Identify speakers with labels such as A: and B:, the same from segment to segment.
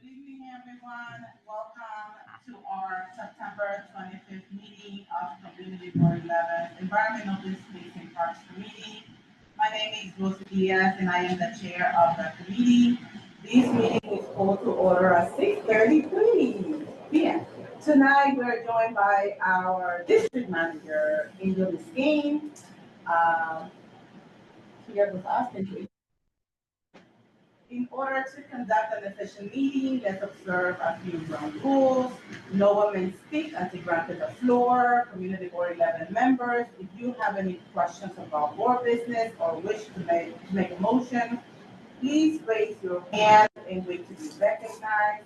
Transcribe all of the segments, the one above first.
A: Good evening, everyone. Welcome to our September 25th meeting of Community Board 11 Environmental Space and Parks Committee. My name is Rosa Diaz, and I am the chair of the committee. This meeting is called to order at 6:33 p.m. Tonight, we're joined by our district manager, Angel Biscayne, um, here with us. In order to conduct an efficient meeting, let's observe a few ground rules. No one may speak until granted the floor. Community Board 11 members, if you have any questions about board business or wish to make a motion, please raise your hand and wait to be recognized.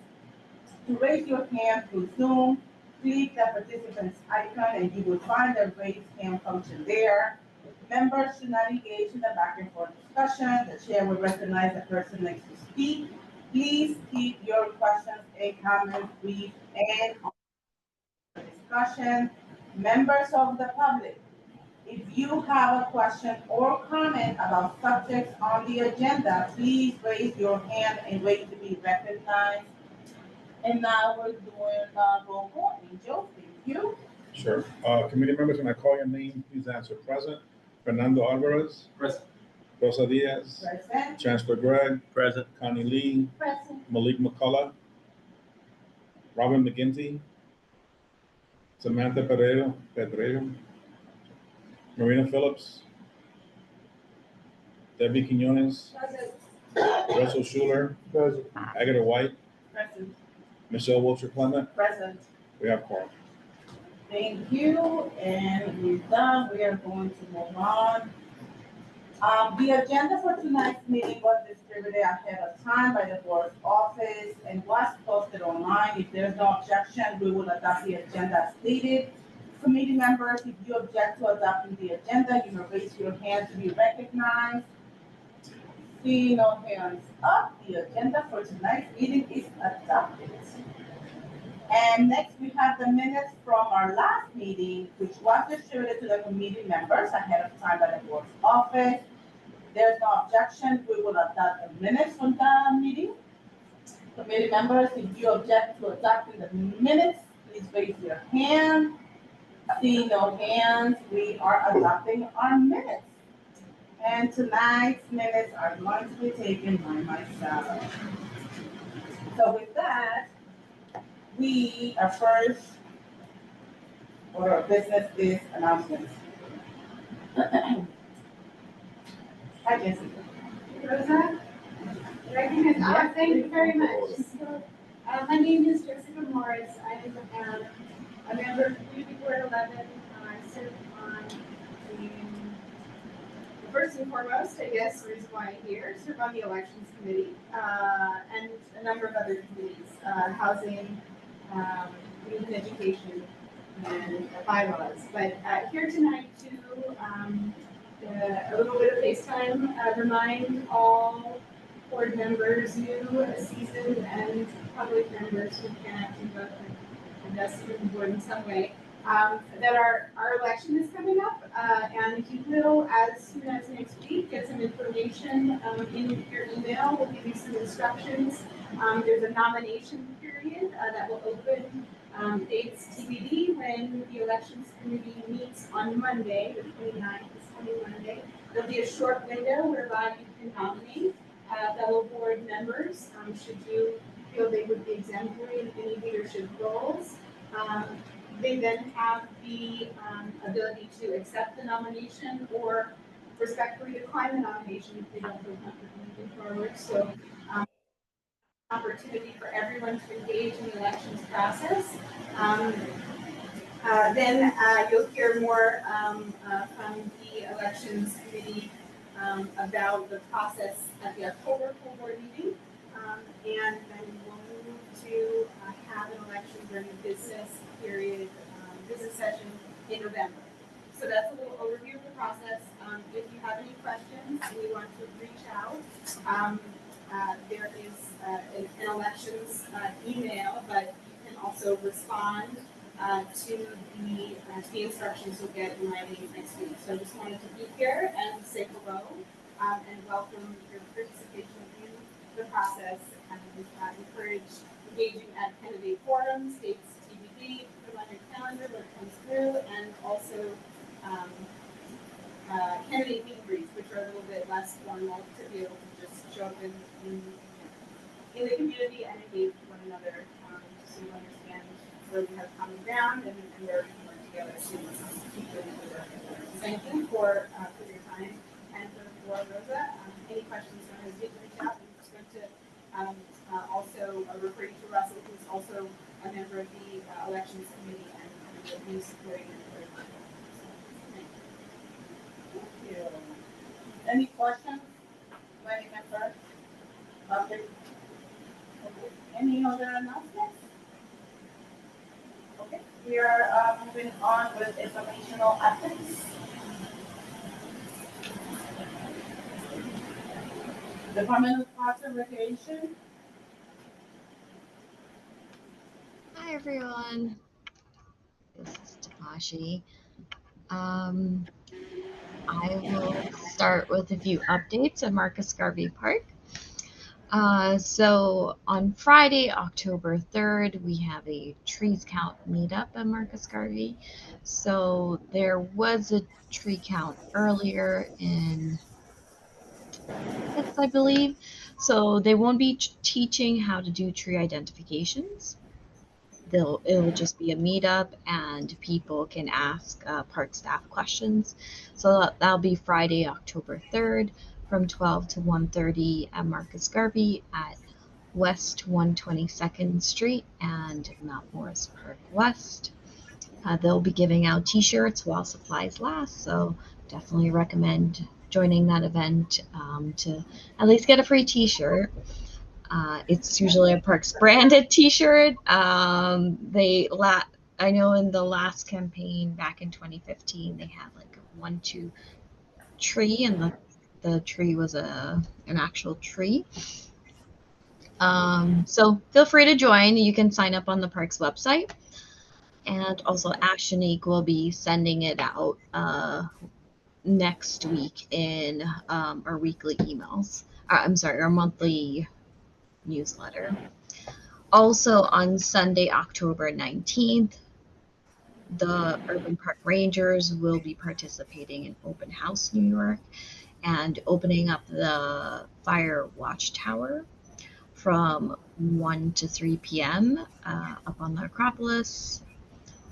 A: To raise your hand through Zoom, click the participants icon and you will find the raise hand function there. Members should not engage in the back and forth discussion. The chair will recognize the person next to speak. Please keep your questions and comments brief and on the discussion. Members of the public, if you have a question or comment about subjects on the agenda, please raise your hand and wait to be recognized. And now we're doing roll call. Angel, thank you.
B: Sure. Committee members, when I call your name, please answer present. Fernando Alvarez.
C: Present.
B: Rosa Diaz.
A: Present.
B: Chancellor Greg.
C: Present.
B: Connie Lee.
A: Present.
B: Malik McCullough. Robin McGinty. Samantha Pedrero. Marina Phillips. Debbie Quinones.
A: Present.
B: Russell Schuler.
C: Present.
B: Agatha White.
A: Present.
B: Michelle Wilcher Clement.
A: Present.
B: We have quorum.
A: Thank you, and we're done. We are going to move on. The agenda for tonight's meeting was distributed ahead of time by the board's office and was posted online. If there's no objection, we will adopt the agenda as stated. Committee members, if you object to adopting the agenda, you may raise your hand to be recognized. Seeing no hands up, the agenda for tonight's meeting is adopted. And next, we have the minutes from our last meeting, which was distributed to the committee members ahead of time by the board's office. There's no objection, we will adopt the minutes from the meeting. Committee members, if you object to adopting the minutes, please raise your hand. Seeing no hands, we are adopting our minutes. And tonight's minutes are going to be taken by myself. So with that, our first order of business is announcements. Hi, Jessica.
D: Rosa? Thank you very much. My name is Jessica Morris. I am a member of Community Board 11. I serve on first and foremost, I guess, the reason why I'm here, serve on the elections committee and a number of other committees, housing, youth and education, and bylaws. But here tonight to a little bit of FaceTime, remind all board members, new, seasoned, and public members who can actually vote and invest in the board in some way, that our election is coming up, and if you will, as soon as next week, get some information in your email. We'll give you some instructions. There's a nomination period that will open dates TBD when the elections committee meets on Monday, the 29th, this coming Monday. There'll be a short window whereby you can nominate fellow board members should you feel they would be exemplary in any leadership roles. They then have the ability to accept the nomination or respectfully decline the nomination if they don't feel comfortable moving forward. So, opportunity for everyone to engage in the elections process. Then you'll hear more from the elections committee about the process at the October full board meeting. And then we'll move to have an election during the business period, business session in November. So that's a little overview of the process. If you have any questions and you want to reach out, there is an elections email, but you can also respond to the instructions you'll get in writing next week. So I just wanted to be here and say hello and welcome your participation of you the process and encourage engaging at candidate forums, dates TBD, put them on your calendar when it comes through, and also candidate meet and greets, which are a little bit less formal to be able to just show up in the community and engage with one another, so you understand where we have common ground and where we can work together to keep doing the work. So thank you for your time and for Rosa. Any questions, don't hesitate to reach out. I'm just going to also refer you to Russell, who's also a member of the elections committee and will be supporting the third one.
A: Thank you. Any questions? Any members? Okay. Any other announcements? Okay, we are moving on with informational items. Department of Parks and Recreation.
C: Hi everyone, this is Takashi. I will start with a few updates at Marcus Garvey Park. So on Friday, October 3rd, we have a trees count meetup at Marcus Garvey. So there was a tree count earlier in August, I believe. So they won't be teaching how to do tree identifications. It will just be a meetup and people can ask park staff questions. So that'll be Friday, October 3rd from 12 to 1:30 at Marcus Garvey at West 122nd Street and Mount Morris Park West. They'll be giving out t-shirts while supplies last, so definitely recommend joining that event to at least get a free t-shirt. It's usually a Parks branded T-shirt. I know in the last campaign back in 2015, they had like a 1-2 tree, and the tree was an actual tree. So feel free to join. You can sign up on the Parks website, and also Ashenique will be sending it out next week in our weekly emails. Our monthly newsletter. Also on Sunday, October 19th, the Urban Park Rangers will be participating in Open House New York and opening up the Fire Watchtower from 1 to 3 p.m. Up on the Acropolis.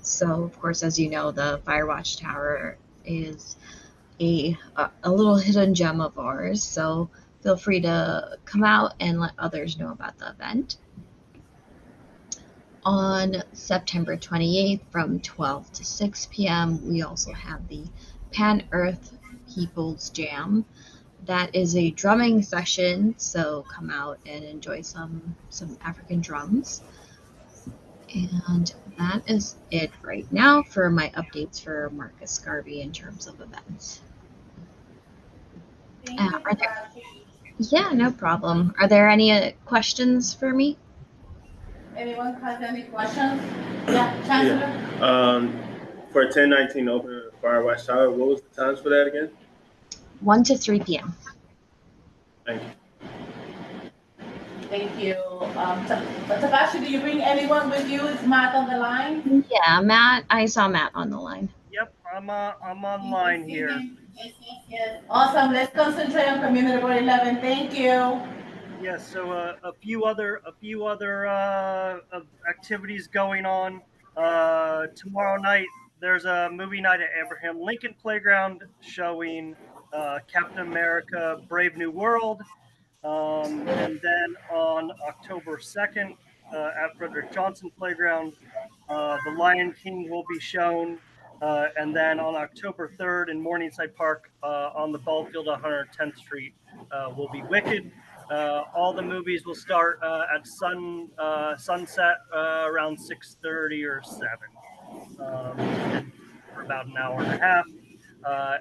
C: So, of course, as you know, the Fire Watchtower is a little hidden gem of ours. So feel free to come out and let others know about the event. On September 28th from 12 to 6 p.m., we also have the Pan Earth People's Jam. That is a drumming session, so come out and enjoy some African drums. And that is it right now for my updates for Marcus Garvey in terms of events.
A: Thank you,
C: Yeah, no problem. Are there any questions for me?
A: Anyone has any questions? Yeah, Chancellor?
E: For 1019 Open Fire Watchtower, what was the times for that again?
C: 1 to 3 p.m.
E: Thank you.
A: Thank you. Takashi, do you bring anyone with you? Is Matt on the line?
C: Yeah, Matt. I saw Matt on the line.
F: Yep, I'm online here.
A: Yes. Awesome. Let's concentrate on Community Board 11. Thank you.
F: Yes, so a few other activities going on. Tomorrow night there's a movie night at Abraham Lincoln Playground showing Captain America: Brave New World, and then on October 2nd at Frederick Johnson Playground, The Lion King will be shown. And then on October 3rd in Morningside Park on the ball field at 110th Street will be Wicked. All the movies will start at sunset around 6:30 or 7 for about an hour and a half.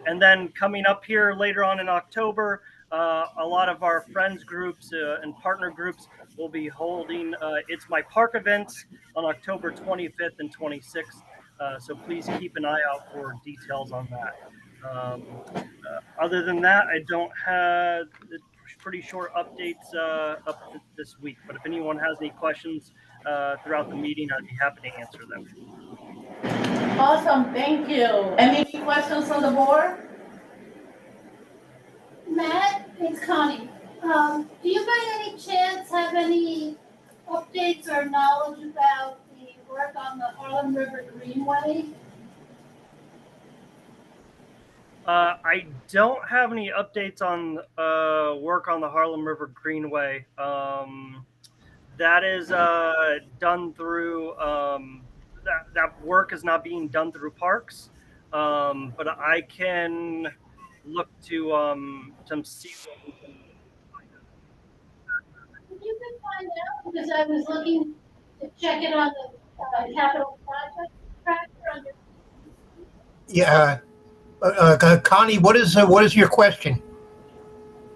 F: And then coming up here later on in October, a lot of our friends groups and partner groups will be holding It's My Park events on October 25th and 26th. So please keep an eye out for details on that. Other than that, I don't have pretty short updates up this week. But if anyone has any questions throughout the meeting, I'd be happy to answer them.
A: Awesome, thank you. Any questions from the board?
G: Matt, it's Connie. Do you by any chance have any updates or knowledge about the work on the Harlem River Greenway?
F: I don't have any updates on work on the Harlem River Greenway. That is done through that work is not being done through parks, but I can look to see what we can find out.
G: If you could find out, because I was looking to check it on the capital project tracker under.
H: Yeah, Connie, what is your question?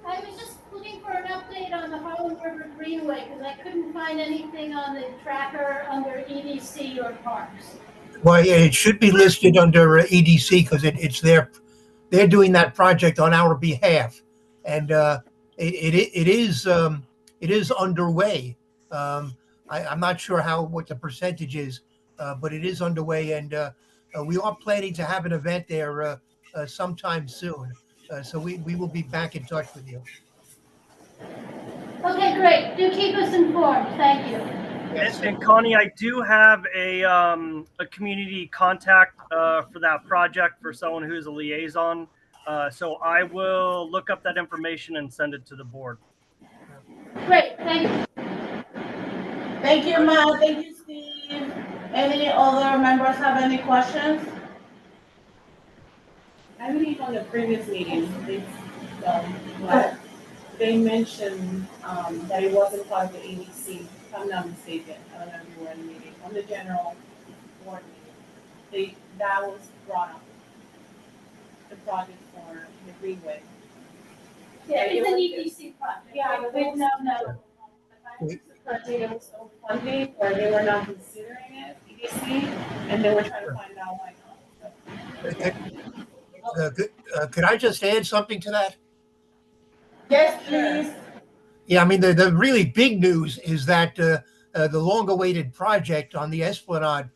G: I was just looking for an update on the Harlem River Greenway because I couldn't find anything on the tracker under EDC or parks.
H: Well, yeah, it should be listed under EDC because it's they're doing that project on our behalf, and it is underway. I'm not sure what the percentage is, but it is underway, and we are planning to have an event there sometime soon. So we will be back in touch with you.
G: Okay, great. Do keep us informed. Thank you.
H: Yes.
F: And Connie, I do have a community contact for that project for someone who's a liaison. So I will look up that information and send it to the board.
G: Great, thank you.
A: Thank you, Matt. Thank you, Steve. Any other members have any questions?
I: I believe on the previous meeting, they mentioned that it wasn't part of the ABC, if I'm not mistaken. I don't know if you were in the meeting, on the general board meeting. That was brought up, the project for the Greenway.
G: Yeah, it's an EDC project.
I: Yeah, but they no. There was no funding, or they were not considering it, EDC, and they were trying to find out why not.
H: Could I just add something to that?
A: Yes, please.
H: Yeah, I mean, the really big news is that the long-awaited project on the Esplanade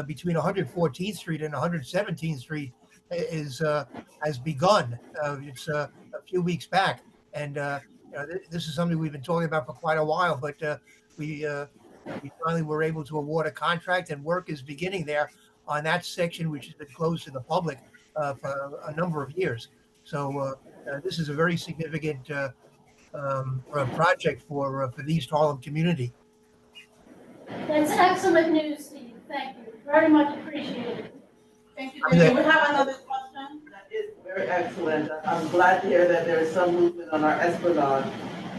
H: between 114th Street and 117th Street has begun. It's a few weeks back, and this is something we've been talking about for quite a while. But we finally were able to award a contract, and work is beginning there on that section, which has been closed to the public for a number of years. So this is a very significant project for the East Harlem community.
G: That's excellent news, Steve. Thank you. Very much appreciated.
A: Thank you. Do we have another question?
J: That is very excellent. I'm glad to hear that there is some movement on our Esplanade.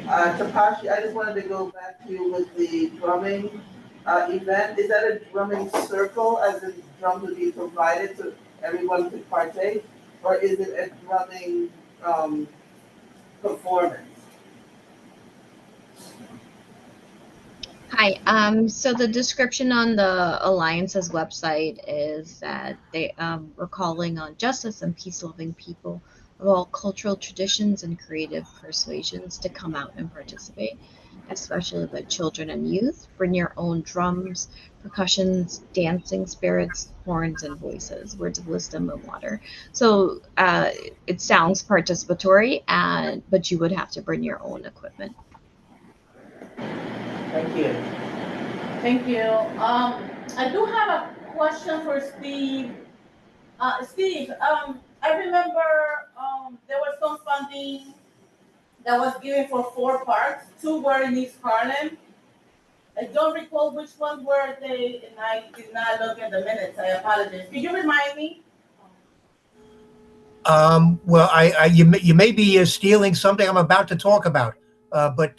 J: Tapashi, I just wanted to go back to you with the drumming event. Is that a drumming circle, as in drums would be provided so everyone could partake? Or is it a drumming performance?
C: Hi. So the description on the Alliance's website is that they were calling on justice and peace-loving people of all cultural traditions and creative persuasions to come out and participate, especially the children and youth. Bring your own drums, percussions, dancing spirits, horns, and voices, words of wisdom and water. So it sounds participatory, but you would have to bring your own equipment.
J: Thank you.
A: Thank you. I do have a question for Steve. Steve, I remember there was some funding that was given for 4 parks. 2 were in East Harlem. I don't recall which ones were they, and I did not look at the minutes. I apologize. Could you remind me?
H: Well, you may be stealing something I'm about to talk about, but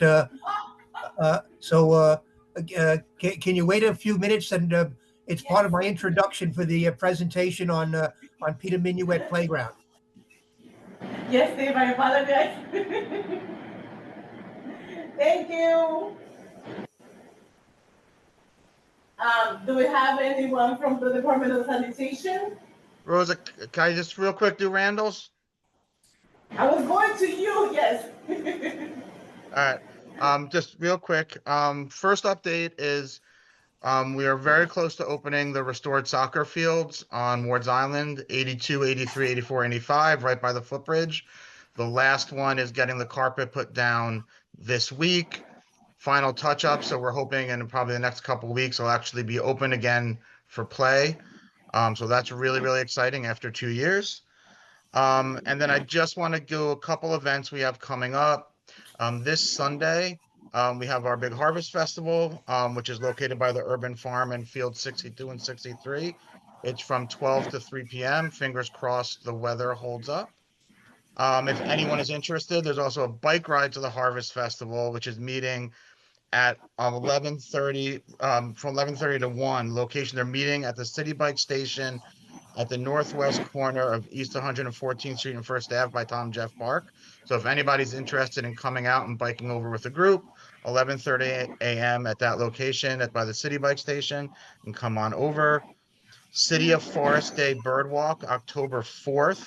H: can you wait a few minutes? And it's part of my introduction for the presentation on Peter Minuet Playground.
A: Yes, Steve, I apologize. Thank you. Do we have anyone from the Department of Sanitation?
K: Rosa, can I just real quick do Randall's?
A: I was going to you, yes.
K: All right. Just real quick. First update is we are very close to opening the restored soccer fields on Ward's Island, 82, 83, 84, 85, right by the footbridge. The last one is getting the carpet put down this week. Final touch up. So we're hoping in probably the next couple of weeks, it'll actually be open again for play. So that's really, really exciting after 2 years. And then I just want to do a couple events we have coming up. This Sunday, we have our big Harvest Festival, which is located by the Urban Farm in Field 62 and 63. It's from 12 to 3 p.m. Fingers crossed the weather holds up. If anyone is interested, there's also a bike ride to the Harvest Festival, which is meeting at 11:30, from 11:30 to 1. Location, they're meeting at the City Bike Station at the northwest corner of East 114th Street and First Ave by Tom Jeff Park. So if anybody's interested in coming out and biking over with a group, 11:30 a.m. at that location by the City Bike Station, and come on over. City of Forest Day Birdwalk, October 4th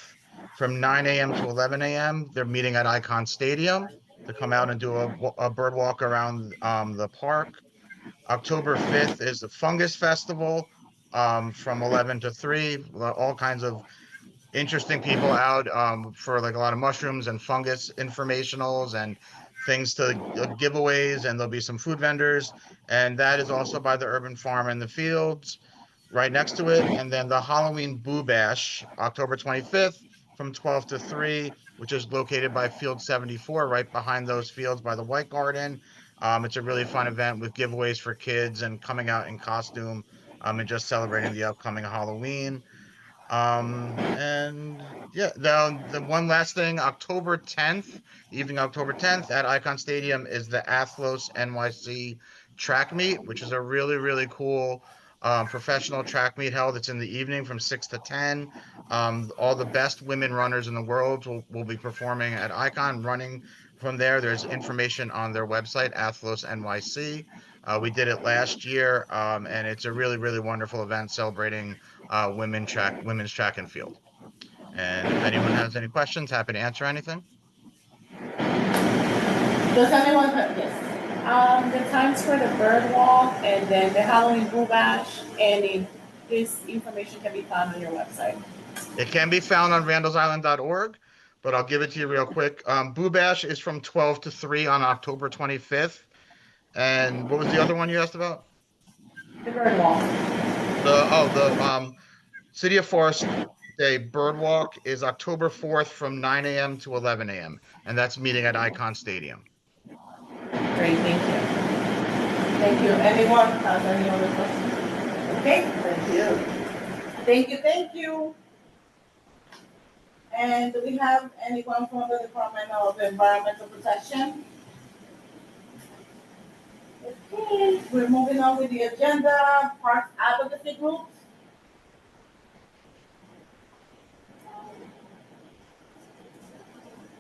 K: from 9 a.m. to 11 a.m. They're meeting at Icon Stadium to come out and do a bird walk around the park. October 5th is the Fungus Festival from 11 to 3. All kinds of interesting people out for like a lot of mushrooms and fungus informationals and things to giveaways, and there'll be some food vendors. And that is also by the Urban Farm in the Fields right next to it. And then the Halloween Boo Bash, October 25th from 12 to 3, which is located by Field 74, right behind those fields by the White Garden. It's a really fun event with giveaways for kids and coming out in costume and just celebrating the upcoming Halloween. And yeah, the one last thing, October 10th, evening October 10th at Icon Stadium is the Athlos NYC track meet, which is a really, really cool professional track meet held. It's in the evening from 6 to 10. All the best women runners in the world will be performing at Icon, running from there. There's information on their website, Athlos NYC. We did it last year, and it's a really, really wonderful event celebrating women's track and field. And if anyone has any questions, happy to answer anything.
I: Does anyone have, yes, the times for the bird walk and then the Halloween Boo Bash, and this information can be found on your website?
K: It can be found on randallsisland.org, but I'll give it to you real quick. Boo Bash is from 12 to 3 on October 25th. And what was the other one you asked about?
I: The bird walk.
K: The City of Forest Day Bird Walk is October 4th from 9 a.m. to 11 a.m. And that's meeting at Icon Stadium.
I: Great, thank you. Thank you. Anyone has any other questions? Okay,
J: Thank you.
I: thank you, thank you. And do we have anyone from the Department of Environmental Protection? Okay, we're moving on with the agenda, Parks Advocacy Groups.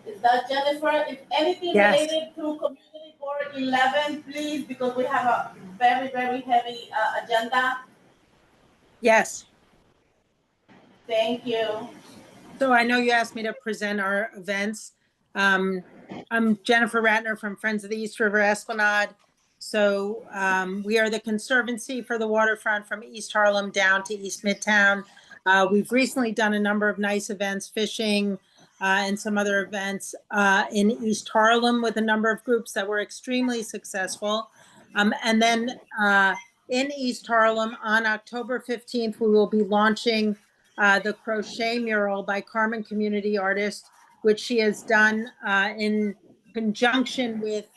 I: Is that Jennifer? If anything
L: Yes.
I: related to Community Board 11, please, because we have a very, very heavy agenda.
L: Yes.
I: Thank you.
L: So I know you asked me to present our events. I'm Jennifer Ratner from Friends of the East River Esplanade. So we are the conservancy for the waterfront from East Harlem down to East Midtown. We've recently done a number of nice events, fishing and some other events in East Harlem with a number of groups that were extremely successful. And then in East Harlem on October 15th, we will be launching the crochet mural by Carmen Community Artist, which she has done in conjunction with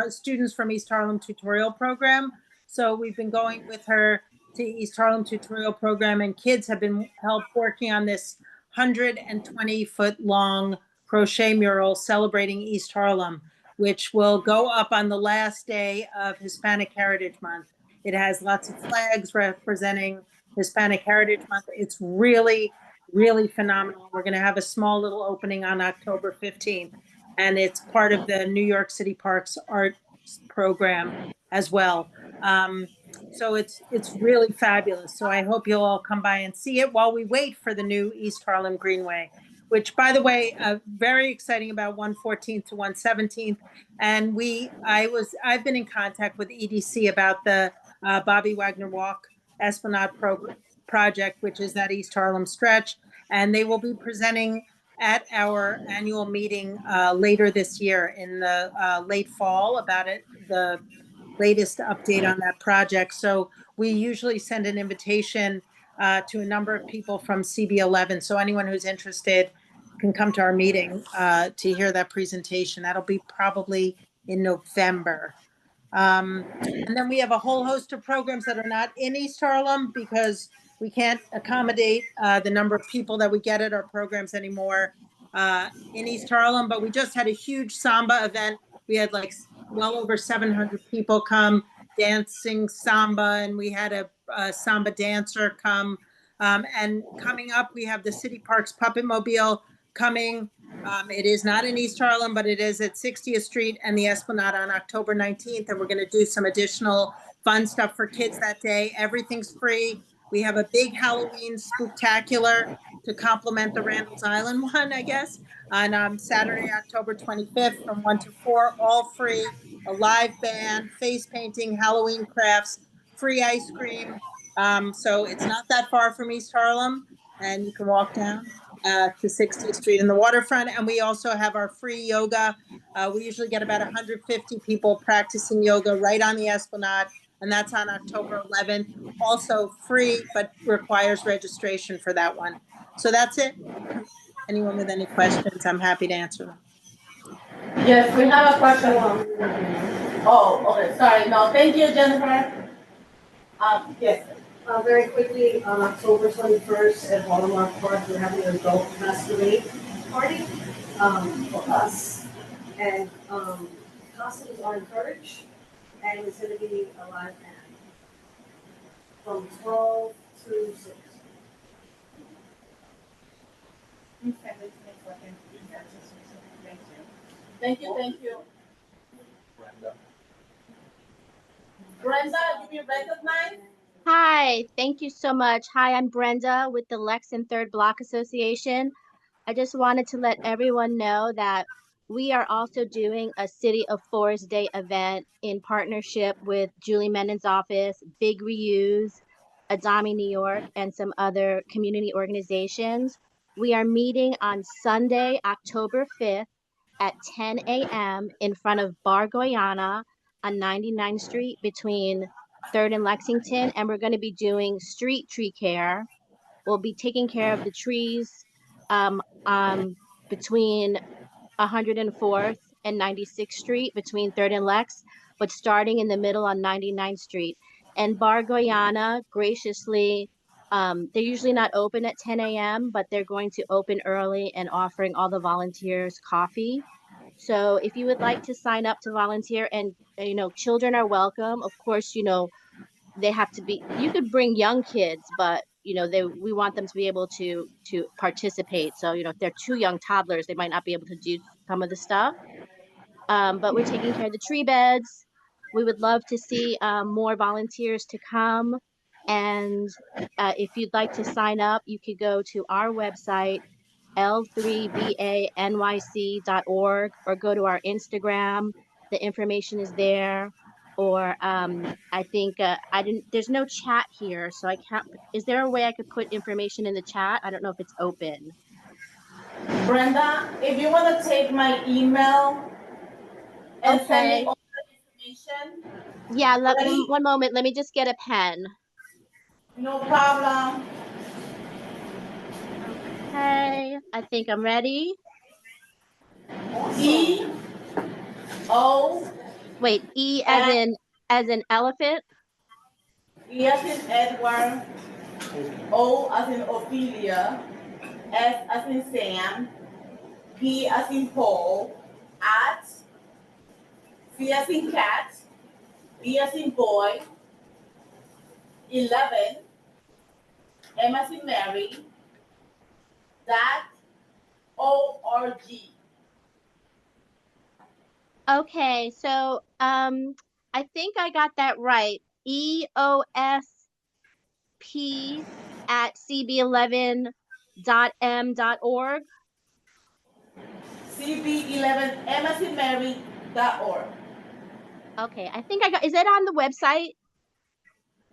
L: students from East Harlem Tutorial Program. So we've been going with her to East Harlem Tutorial Program, and kids have been working on this 120-foot long crochet mural celebrating East Harlem, which will go up on the last day of Hispanic Heritage Month. It has lots of flags representing Hispanic Heritage Month. It's really, really phenomenal. We're going to have a small little opening on October 15th, and it's part of the New York City Parks Art Program as well. So it's really fabulous. So I hope you'll all come by and see it while we wait for the new East Harlem Greenway. which, by the way, very exciting about 114th to 117th. And I've been in contact with EDC about the Bobby Wagner Walk Esplanade project, which is that East Harlem stretch. And they will be presenting at our annual meeting later this year in the late fall about it, the latest update on that project. So we usually send an invitation to a number of people from CB11. So anyone who's interested can come to our meeting to hear that presentation. That'll be probably in November. And then we have a whole host of programs that are not in East Harlem because we can't accommodate the number of people that we get at our programs anymore in East Harlem. But we just had a huge Samba event. We had like well over 700 people come dancing Samba, and we had a Samba dancer come. And coming up, we have the City Parks Puppet Mobile coming. It is not in East Harlem, but it is at 60th Street and the Esplanade on October 19th. And we're going to do some additional fun stuff for kids that day. Everything's free. We have a big Halloween spooktacular to complement the Randall's Island one, I guess, on Saturday, October 25th from 1 to 4, all free. A live band, face painting, Halloween crafts, free ice cream. So it's not that far from East Harlem, and you can walk down to 60th Street in the waterfront. And we also have our free yoga. We usually get about 150 people practicing yoga right on the Esplanade, and that's on October 11th. Also free, but requires registration for that one. So that's it. Anyone with any questions, I'm happy to answer them.
A: Yes, we have a question. Oh, okay, sorry. No, thank you, Jennifer. Yes.
M: Very quickly, on October 21st at Baltimore Park, we're having an adult masquerade party for us. And costumes are encouraged, and it's going to be a live band from 12 to 6.
A: Thank you, thank you. Brenda, you be recognized?
N: Hi, thank you so much. Hi, I'm Brenda with the Lex and Third Block Association. I just wanted to let everyone know that we are also doing a City of Forest Day event in partnership with Julie Mendon's office, Big Reuse, Adami New York, and some other community organizations. We are meeting on Sunday, October 5th at 10 a.m. in front of Bar Goyana on 99th Street between 3rd and Lexington, and we're going to be doing street tree care. We'll be taking care of the trees between 104th and 96th Street between 3rd and Lex, but starting in the middle on 99th Street. And Bar Goyana graciously, they're usually not open at 10 a.m., but they're going to open early and offering all the volunteers coffee. So if you would like to sign up to volunteer, and children are welcome, of course, they have to be, you could bring young kids, but we want them to be able to participate. So if they're too young toddlers, they might not be able to do some of the stuff. But we're taking care of the tree beds. We would love to see more volunteers to come. And if you'd like to sign up, you could go to our website, l3banyc.org, or go to our Instagram. The information is there. Or I think there's no chat here, so I can't. Is there a way I could put information in the chat? I don't know if it's open.
A: Brenda, if you want to take my email and send me all the information.
N: Yeah, one moment. Let me just get a pen.
A: No problem.
N: Okay, I think I'm ready.
A: E-O.
N: Wait, E as in elephant?
A: E as in Edward. O as in Ophelia. S as in Sam. P as in Paul. At. C as in cat. B as in boy. 11. M as in Mary. .org.
N: Okay, so I think I got that right. EOSP at CB11M.org.
A: mscmary.org.
N: Okay, I think I got, is that on the website?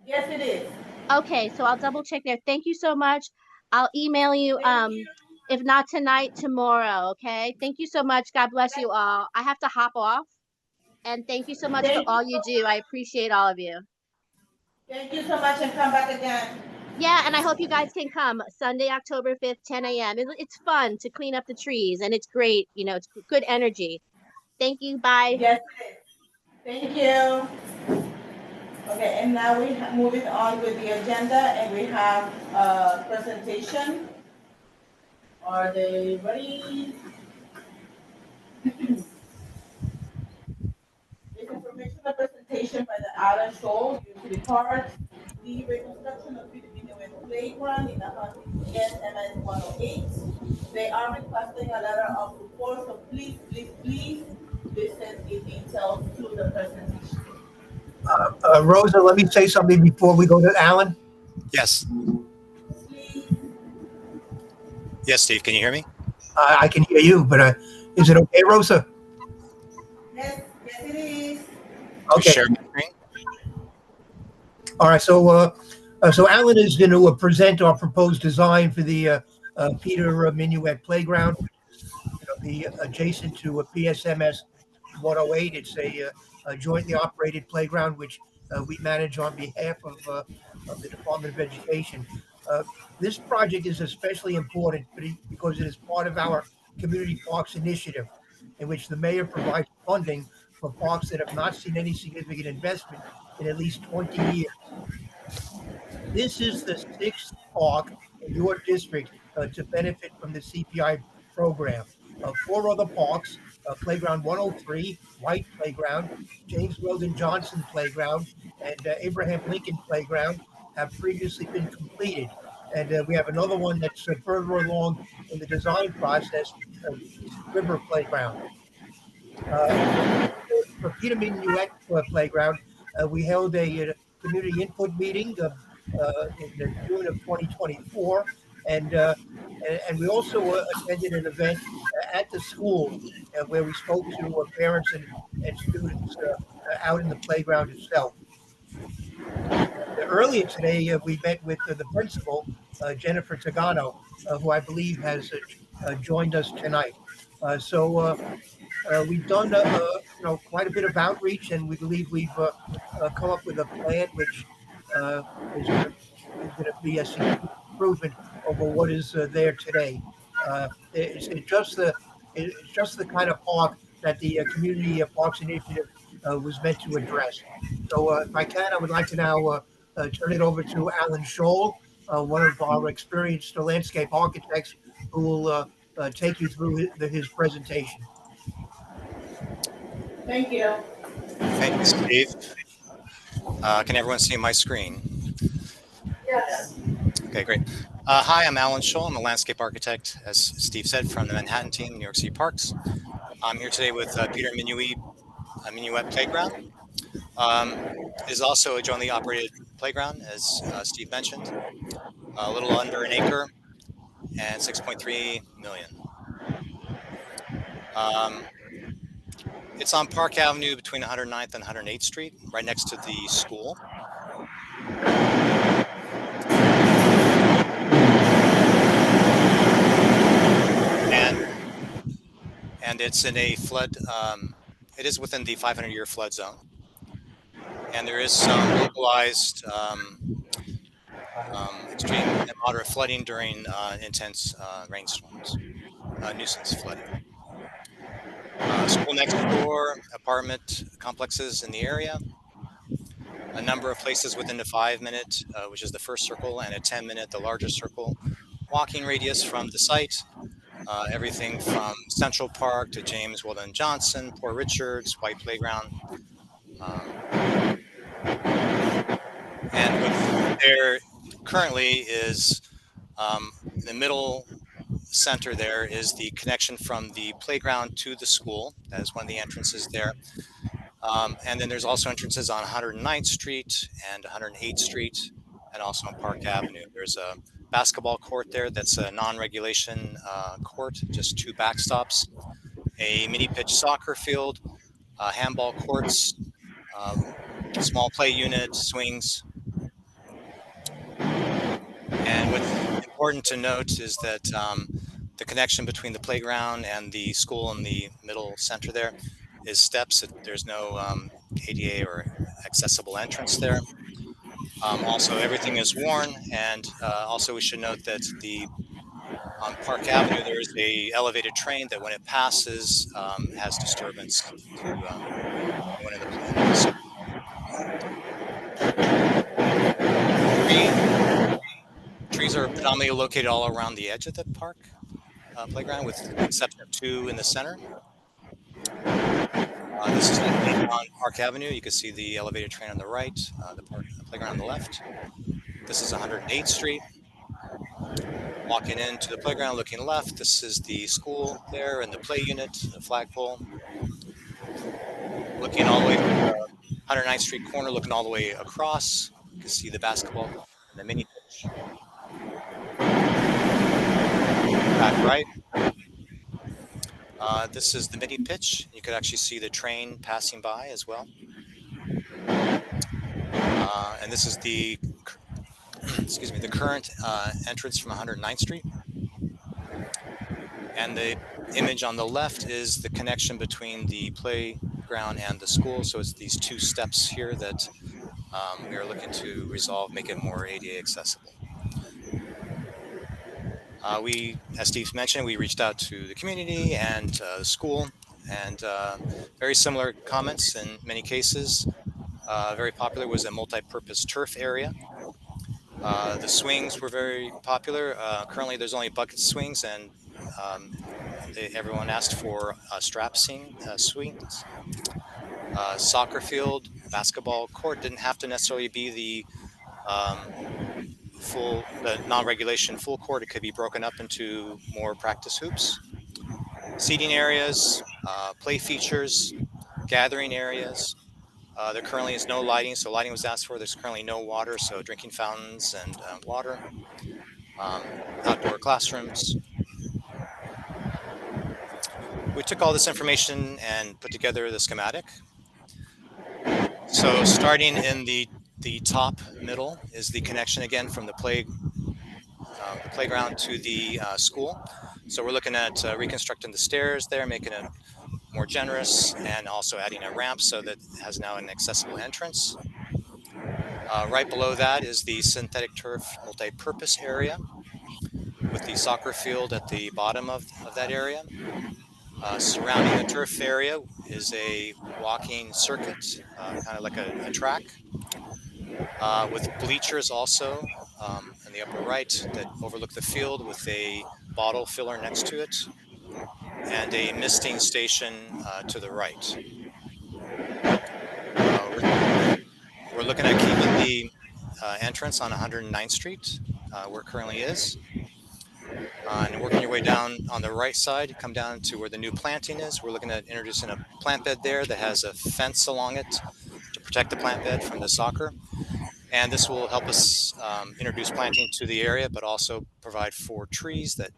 A: Yes, it is.
N: Okay, so I'll double check there. Thank you so much. I'll email you, if not tonight, tomorrow, okay? Thank you so much. God bless you all. I have to hop off. And thank you so much for
A: Thank
N: all
A: you
N: you
A: so
N: do. I
A: much.
N: appreciate all of you.
A: Thank you so much and come back again.
N: Yeah, and I hope you guys can come Sunday, October 5th, 10 a.m. It's fun to clean up the trees and it's great. You know, it's good energy. Thank you. Bye.
A: Yes, it is. Thank you. Okay, and now we moving on with the agenda, and we have a presentation. Are they ready? This informational presentation by the Alan Shoal Utility Park, the reconstruction of Peter Minuet Playground in the Huntington SMS 108. They are requesting a letter of support, so please, please, please listen in detail to the presentation.
H: Rosa, let me say something before we go to Alan.
O: Yes.
A: Please.
O: Yes, Steve, can you hear me?
H: I can hear you, but is it okay, Rosa?
A: Yes, yes it is.
H: Okay.
O: Share my screen.
H: All right. So Alan is going to present our proposed design for the Peter Minuet Playground, the adjacent to a PSMS 108. It's a jointly operated playground which we manage on behalf of the Department of Education. This project is especially important because it is part of our Community Parks Initiative, in which the mayor provides funding for parks that have not seen any significant investment in at least 20 years. This is the sixth park in your district to benefit from the CPI program. Four other parks, Playground 103, White Playground, James Weldon Johnson Playground, and Abraham Lincoln Playground, have previously been completed. And we have another one that's further along in the design process, East River Playground. For Peter Minuet Playground, we held a community input meeting in June of 2024, and we also attended an event at the school where we spoke to parents and students out in the playground itself. Earlier today, we met with the principal, Jennifer Tagano, who I believe has joined us tonight. We've done quite a bit of outreach, and we believe we've come up with a plan which is going to be a significant improvement over what is there today. It's just the kind of park that the Community Parks Initiative was meant to address. So, if I can, I would like to now turn it over to Alan Scholl, one of our experienced landscape architects, who will take you through his presentation.
A: Thank you.
O: Thank you, Steve. Can everyone see my screen?
A: Yes.
O: Okay, great. Hi, I'm Alan Scholl. I'm a landscape architect, as Steve said, from the Manhattan team, New York City Parks. I'm here today with Peter Minuet Playground. It is also a jointly operated playground, as Steve mentioned, a little under an acre and 6.3 million. It's on Park Avenue between 109th and 108th Street, right next to the school. And it's in a flood, it is within the 500-year flood zone. And there is some localized extreme and moderate flooding during intense rainstorms, nuisance flooding. School next door, apartment complexes in the area, a number of places within the 5-minute, which is the first circle, and a 10-minute, the larger circle, walking radius from the site. Everything from Central Park to James Weldon Johnson, Port Richards, White Playground. And what there currently is in the middle center there is the connection from the playground to the school. That is one of the entrances there. And then there's also entrances on 109th Street and 108th Street and also on Park Avenue. There's a basketball court there that's a non-regulation court, just 2 backstops. a mini pitch soccer field, handball courts, small play unit, swings. And what's important to note is that the connection between the playground and the school in the middle center there is steps. There's no ADA or accessible entrance there. Also, everything is worn, and also we should note that on Park Avenue there is a elevated train that when it passes has disturbance to anyone in the vicinity. Trees are predominantly located all around the edge of the park playground, with the exception of 2 in the center. This is looking on Park Avenue. You can see the elevated train on the right, the playground on the left. This is 108th Street. Walking into the playground, looking left, this is the school there and the play unit, the flagpole. Looking all the way from the 109th Street corner, looking all the way across, you can see the basketball and the mini pitch. Back right. This is the mini pitch. You could actually see the train passing by as well. And this is the the current entrance from 109th Street. And the image on the left is the connection between the playground and the school. So it's these 2 steps here that we are looking to resolve, make it more ADA accessible. As Steve mentioned, we reached out to the community and the school, and very similar comments in many cases. Very popular was a multi-purpose turf area. The swings were very popular. Currently, there's only bucket swings, and everyone asked for strap swings. Soccer field, basketball court didn't have to necessarily be the non-regulation full court. It could be broken up into more practice hoops. Seating areas, play features, gathering areas. There currently is no lighting, so lighting was asked for. There's currently no water, so drinking fountains and water. Outdoor classrooms. We took all this information and put together the schematic. So starting in the top middle is the connection again from the playground to the school. So we're looking at reconstructing the stairs there, making it more generous, and also adding a ramp so that it has now an accessible entrance. Right below that is the synthetic turf multi-purpose area with the soccer field at the bottom of that area. Surrounding the turf area is a walking circuit, kind of like a track, with bleachers also in the upper right that overlook the field with a bottle filler next to it, and a misting station to the right. We're looking at keeping the entrance on 109th Street, where it currently is. And working your way down on the right side, you come down to where the new planting is. We're looking at introducing a plant bed there that has a fence along it to protect the plant bed from the soccer. And this will help us introduce planting to the area, but also provide 4 trees that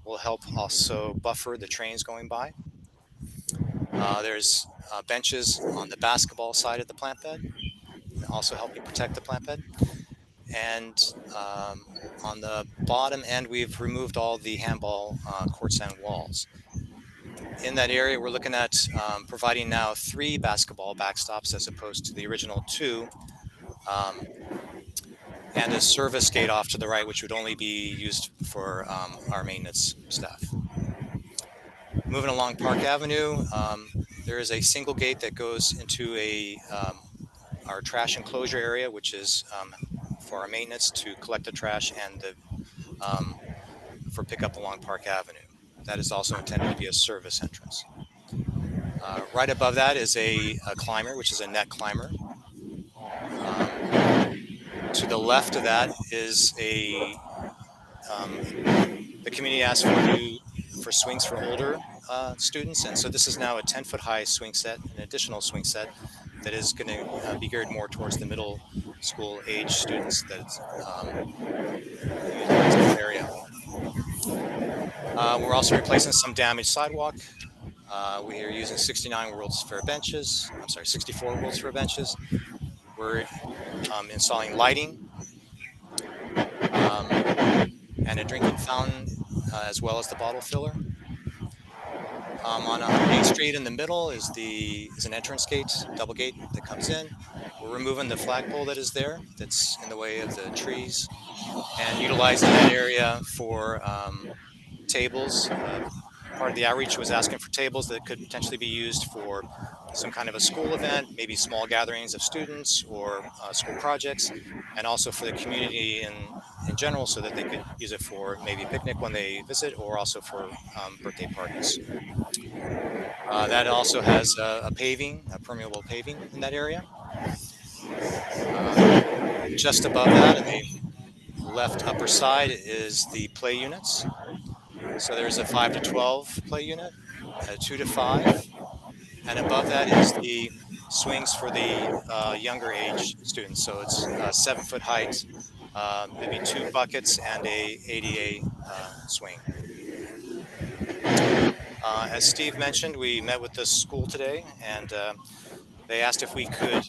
O: will help also buffer the trains going by. There's benches on the basketball side of the plant bed, also helping protect the plant bed. And on the bottom end, we've removed all the handball courts and walls. In that area, we're looking at providing now 3 basketball backstops as opposed to the original 2, and a service gate off to the right, which would only be used for our maintenance staff. Moving along Park Avenue, there is a single gate that goes into our trash enclosure area, which is for our maintenance to collect the trash and for pickup along Park Avenue. That is also intended to be a service entrance. Right above that is a climber, which is a net climber. To the left of that is the community asked for swings for older students, and so this is now a 10-foot high swing set, an additional swing set that is going to be geared more towards the middle school age students that's using this area. We're also replacing some damaged sidewalk We are using 69 World's Fair benches. I'm sorry, 64 World's Fair benches. We're installing lighting and a drinking fountain, as well as the bottle filler. On 108th Street in the middle is an entrance gate, double gate that comes in. We're removing the flagpole that is there, that's in the way of the trees, and utilizing that area for tables. Part of the outreach was asking for tables that could potentially be used for some kind of a school event, maybe small gatherings of students or school projects, and also for the community in general, so that they could use it for maybe a picnic when they visit, or also for birthday parties. That also has a permeable paving in that area. Just above that, in the left upper side, is the play units. So there's a 5 to 12 play unit, a 2 to 5, and above that is the swings for the younger age students. So it's 7-foot height, maybe 2 buckets, and a ADA swing. As Steve mentioned, we met with the school today, and they asked if we could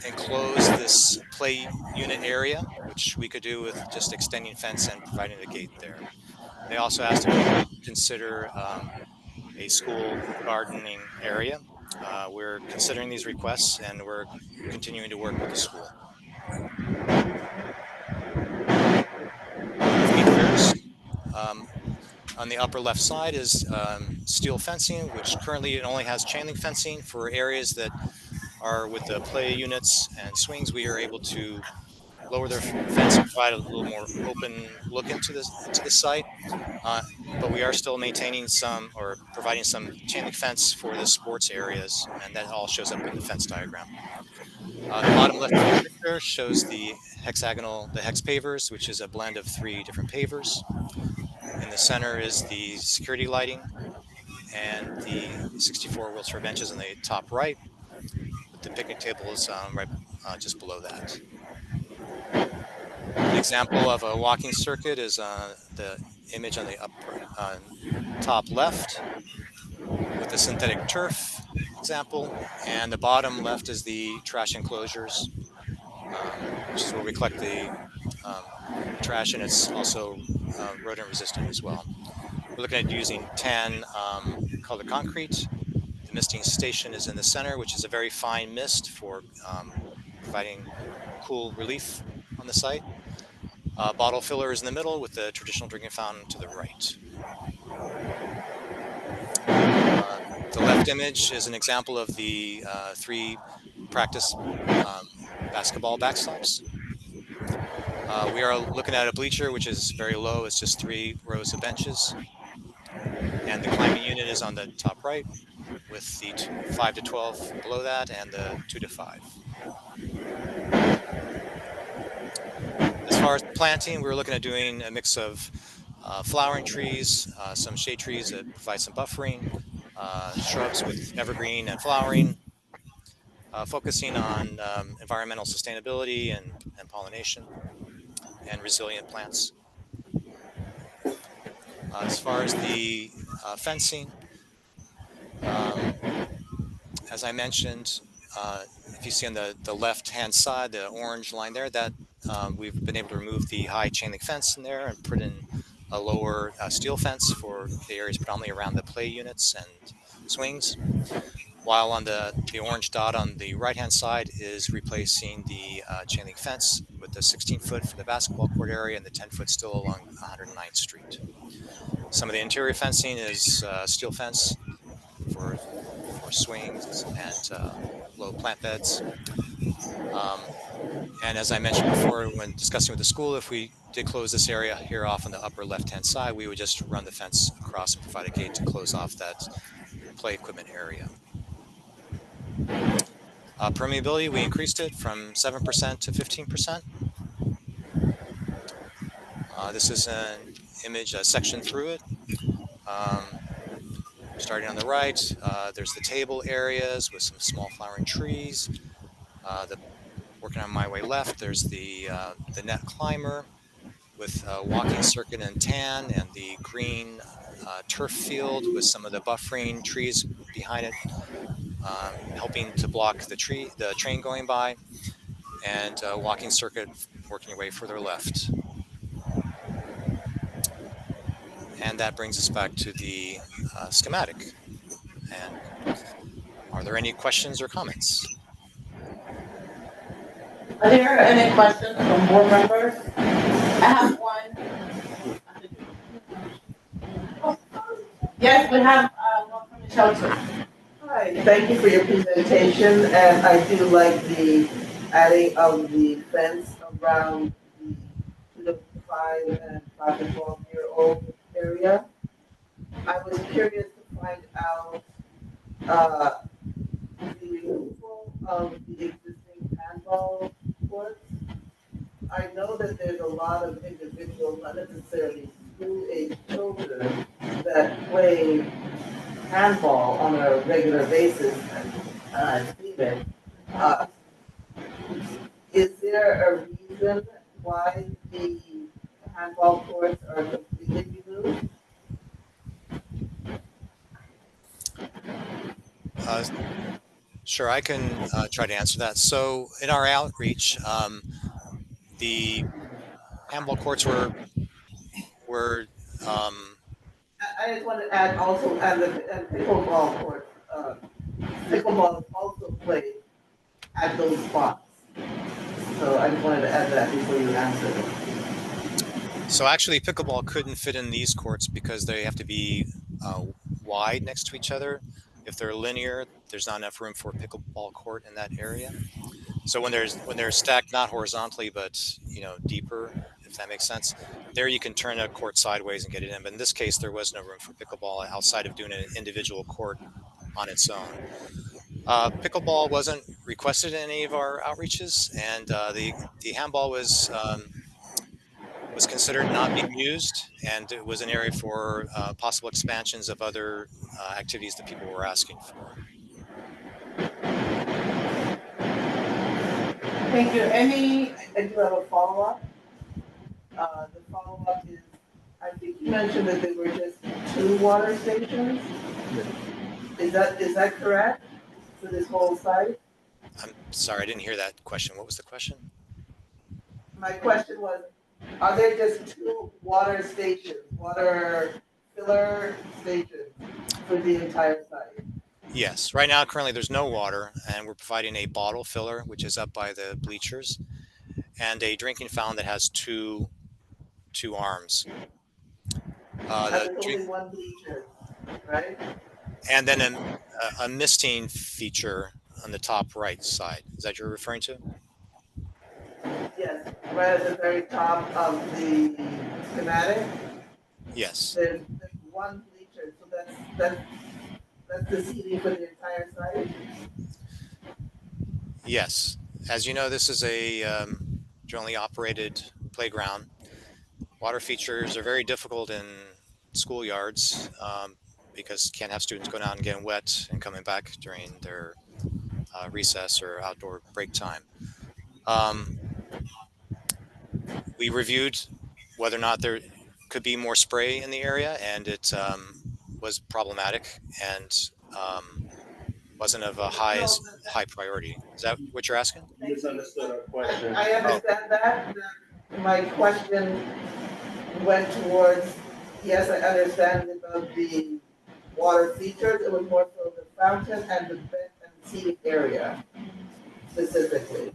O: enclose this play unit area, which we could do with just extending fence and providing a gate there. They also asked if we could consider a school gardening area. We're considering these requests, and we're continuing to work with the school. Features. On the upper left side is steel fencing, which currently it only has chain link fencing. For areas that are with the play units and swings, we are able to lower their fence and provide a little more open look into the site. But we are still maintaining some, or providing some, chain link fence for the sports areas, and that all shows up in the fence diagram. The bottom left picture shows the hex pavers, which is a blend of 3 different pavers. In the center is the security lighting and the 64 wheelchair benches in the top right, with the picnic tables right just below that. An example of a walking circuit is the image on the top left, with the synthetic turf example, and the bottom left is the trash enclosures, which is where we collect the trash, and it's also rodent resistant as well. We're looking at using tan colored concrete. The misting station is in the center, which is a very fine mist for providing cool relief on the site. Bottle filler is in the middle, with the traditional drinking fountain to the right. The left image is an example of the 3 practice basketball backstops. We are looking at a bleacher, which is very low. It's just 3 rows of benches. And the climbing unit is on the top right, with the 5 to 12 below that, and the 2 to 5. As far as planting, we're looking at doing a mix of flowering trees, some shade trees that provide some buffering, shrubs with evergreen and flowering, focusing on environmental sustainability and pollination, and resilient plants. As far as the fencing, as I mentioned, if you see on the left-hand side, the orange line there, that we've been able to remove the high chain link fence in there and put in a lower steel fence for the areas predominantly around the play units and swings. While on the orange dot on the right-hand side is replacing the chain link fence with the 16-foot for the basketball court area and the 10-foot still along 109th Street. Some of the interior fencing is steel fence for swings and low plant beds. And as I mentioned before, when discussing with the school, if we did close this area here off on the upper left-hand side, we would just run the fence across and provide a gate to close off that play equipment area. Permeability, we increased it from 7% to 15%. This is an image, a section through it. Starting on the right, there's the table areas with some small flowering trees. Working on my way left, there's the net climber with a walking circuit in tan, and the green turf field with some of the buffering trees behind it, helping to block the train going by, and walking circuit working your way further left. And that brings us back to the schematic. And are there any questions or comments?
A: Are there any questions from board members? I have one. Yes, we have one from the shelter.
J: Hi, thank you for your presentation, and I do like the adding of the fence around the 5 and 5 and 12-year-old area. I was curious to find out the removal of the existing handball courts. I know that there's a lot of individuals, not necessarily school-age children, that play handball on a regular basis. Stephen, is there a reason why the handball courts are completely removed?
O: Sure, I can try to answer that. So in our outreach, the handball courts were
J: I just want to add also, and the pickleball court, pickleball is also played at those spots. So I just wanted to add that before you answer.
O: So actually, pickleball couldn't fit in these courts because they have to be wide next to each other. If they're linear, there's not enough room for a pickleball court in that area. So when they're stacked not horizontally but deeper, if that makes sense, there you can turn a court sideways and get it in. But in this case, there was no room for pickleball outside of doing an individual court on its own. Pickleball wasn't requested in any of our outreaches, and the handball was considered not being used, and it was an area for possible expansions of other activities that people were asking for.
A: Thank you.
J: I do have a follow-up. The follow-up is, I think you mentioned that there were just 2 water stations. Is that correct for this whole site?
O: I'm sorry, I didn't hear that question. What was the question?
J: My question was, are there just 2 water stations, water filler stations for the entire site?
O: Yes. Right now, currently, there's no water, and we're providing a bottle filler, which is up by the bleachers, and a drinking fountain that has two arms.
J: There's only 1 bleacher, right?
O: And then a misting feature on the top right side. Is that what you're referring to?
J: Yes, right at the very top of the schematic.
O: Yes.
J: There's 1 bleacher, so that's the seating for the entire site?
O: Yes. As you know, this is a jointly operated playground. Water features are very difficult in schoolyards because you can't have students going out and getting wet and coming back during their recess or outdoor break time. We reviewed whether or not there could be more spray in the area, and it was problematic and wasn't of a high priority. Is that what you're asking?
E: You misunderstood our question.
J: I understand that. My question went towards, yes, I understand about the water features. It was more so the fountain and the bed and seating area specifically.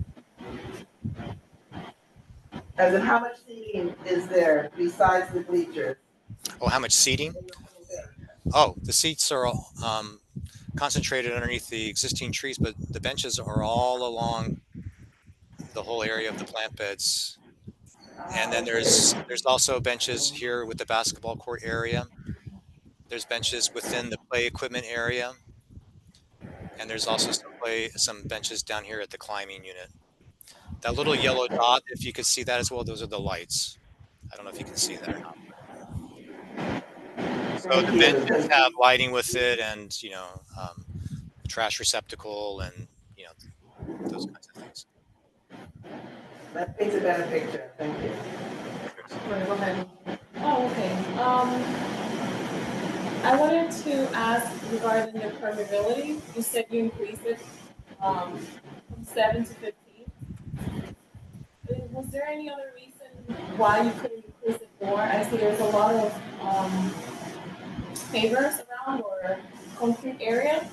J: As in, how much seating is there besides the bleachers?
O: Oh, how much seating? Oh, the seats are concentrated underneath the existing trees, but the benches are all along the whole area of the plant beds. And then there's also benches here with the basketball court area. There's benches within the play equipment area. And there's also some benches down here at the climbing unit. That little yellow dot, if you could see that as well, those are the lights. I don't know if you can see that or not. So the benches have lighting with it, and a trash receptacle, and those kinds of things.
J: That paints a better picture. Thank you.
I: Right, go ahead. Oh, okay. I wanted to ask regarding the permeability. You said you increased it from 7 to 15. Was there any other reason why you couldn't increase it more? I see there's a lot of pavers around or concrete area.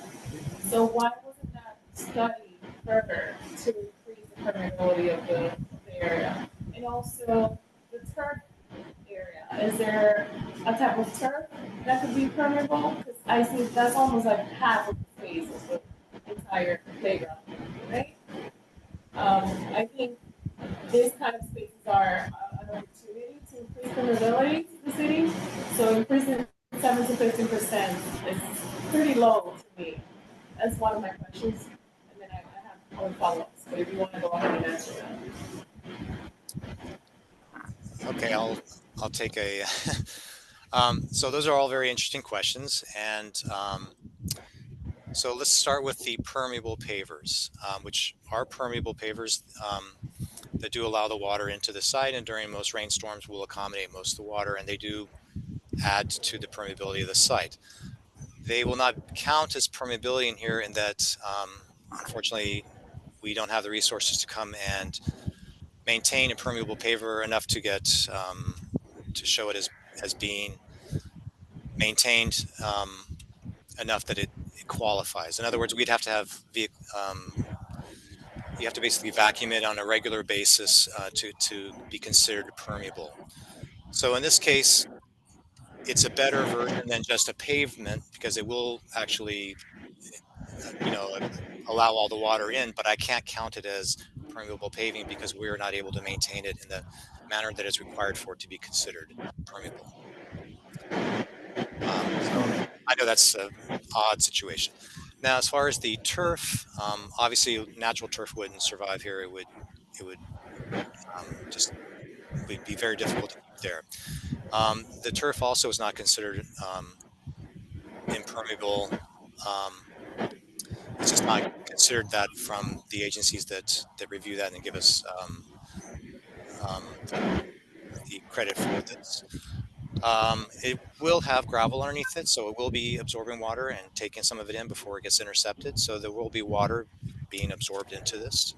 I: So why wasn't that studied further to increase the permeability of the area? And also the turf area. Is there a type of turf that could be permeable? Because I see that's almost like half of the space of the entire playground, right? I think these kind of spaces are an opportunity to increase permeability to the city. So increasing 7 to 15% is pretty low to me. That's one of my questions. And then I have other follow-ups, but if you want to go ahead and answer that.
O: Okay, I'll take a. So those are all very interesting questions, and so let's start with the permeable pavers, which are permeable pavers that do allow the water into the site, and during most rainstorms will accommodate most of the water, and they do add to the permeability of the site. They will not count as permeability in here in that, unfortunately, we don't have the resources to come and maintain a permeable paver enough to get to show it as being maintained enough that it qualifies. In other words, we'd have to have you have to basically vacuum it on a regular basis to be considered permeable. So in this case, it's a better version than just a pavement because it will actually, allow all the water in, but I can't count it as permeable paving because we're not able to maintain it in the manner that is required for it to be considered permeable. So I know that's an odd situation. Now, as far as the turf, obviously natural turf wouldn't survive here. It would just would be very difficult to keep there. The turf also is not considered impermeable. It's just not considered that from the agencies that review that and give us the credit for this. It will have gravel underneath it, so it will be absorbing water and taking some of it in before it gets intercepted. So there will be water being absorbed into this.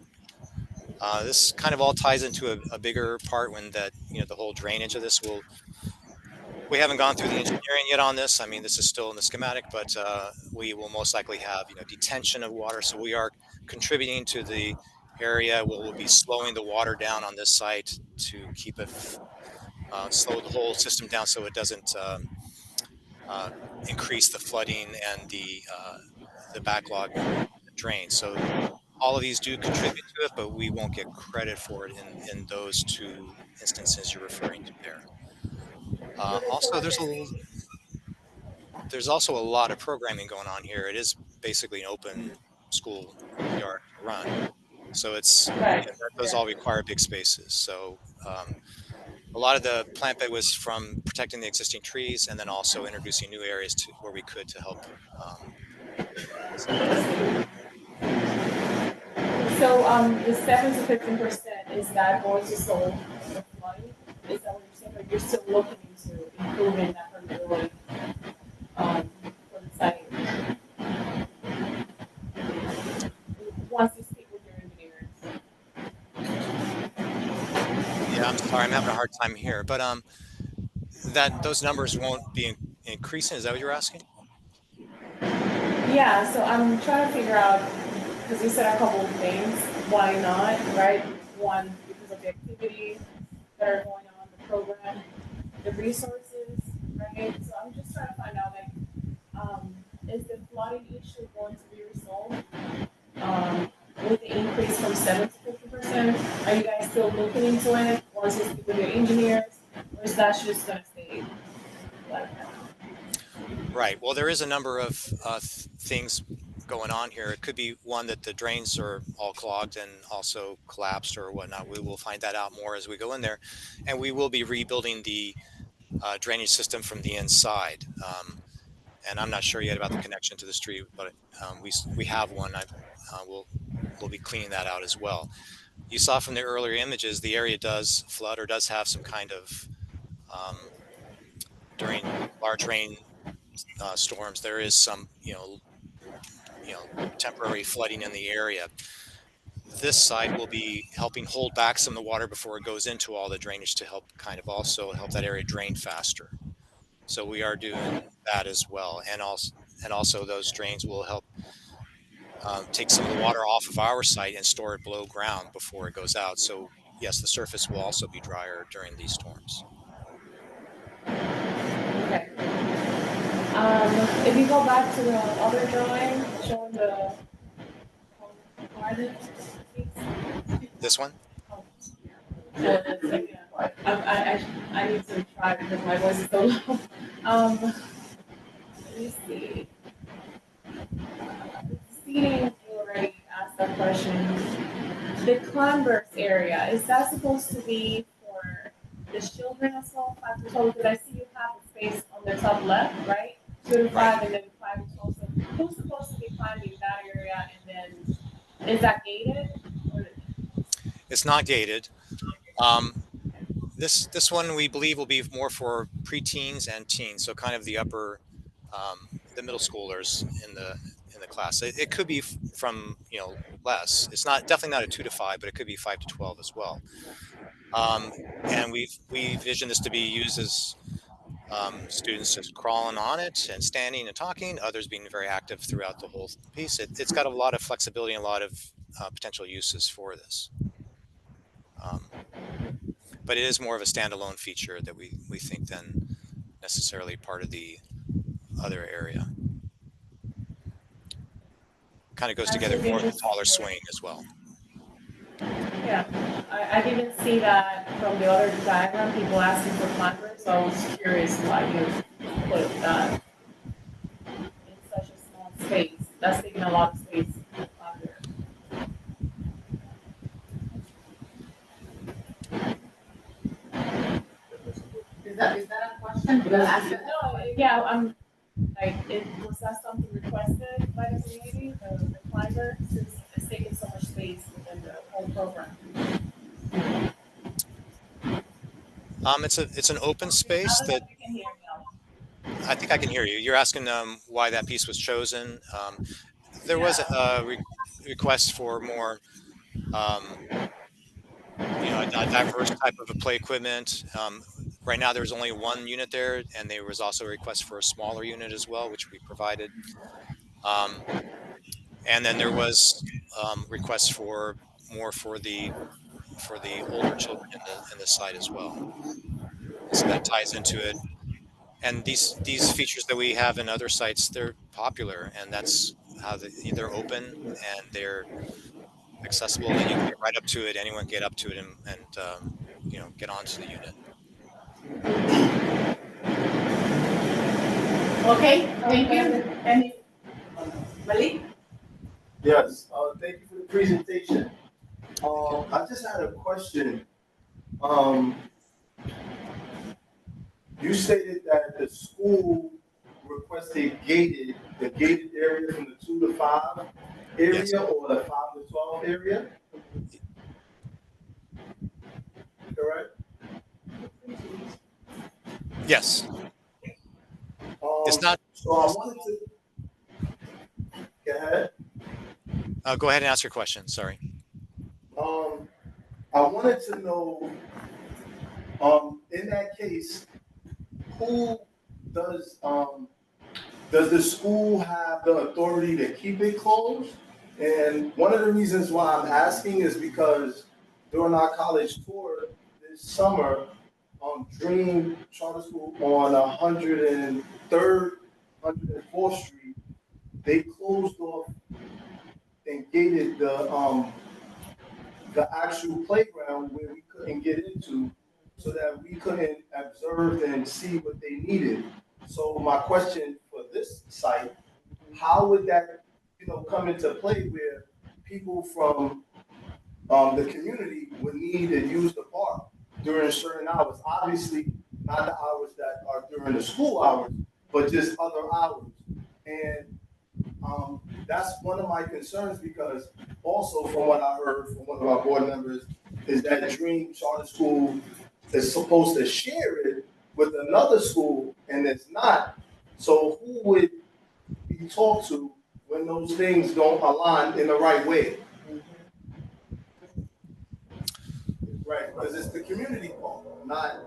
O: This kind of all ties into a bigger part when that, the whole drainage of this we haven't gone through the engineering yet on this. I mean, this is still in the schematic, but we will most likely have, detention of water. So we are contributing to the area. We'll be slowing the water down on this site to keep it, slow the whole system down so it doesn't increase the flooding and the backlog drain. So all of these do contribute to it, but we won't get credit for it in those two instances you're referring to there. Also, there's also a lot of programming going on here. It is basically an open school yard to run. So it's, those all require big spaces. So a lot of the plant bed was from protecting the existing trees and then also introducing new areas to where we could to help.
I: So the 7 to 15%, is that going to solve the flooding? Is that what you're saying? Or you're still looking into improving that permeability for the site? Once you speak with your engineers.
O: Yeah, I'm sorry, I'm having a hard time here, but those numbers won't be increasing. Is that what you're asking?
I: Yeah, so I'm trying to figure out, because you said a couple of things, why not, right? One, because of the activities that are going on, the program, the resources, right? So I'm just trying to find out, is the flooding issue going to be resolved with the increase from 7 to 50%? Are you guys still looking into it once you speak with your engineers, or is that just going to stay like that?
O: Right. Well, there is a number of things going on here. It could be one that the drains are all clogged and also collapsed or whatnot. We will find that out more as we go in there, and we will be rebuilding the drainage system from the inside. And I'm not sure yet about the connection to the street, but we have one. We'll be cleaning that out as well. You saw from the earlier images, the area does flood or does have some kind of during large rain storms, there is some, temporary flooding in the area. This site will be helping hold back some of the water before it goes into all the drainage to help kind of also help that area drain faster. So we are doing that as well, and also those drains will help take some of the water off of our site and store it below ground before it goes out. So yes, the surface will also be drier during these storms.
I: Okay. If you go back to the other drawing showing the garden.
O: This one?
I: I need to try because my voice is so low. Let me see. Seating, you already asked that question. The Converse area, is that supposed to be for the children as well, 5 to 12? Because I see you have a space on the top left, right? 2 to 5 and then 5 to 12. So who's supposed to be climbing that area, and then is that gated? Or
O: It's not gated. This one we believe will be more for preteens and teens, so kind of the upper, the middle schoolers in the class. It could be from less. It's not definitely not a 2 to 5, but it could be 5 to 12 as well. And we vision this to be used as students just crawling on it and standing and talking. Others being very active throughout the whole piece. It's got a lot of flexibility and a lot of potential uses for this. But it is more of a standalone feature that we think than necessarily part of the other area. Kind of goes together more with the taller swing as well.
I: yeah, I didn't see that from the other diagram, people asking for climbers, so I was curious why you put that in such a small space. That's taking a lot of space out there.
A: Is that a question?
I: No, yeah, I'm, was that something requested by the community, the climber, since it's taking so much space within the whole program?
O: It's an open space that I think I can hear you. You're asking why that piece was chosen. There was a request for more, a diverse type of play equipment. Right now, there's only one unit there, and there was also a request for a smaller unit as well, which we provided. And then there was requests for more for the older children in the site as well. So that ties into it. And these features that we have in other sites, they're popular, and that's how they're open and they're accessible, and you can get right up to it. Anyone can get up to it and get onto the unit.
A: Okay, thank you. Malik?
P: Yes, thank you for the presentation. I just had a question. You stated that the school requested the gated area from the 2 to 5 area, yes, or the 5 to 12 area? Correct?
O: Yes. It's not.
P: So I wanted to. Go ahead.
O: Go ahead and ask your question. Sorry.
P: I wanted to know, in that case, who does the school have the authority to keep it closed? And one of the reasons why I'm asking is because during our college tour this summer, Dream Charter School on 103rd, 104th Street, they closed off and gated the actual playground where we couldn't get into, so that we couldn't observe and see what they needed. So my question for this site, how would that come into play where people from the community would need to use the park during certain hours? Obviously not the hours that are during the school hours, but just other hours. And that's one of my concerns, because also from what I heard from one of our board members is that Dream Charter School is supposed to share it with another school, and it's not. So who would be talked to when those things don't align in the right way? Right, because it's the community part, not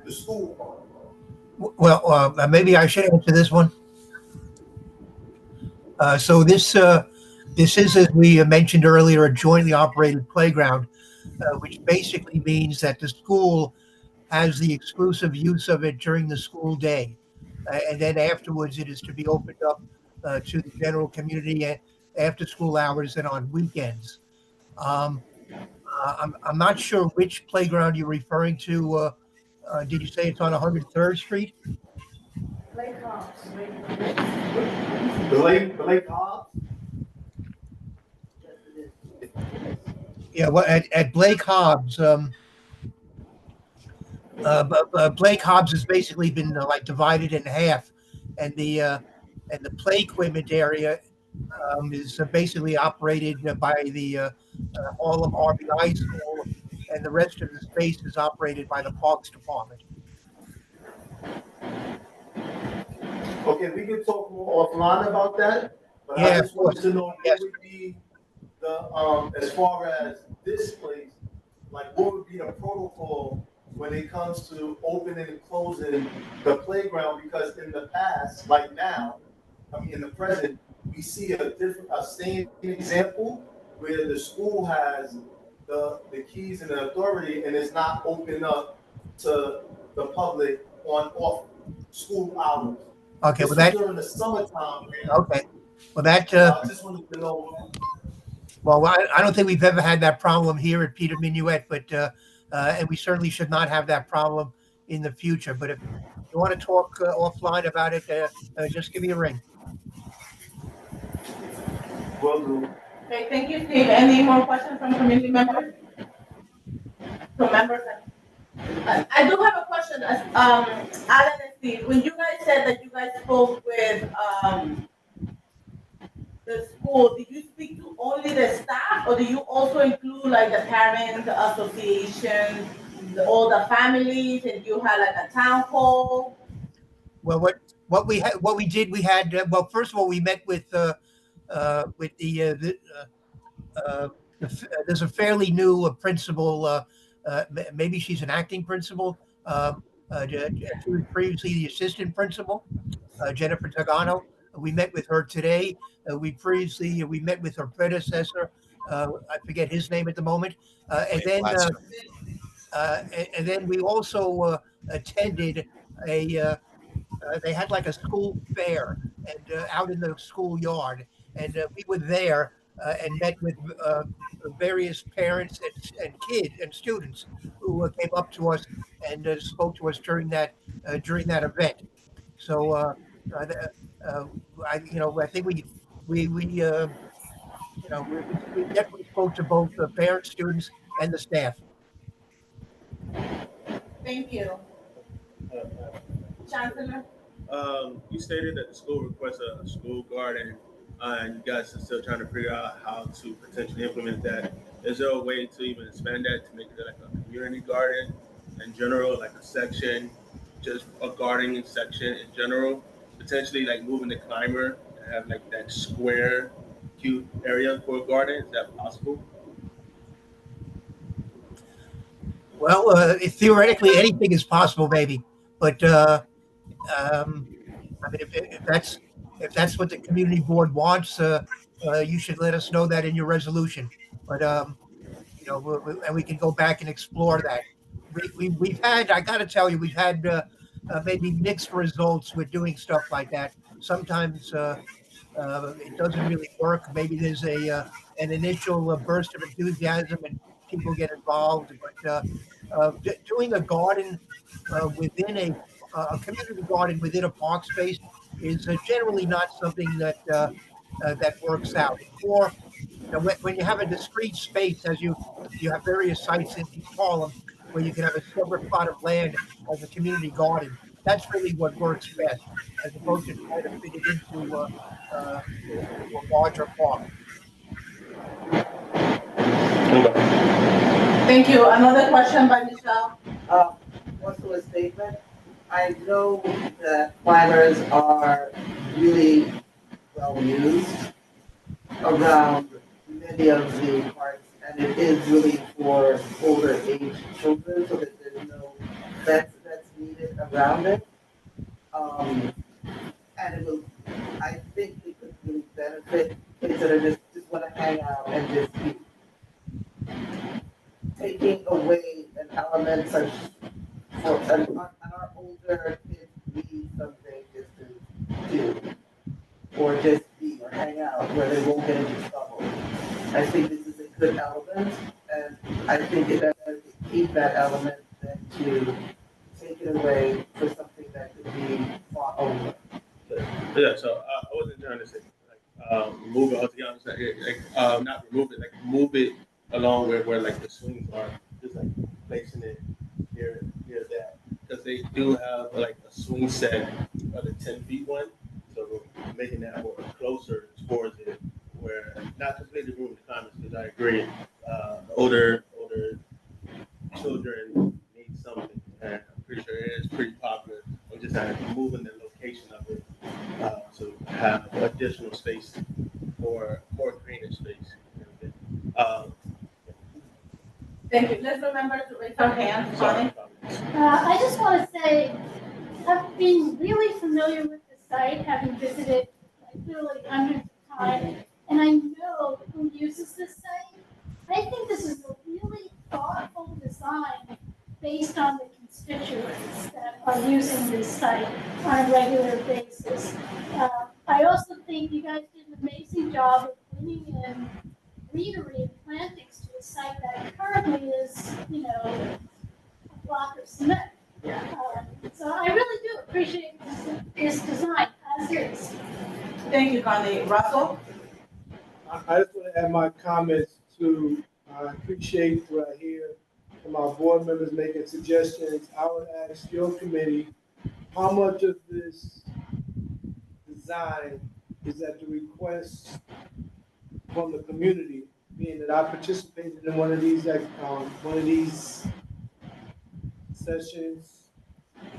P: the school part.
H: Well, maybe I should answer this one. So this is, as we mentioned earlier, a jointly operated playground, which basically means that the school has the exclusive use of it during the school day. And then afterwards, it is to be opened up to the general community after school hours and on weekends. Um, I'm not sure which playground you're referring to. Did you say it's on 103rd Street?
M: Blake Hobbs,
P: Blake Hobbs?
H: Yeah, well, at Blake Hobbs, Blake Hobbs has basically been like divided in half, and the play equipment area is basically operated by the Harlem RBI School, and the rest of the space is operated by the Parks Department.
P: Okay, we can talk more offline about that, but I
H: Yeah, of
P: just wanted
H: course.
P: to know what
H: Yes.
P: would be the, as far as this place, like what would be the protocol when it comes to opening and closing the playground? Because in the past, like now, I mean, in the present, we see a same example where the school has the keys and the authority and it's not open up to the public on off school hours.
H: Okay,
P: This
H: well
P: was
H: that
P: during the summertime.
H: okay, well that
P: I just wanted to know.
H: well I don't think we've ever had that problem here at Peter Minuet, but and we certainly should not have that problem in the future. But if you want to talk offline about it, just give me a ring.
P: Will do.
A: Okay, thank you, Steve. Any more questions from community members? From members? I do have a question, Alan and Steve, when you guys said that you guys spoke with, the school, did you speak to only the staff, or do you also include like the parent association, all the families, and you had like a town hall?
H: Well, what we did, we had well, first of all, we met with the there's a fairly new principal. Maybe she's an acting principal. She was previously the assistant principal, Jennifer Tagano. We met with her today. We met with her predecessor. I forget his name at the moment. And then we also attended they had like a school fair and out in the schoolyard, and we were there and met with various parents and kids and students who came up to us and spoke to us during that event. So uh, the- uh, I think we definitely spoke to both the parents, students, and the staff.
A: Thank you. Chancellor?
E: You stated that the school requests a school garden, and you guys are still trying to figure out how to potentially implement that. Is there a way to even expand that to make it like a community garden in general, like a section, just a gardening section in general? Potentially like moving the climber and have like that square, cute area for a garden. Is that possible?
H: Well, theoretically, anything is possible, maybe, but I mean, if that's what the community board wants, you should let us know that in your resolution. But and we can go back and explore that. We've had, I got to tell you, we've had maybe mixed results with doing stuff like that. Sometimes it doesn't really work. Maybe there's an initial burst of enthusiasm and people get involved, but doing a garden within a community garden within a park space is generally not something that works out. It's more, when you have a discrete space, as you have various sites in East Harlem where you can have a separate plot of land as a community garden. That's really what works best, as opposed to trying to fit it into a larger park.
A: Thank you. Another question by Michelle.
J: Also a statement. I know that planners are really well used around many of the parks, and it is really for older age children, so that there's no fence that's needed around it. Um, and it will, I think it could really benefit kids that are just want to hang out and just be taking away an element such for and our older kids need something just to do or just be or hang out where they won't get into trouble. I think this is a good element, and I think it better to keep that element than to take it away for something that could be far over.
E: Yeah, so I wasn't trying to say remove it altogether, not remove it, like move it along where like the swings are, just like placing it here, that, because they do have like a swing set of the 10 feet one, so we're making that more closer towards it, where not completely remove the comments, because I agree, older children need something, and I'm pretty sure it is pretty popular. I'm just moving the location of it to have additional space or more greener space. Um,
A: Thank you. Let's remember to raise our hands, Connie.
G: I just want to say, I've been really familiar with the site, having visited like literally hundreds of times, and I know who uses this site. I think this is a really thoughtful design based on the constituents that are using this site on a regular basis. I also think you guys did an amazing job of bringing in greenery and plantings to a site that currently is, a block of cement. So I really do appreciate this design as is.
A: Thank you, Connie. Russell?
Q: I just want to add my comments to, I appreciate what I hear from our board members making suggestions. I would ask your committee, how much of this design is at the request from the community, being that I participated in one of these sessions,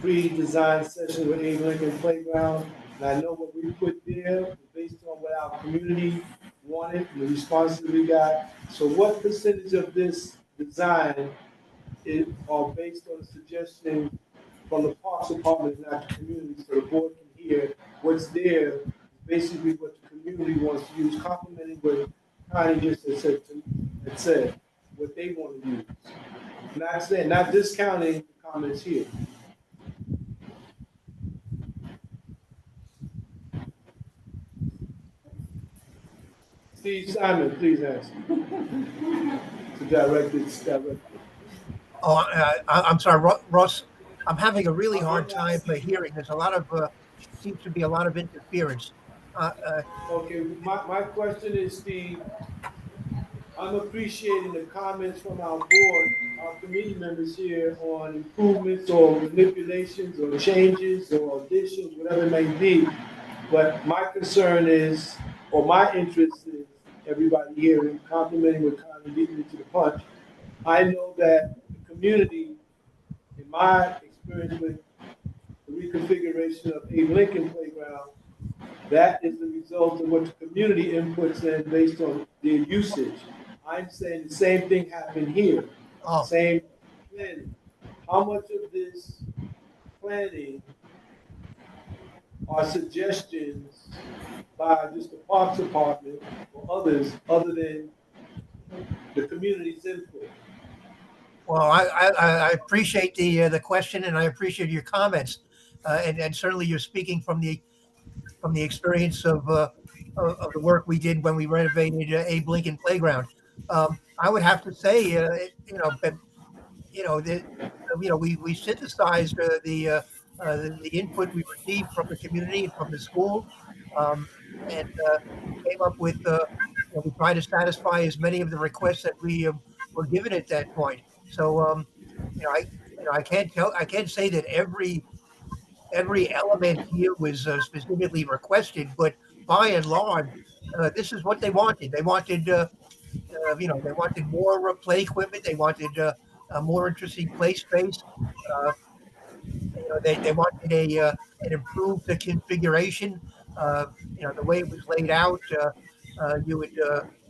Q: pre-design sessions with Abe Lincoln Playground, and I know what we put there was based on what our community wanted, and the responses we got. So what percentage of this design are based on a suggestion from the Parks Department, not the community, so the board can hear what's there, basically what the community wants to use, complementing what Connie just had said, what they want to use. Not discounting the comments here. Steve Simon, please answer. To direct it.
H: Oh, I'm sorry, Ross. I'm having a really hard time hearing. There's a lot of seems to be a lot of interference.
Q: Okay, my question is, Steve, I'm appreciating the comments from our board, our committee members here on improvements or manipulations or changes or additions, whatever it may be. But my concern is, or my interest is, everybody here in complimenting with Connie beating it to the punch. I know that the community, in my experience with the reconfiguration of Abe Lincoln Playground, that is the result of what the community inputs in based on their usage. I'm saying the same thing happened here. Same planning. How much of this planning are suggestions by just the Parks Department or others other than the community's input?
H: Well, I appreciate the question, and I appreciate your comments, and certainly you're speaking from the experience of the work we did when we renovated Abe Lincoln Playground. I would have to say, we synthesized the input we received from the community and from the school, and came up with we try to satisfy as many of the requests that we were given at that point. So I can't say that every element here was specifically requested, but by and large, this is what they wanted. They wanted they wanted more play equipment. They wanted more interesting play space. Uh, they wanted an improved configuration. The way it was laid out, you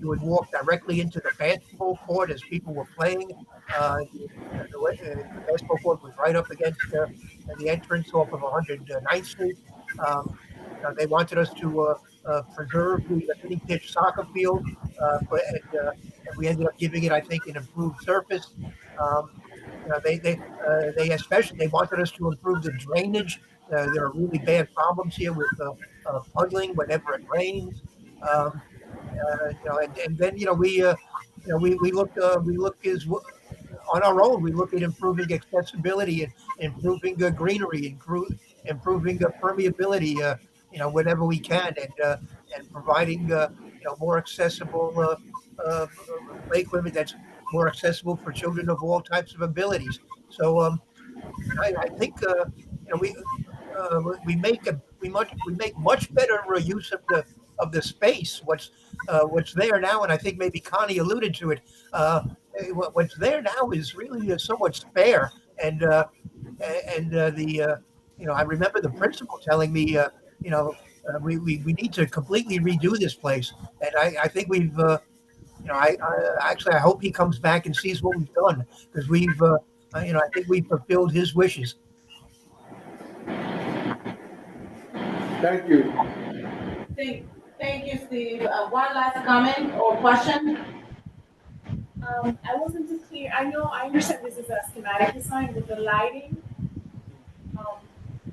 H: would walk directly into the basketball court as people were playing. The basketball court was right up against the entrance off of 109th Street. They wanted us to preserve the mini pitch soccer field, and we ended up giving it, I think, an improved surface. Um, they especially they wanted us to improve the drainage. There are really bad problems here with puddling whenever it rains. Um, and then we look as on our own. We look at improving accessibility and improving greenery, improving permeability. Whenever we can, and providing more accessible play equipment that's more accessible for children of all types of abilities. So I think we make much better use of the space. What's there now, and I think maybe Connie alluded to it. What's there now is really somewhat spare, and I remember the principal telling me we need to completely redo this place, and I think we've I hope he comes back and sees what we've done, because I think we've fulfilled his wishes.
Q: Thank you.
A: Thank you, Steve. One last comment or question?
I: I wasn't too clear. I understand this is a schematic design with the lighting,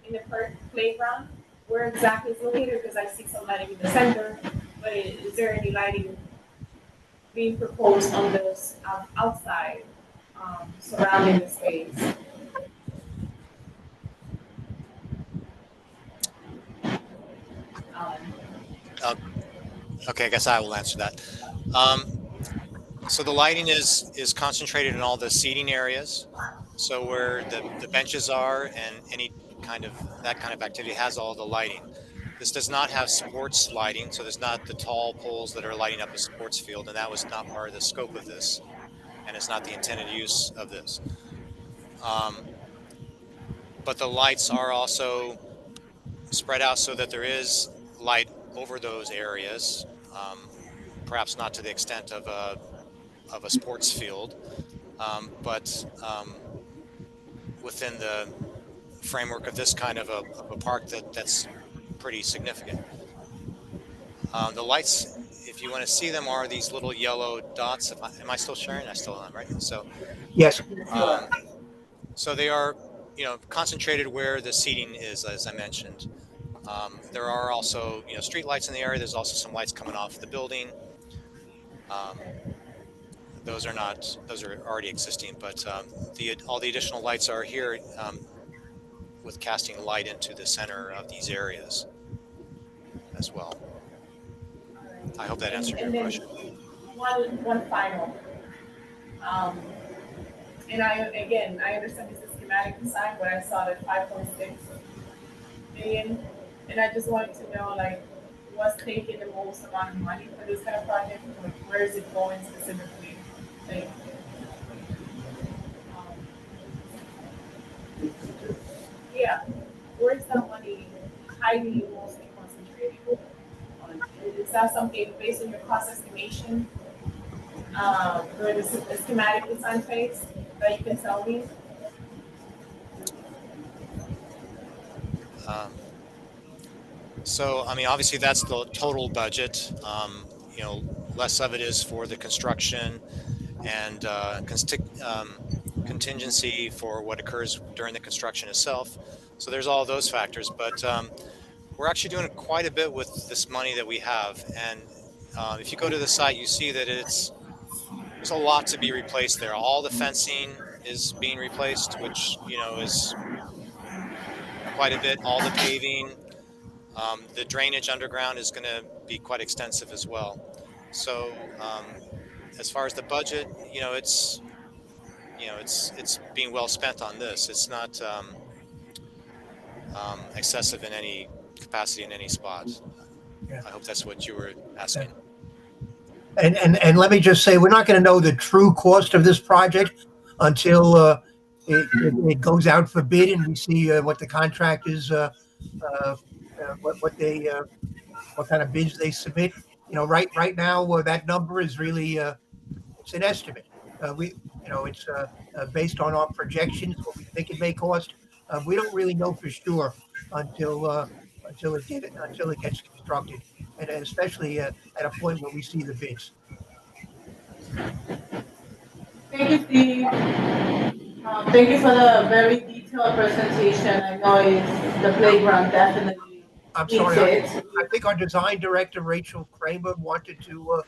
I: in the playground. Where exactly it's located? Because I see some lighting in the center, but is there any lighting being proposed on those outside, surrounding the space?
O: Okay, I guess I will answer that. So the lighting is concentrated in all the seating areas. So where the benches are and any kind of that kind of activity has all the lighting. This does not have sports lighting, so there's not the tall poles that are lighting up a sports field, and that was not part of the scope of this, and it's not the intended use of this. But the lights are also spread out so that there is light over those areas, perhaps not to the extent of a sports field, but within the framework of this kind of a park that's pretty significant. The lights, if you want to see them, are these little yellow dots. Am I still sharing? I still am, right? So
H: yes.
O: So they are, concentrated where the seating is, as I mentioned. There are also, street lights in the area. There's also some lights coming off the building. Those are already existing, but all the additional lights are here with casting light into the center of these areas as well. I hope that answered your question.
I: One final. And I understand this is schematic design, but I saw the 5.6 million, and I just wanted to know, like, what's taking the most amount of money for this kind of project? Like, where is it going specifically? Like, yeah, where's that money highly mostly concentrated on? Is that something based on your cost estimation during the schematic design phase that you can tell me?
O: So, I mean, obviously that's the total budget. Less of it is for the construction and contingency for what occurs during the construction itself. So there's all those factors, but we're actually doing quite a bit with this money that we have. And if you go to the site, you see that there's a lot to be replaced there. All the fencing is being replaced, which, is quite a bit. All the paving, the drainage underground is going to be quite extensive as well. So as far as the budget, it's being well spent on this. It's not excessive in any capacity in any spot.
H: Yeah.
O: I hope that's what you were asking.
H: And let me just say, we're not going to know the true cost of this project until it goes out for bid, and we see what the contract is, what they what kind of bids they submit. Right now, that number is really it's an estimate. It's based on our projections, what we think it may cost. We don't really know for sure until until it gets constructed, and especially at a point where we see the bids.
A: Thank you, Steve. Thank you for the very detailed presentation. I know it's the playground definitely
H: I'm
A: needs
H: sorry.
A: it.
H: I think our design director, Rachel Kramer, wanted to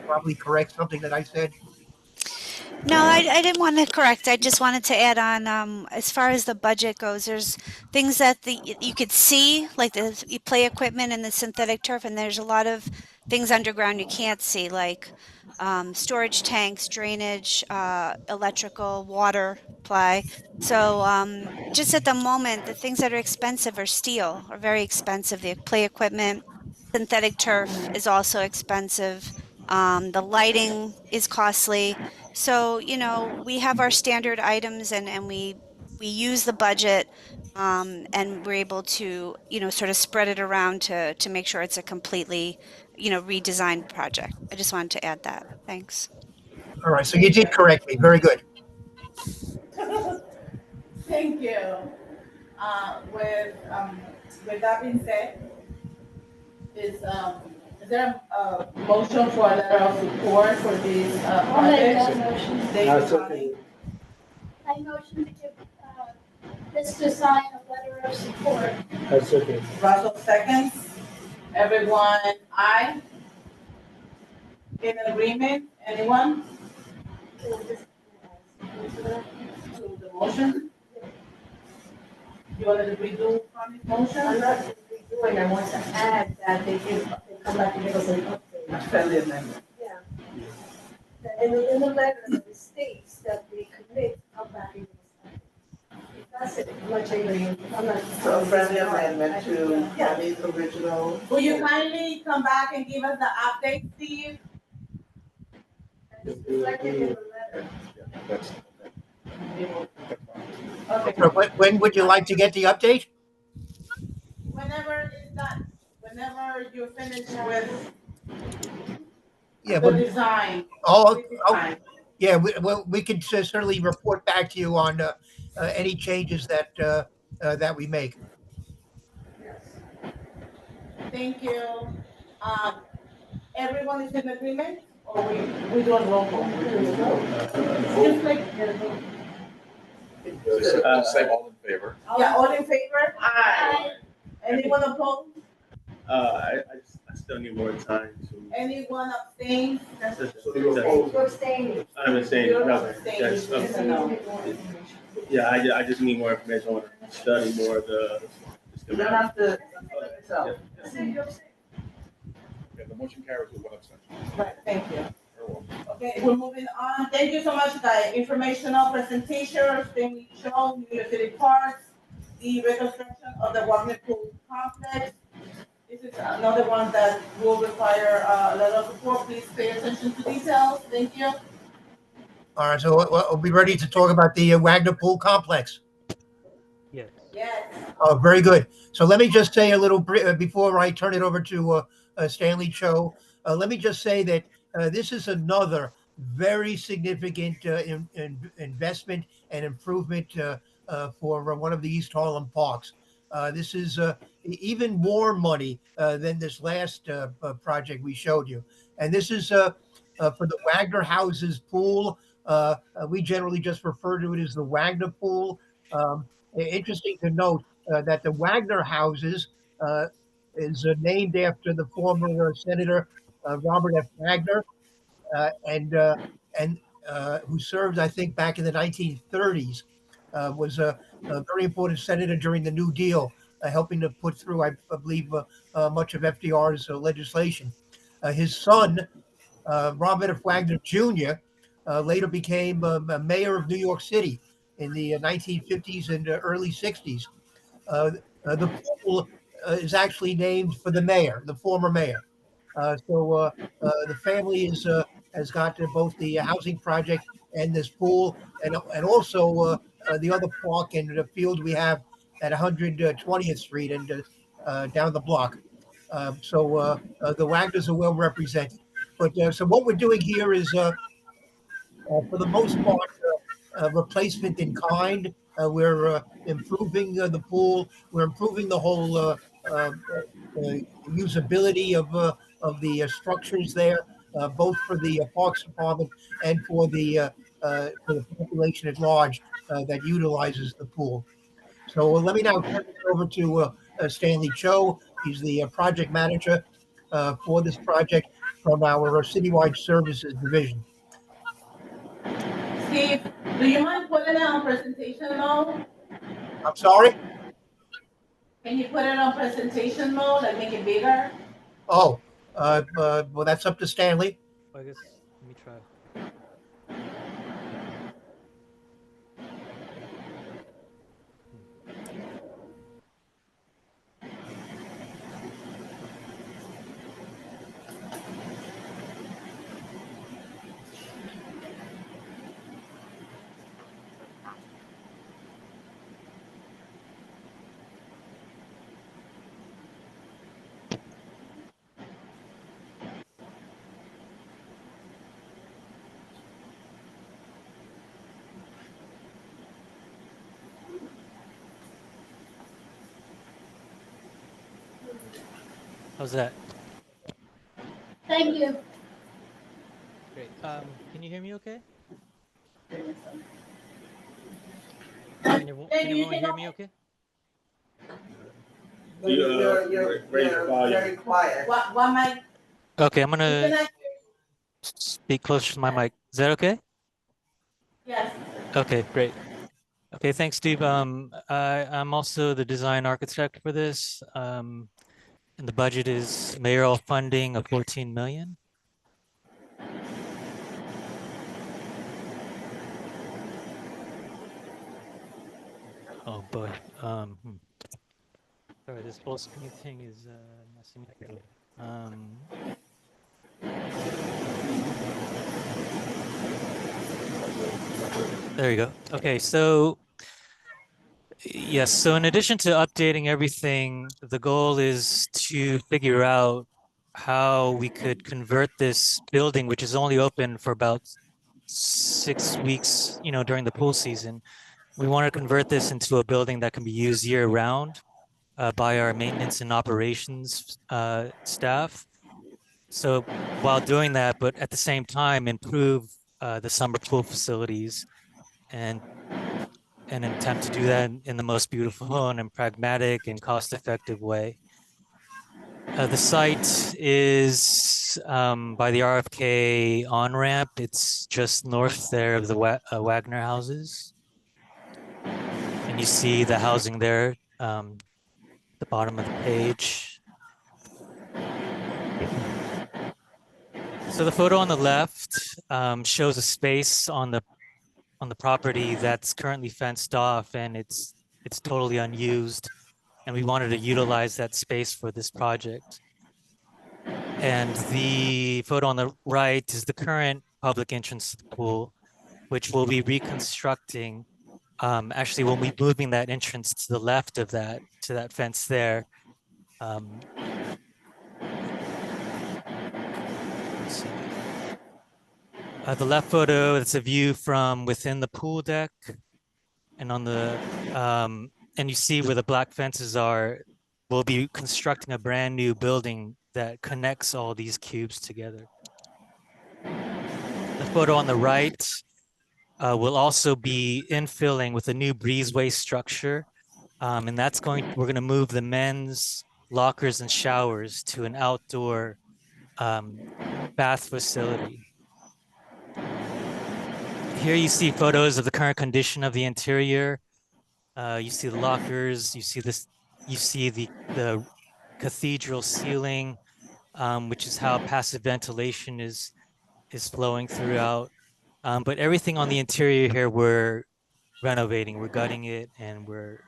H: probably correct something that I said.
R: No, I didn't want to correct. I just wanted to add on, as far as the budget goes, there's things that you could see, like the play equipment and the synthetic turf, and there's a lot of things underground you can't see, like storage tanks, drainage, electrical, water supply. So just at the moment, the things that are expensive are steel, are very expensive. The play equipment, synthetic turf is also expensive. The lighting is costly. So, we have our standard items and we use the budget, and we're able to, sort of spread it around to make sure it's a completely, redesigned project. I just wanted to add that. Thanks.
H: All right, so you did correct me. Very good.
A: Thank you. With that being said, is there a motion for a letter of support for this
G: I'll make that
A: project?
G: motion.
A: David Conley.
G: I motion to give Mr. Sign a letter of support.
Q: That's okay.
A: Russell seconds. Everyone, aye? In agreement? Anyone? To the motion? You want to redo from this motion?
M: I'm not redoing, I want to add that they come back and give us an update.
J: A friendly amendment.
M: Yeah. In the letter, it states that they commit to come back and give us an update. That's it, I'm not changing, I'm not.
J: So a friendly amendment to
M: Yeah.
J: Annie's original.
A: Will you kindly come back and give us the update, Steve?
M: It's reflected in the letter.
B: That's
A: Okay,
H: So when would you like to get the update?
A: whenever it's done, whenever you're finished with
H: Yeah,
A: the
H: but
A: design.
H: oh,
A: Design.
H: yeah, we could certainly report back to you on any changes that we make.
A: Thank you. Everyone is in agreement, or we do a roll call? Just like,
B: say all in favor.
A: yeah, all in favor? Aye. Anyone opposed?
E: I still need more time to.
A: Anyone abstain?
M: You're abstaining.
E: I'm abstaining.
A: You're
E: No,
A: abstaining.
E: yes,
A: Yes or no?
E: yeah, I just need more information. I want to study more of the.
J: You don't have to, so.
B: Okay, the motion carries with one abstention.
A: Right, thank you.
B: Very well.
A: Okay, we're moving on. Thank you so much, guys. Informational presentation, thing show, New York City Parks, the reconstruction of the Wagner Pool Complex. This is another one that will require a lot of support. Please pay attention to details. Thank you.
H: All right, so we'll be ready to talk about the Wagner Pool Complex.
A: Yes.
H: Oh, very good. So let me just say a little before I turn it over to Stanley Cho. Let me just say that this is another very significant investment and improvement for one of the East Harlem parks. This is even more money than this last project we showed you. And this is for the Wagner Houses pool. We generally just refer to it as the Wagner pool. Interesting to note that the Wagner Houses is named after the former Senator Robert F. Wagner, and who served, I think, back in the 1930s. Was a very important senator during the New Deal, helping to put through, I believe, much of FDR's legislation. His son, Robert F. Wagner Jr., later became a mayor of New York City in the 1950s and early 60s. The pool is actually named for the mayor, the former mayor. So the family has got both the housing project and this pool, and also the other park and the field we have at 120th Street and down the block. So the Wagners are well represented. But so what we're doing here is, for the most part, replacement in kind. We're improving the pool. We're improving the whole usability of the structures there, both for the Parks Department and for the population at large that utilizes the pool. So let me now turn it over to Stanley Cho. He's the project manager for this project from our citywide services division.
A: Steve, do you mind putting it on presentation mode?
H: I'm sorry?
A: Can you put it on presentation mode and make it bigger?
H: Oh, well, that's up to Stanley.
S: I guess let me try. How's that?
G: Thank you.
S: Great. Can you hear me okay? Can everyone hear me okay?
J: You're very quiet.
A: What mic?
S: Okay, I'm gonna speak closer to my mic. Is that okay?
A: Yes.
S: Okay, great. Okay, thanks, Steve. I'm also the design architect for this. And the budget is mayoral funding of 14 million. Oh boy. Sorry, this full screen thing is messing me up. There you go. Okay, so yes, so in addition to updating everything, the goal is to figure out how we could convert this building, which is only open for about 6 weeks, during the pool season. We want to convert this into a building that can be used year round by our maintenance and operations staff. So while doing that, but at the same time, improve the summer pool facilities and attempt to do that in the most beautiful and pragmatic and cost-effective way. The site is by the RFK on-ramp. It's just north there of the Wagner houses. And you see the housing there, the bottom of the page. So the photo on the left shows a space on the property that's currently fenced off, and it's totally unused. And we wanted to utilize that space for this project. And the photo on the right is the current public entrance to the pool, which we'll be reconstructing. Actually, we'll be moving that entrance to the left of that, to that fence there. Let's see. The left photo, it's a view from within the pool deck. And on the, and you see where the black fences are, we'll be constructing a brand new building that connects all these cubes together. The photo on the right will also be infilling with a new breezeway structure. And that's we're going to move the men's lockers and showers to an outdoor bath facility. Here you see photos of the current condition of the interior. You see the lockers, you see the cathedral ceiling, which is how passive ventilation is flowing throughout. But everything on the interior here, we're renovating, we're gutting it, and we're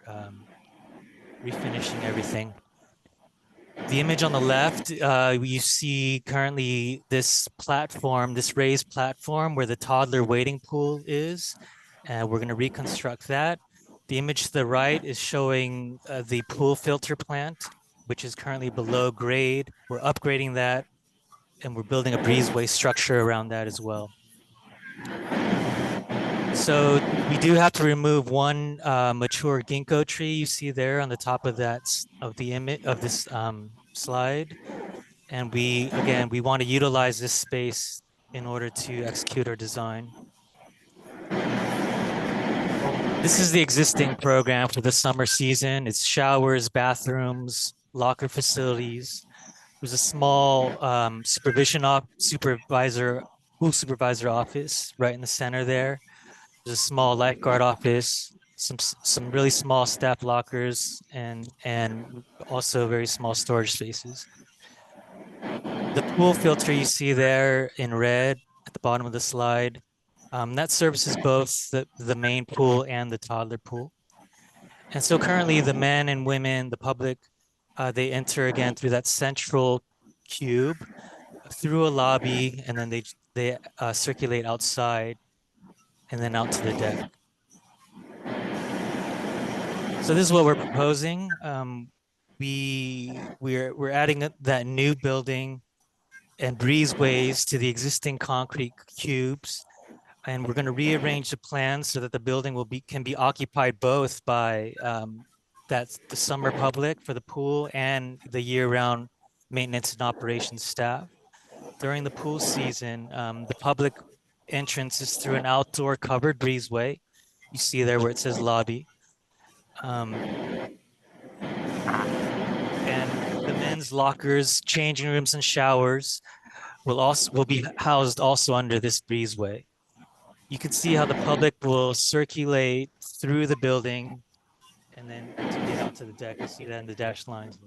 S: refinishing everything. The image on the left, you see currently this platform, this raised platform where the toddler wading pool is. And we're going to reconstruct that. The image to the right is showing the pool filter plant, which is currently below grade. We're upgrading that and we're building a breezeway structure around that as well. So we do have to remove one mature ginkgo tree you see there on the top of the image of this slide. And we want to utilize this space in order to execute our design. This is the existing program for the summer season. It's showers, bathrooms, locker facilities. There's a small pool supervisor office right in the center there. There's a small lifeguard office, some really small staff lockers, and also very small storage spaces. The pool filter you see there in red at the bottom of the slide, that services both the main pool and the toddler pool. And so currently the men and women, the public, they enter again through that central cube, through a lobby, and then they circulate outside and then out to the deck. So this is what we're proposing. We're adding that new building and breezeways to the existing concrete cubes. And we're going to rearrange the plans so that the building can be occupied both by the summer public for the pool and the year-round maintenance and operations staff. During the pool season, the public entrance is through an outdoor covered breezeway. You see there where it says lobby. And the men's lockers, changing rooms, and showers will be housed also under this breezeway. You can see how the public will circulate through the building and then to get out to the deck. You see that in the dashed lines.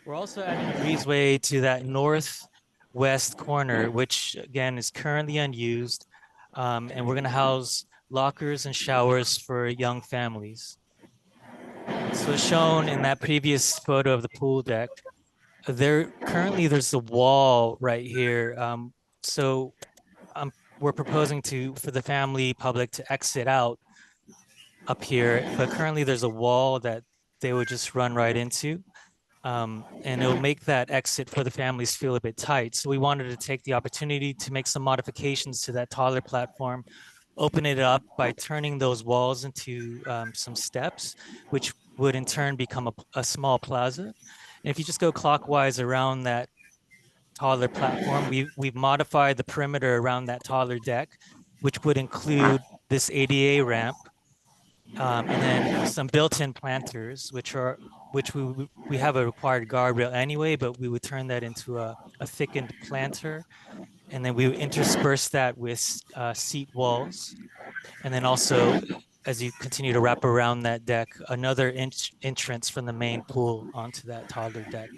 S: We're also adding a breezeway to that northwest corner, which again is currently unused. And we're going to house lockers and showers for young families. So shown in that previous photo of the pool deck, there's a wall right here. So we're proposing for the family public to exit out up here, but currently there's a wall that they would just run right into. And it'll make that exit for the families feel a bit tight. So we wanted to take the opportunity to make some modifications to that toddler platform, open it up by turning those walls into some steps, which would in turn become a small plaza. And if you just go clockwise around that toddler platform, we've modified the perimeter around that toddler deck, which would include this ADA ramp, and then some built-in planters, which we have a required guardrail anyway, but we would turn that into a thickened planter, and then we would intersperse that with seat walls, and then also, as you continue to wrap around that deck, another entrance from the main pool onto that toddler deck.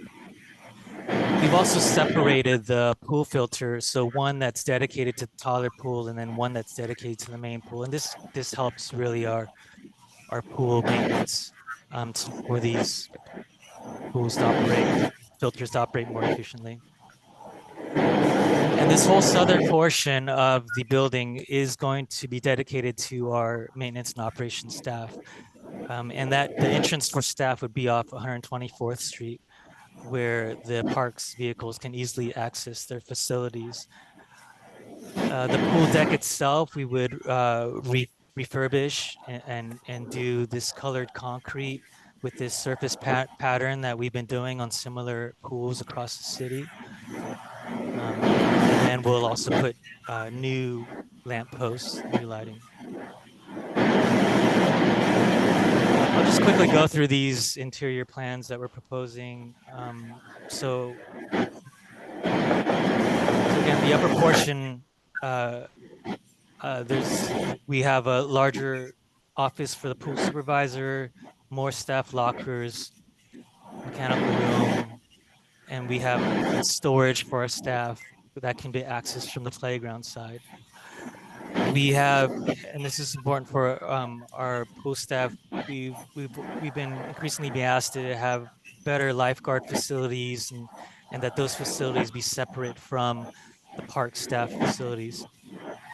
S: We've also separated the pool filter, so one that's dedicated to the toddler pool and then one that's dedicated to the main pool. And this helps really our pool maintenance for these filters to operate more efficiently. And this whole southern portion of the building is going to be dedicated to our maintenance and operations staff. And that the entrance for staff would be off 124th Street, where the park's vehicles can easily access their facilities. The pool deck itself, we would refurbish and do this colored concrete with this surface pattern that we've been doing on similar pools across the city. And then we'll also put new lampposts, new lighting. I'll just quickly go through these interior plans that we're proposing. So again, the upper portion, we have a larger office for the pool supervisor, more staff lockers, mechanical room, and we have storage for our staff that can be accessed from the playground side. We have, and this is important for our pool staff, we've been increasingly be asked to have better lifeguard facilities and that those facilities be separate from the park staff facilities.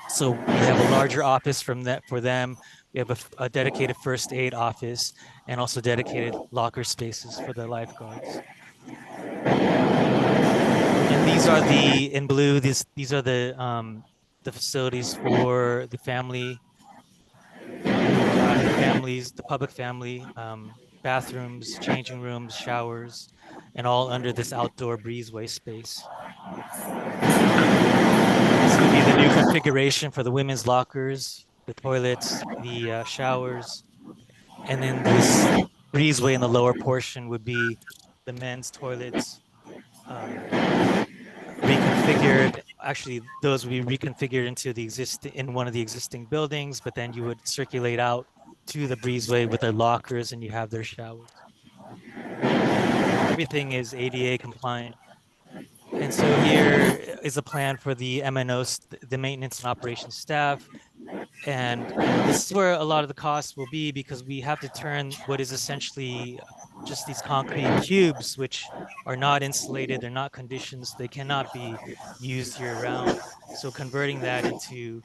S: So we have a larger office from that for them. We have a dedicated first aid office and also dedicated locker spaces for the lifeguards. And these are in blue, these are the facilities for the family, the public family, bathrooms, changing rooms, showers, and all under this outdoor breezeway space. This would be the new configuration for the women's lockers, the toilets, the showers, and then this breezeway in the lower portion would be the men's toilets, reconfigured. Actually, those would be reconfigured into in one of the existing buildings, but then you would circulate out to the breezeway with their lockers and you have their showers. Everything is ADA compliant. And so here is a plan for the MNO, the maintenance and operations staff. And this is where a lot of the costs will be because we have to turn what is essentially just these concrete cubes, which are not insulated, they're not conditioned, they cannot be used year round. So converting that into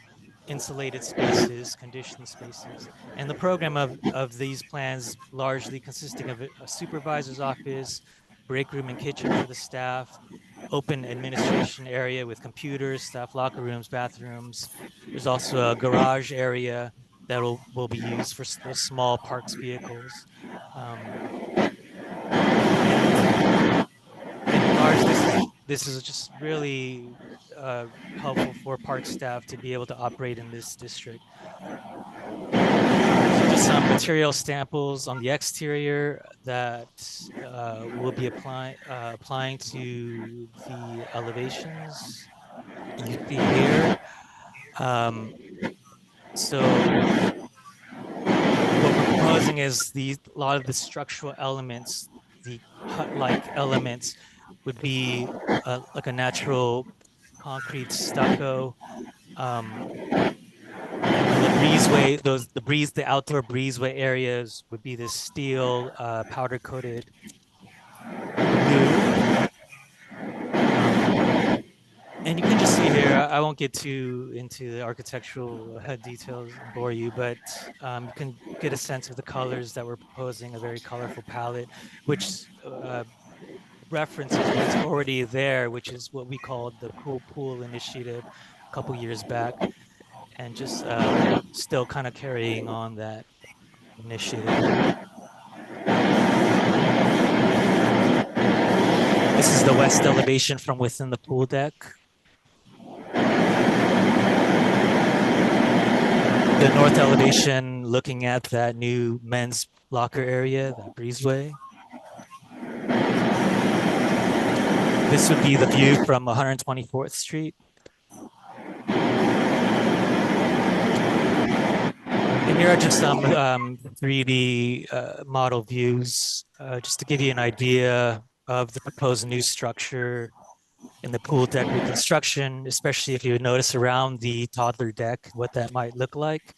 S: insulated spaces, conditioned spaces. And the program of these plans largely consisting of a supervisor's office, break room and kitchen for the staff, open administration area with computers, staff locker rooms, bathrooms. There's also a garage area that will be used for those small parks vehicles. And large, this is just really helpful for park staff to be able to operate in this district. So just some material samples on the exterior that will be applying to the elevations you see here. So what we're proposing is a lot of the structural elements, the hut-like elements, would be like a natural concrete stucco. And then the breezeway, the outdoor breezeway areas would be this steel powder coated blue. And you can just see here, I won't get too into the architectural details and bore you, but you can get a sense of the colors that we're proposing, a very colorful palette, which references what's already there, which is what we called the Cool Pool Initiative a couple years back, and just still kind of carrying on that initiative. This is the west elevation from within the pool deck. The north elevation looking at that new men's locker area, that breezeway. This would be the view from 124th Street. And here are just some 3D model views, just to give you an idea of the proposed new structure in the pool deck reconstruction, especially if you notice around the toddler deck, what that might look like.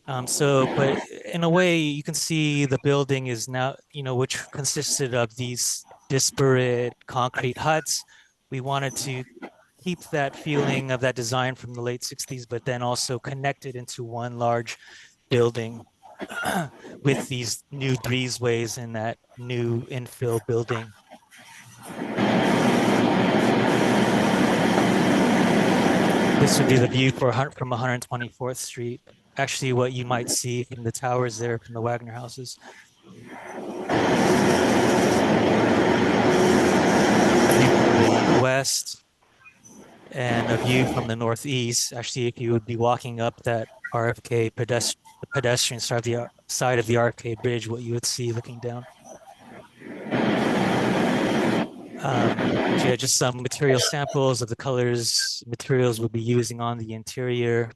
S: But in a way, you can see the building is now, which consisted of these disparate concrete huts. We wanted to keep that feeling of that design from the late 60s, but then also connect it into one large building with these new breezeways in that new infill building. This would be the view from 124th Street. Actually, what you might see from the towers there from the Wagner houses. A view from the west and a view from the northeast. Actually, if you would be walking up that RFK pedestrian side of the RFK bridge, what you would see looking down. Yeah, just some material samples of the colors, materials we'll be using on the interior.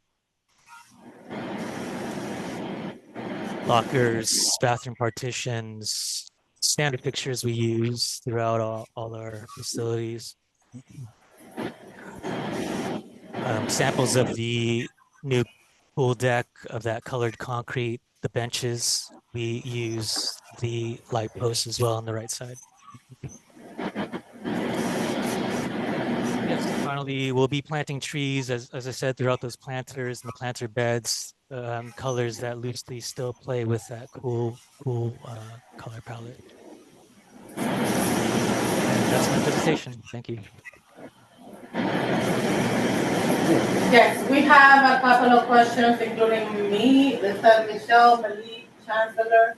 S: Lockers, bathroom partitions, standard fixtures we use throughout all our facilities. Samples of the new pool deck of that colored concrete, the benches, we use the light posts as well on the right side. Yes, finally, we'll be planting trees, as I said, throughout those planters and the planter beds, colors that loosely still play with that cool color palette. And that's my presentation. Thank you.
A: Yes, we have a couple of questions, including me, Lisa, Michelle, Malik, Chancellor.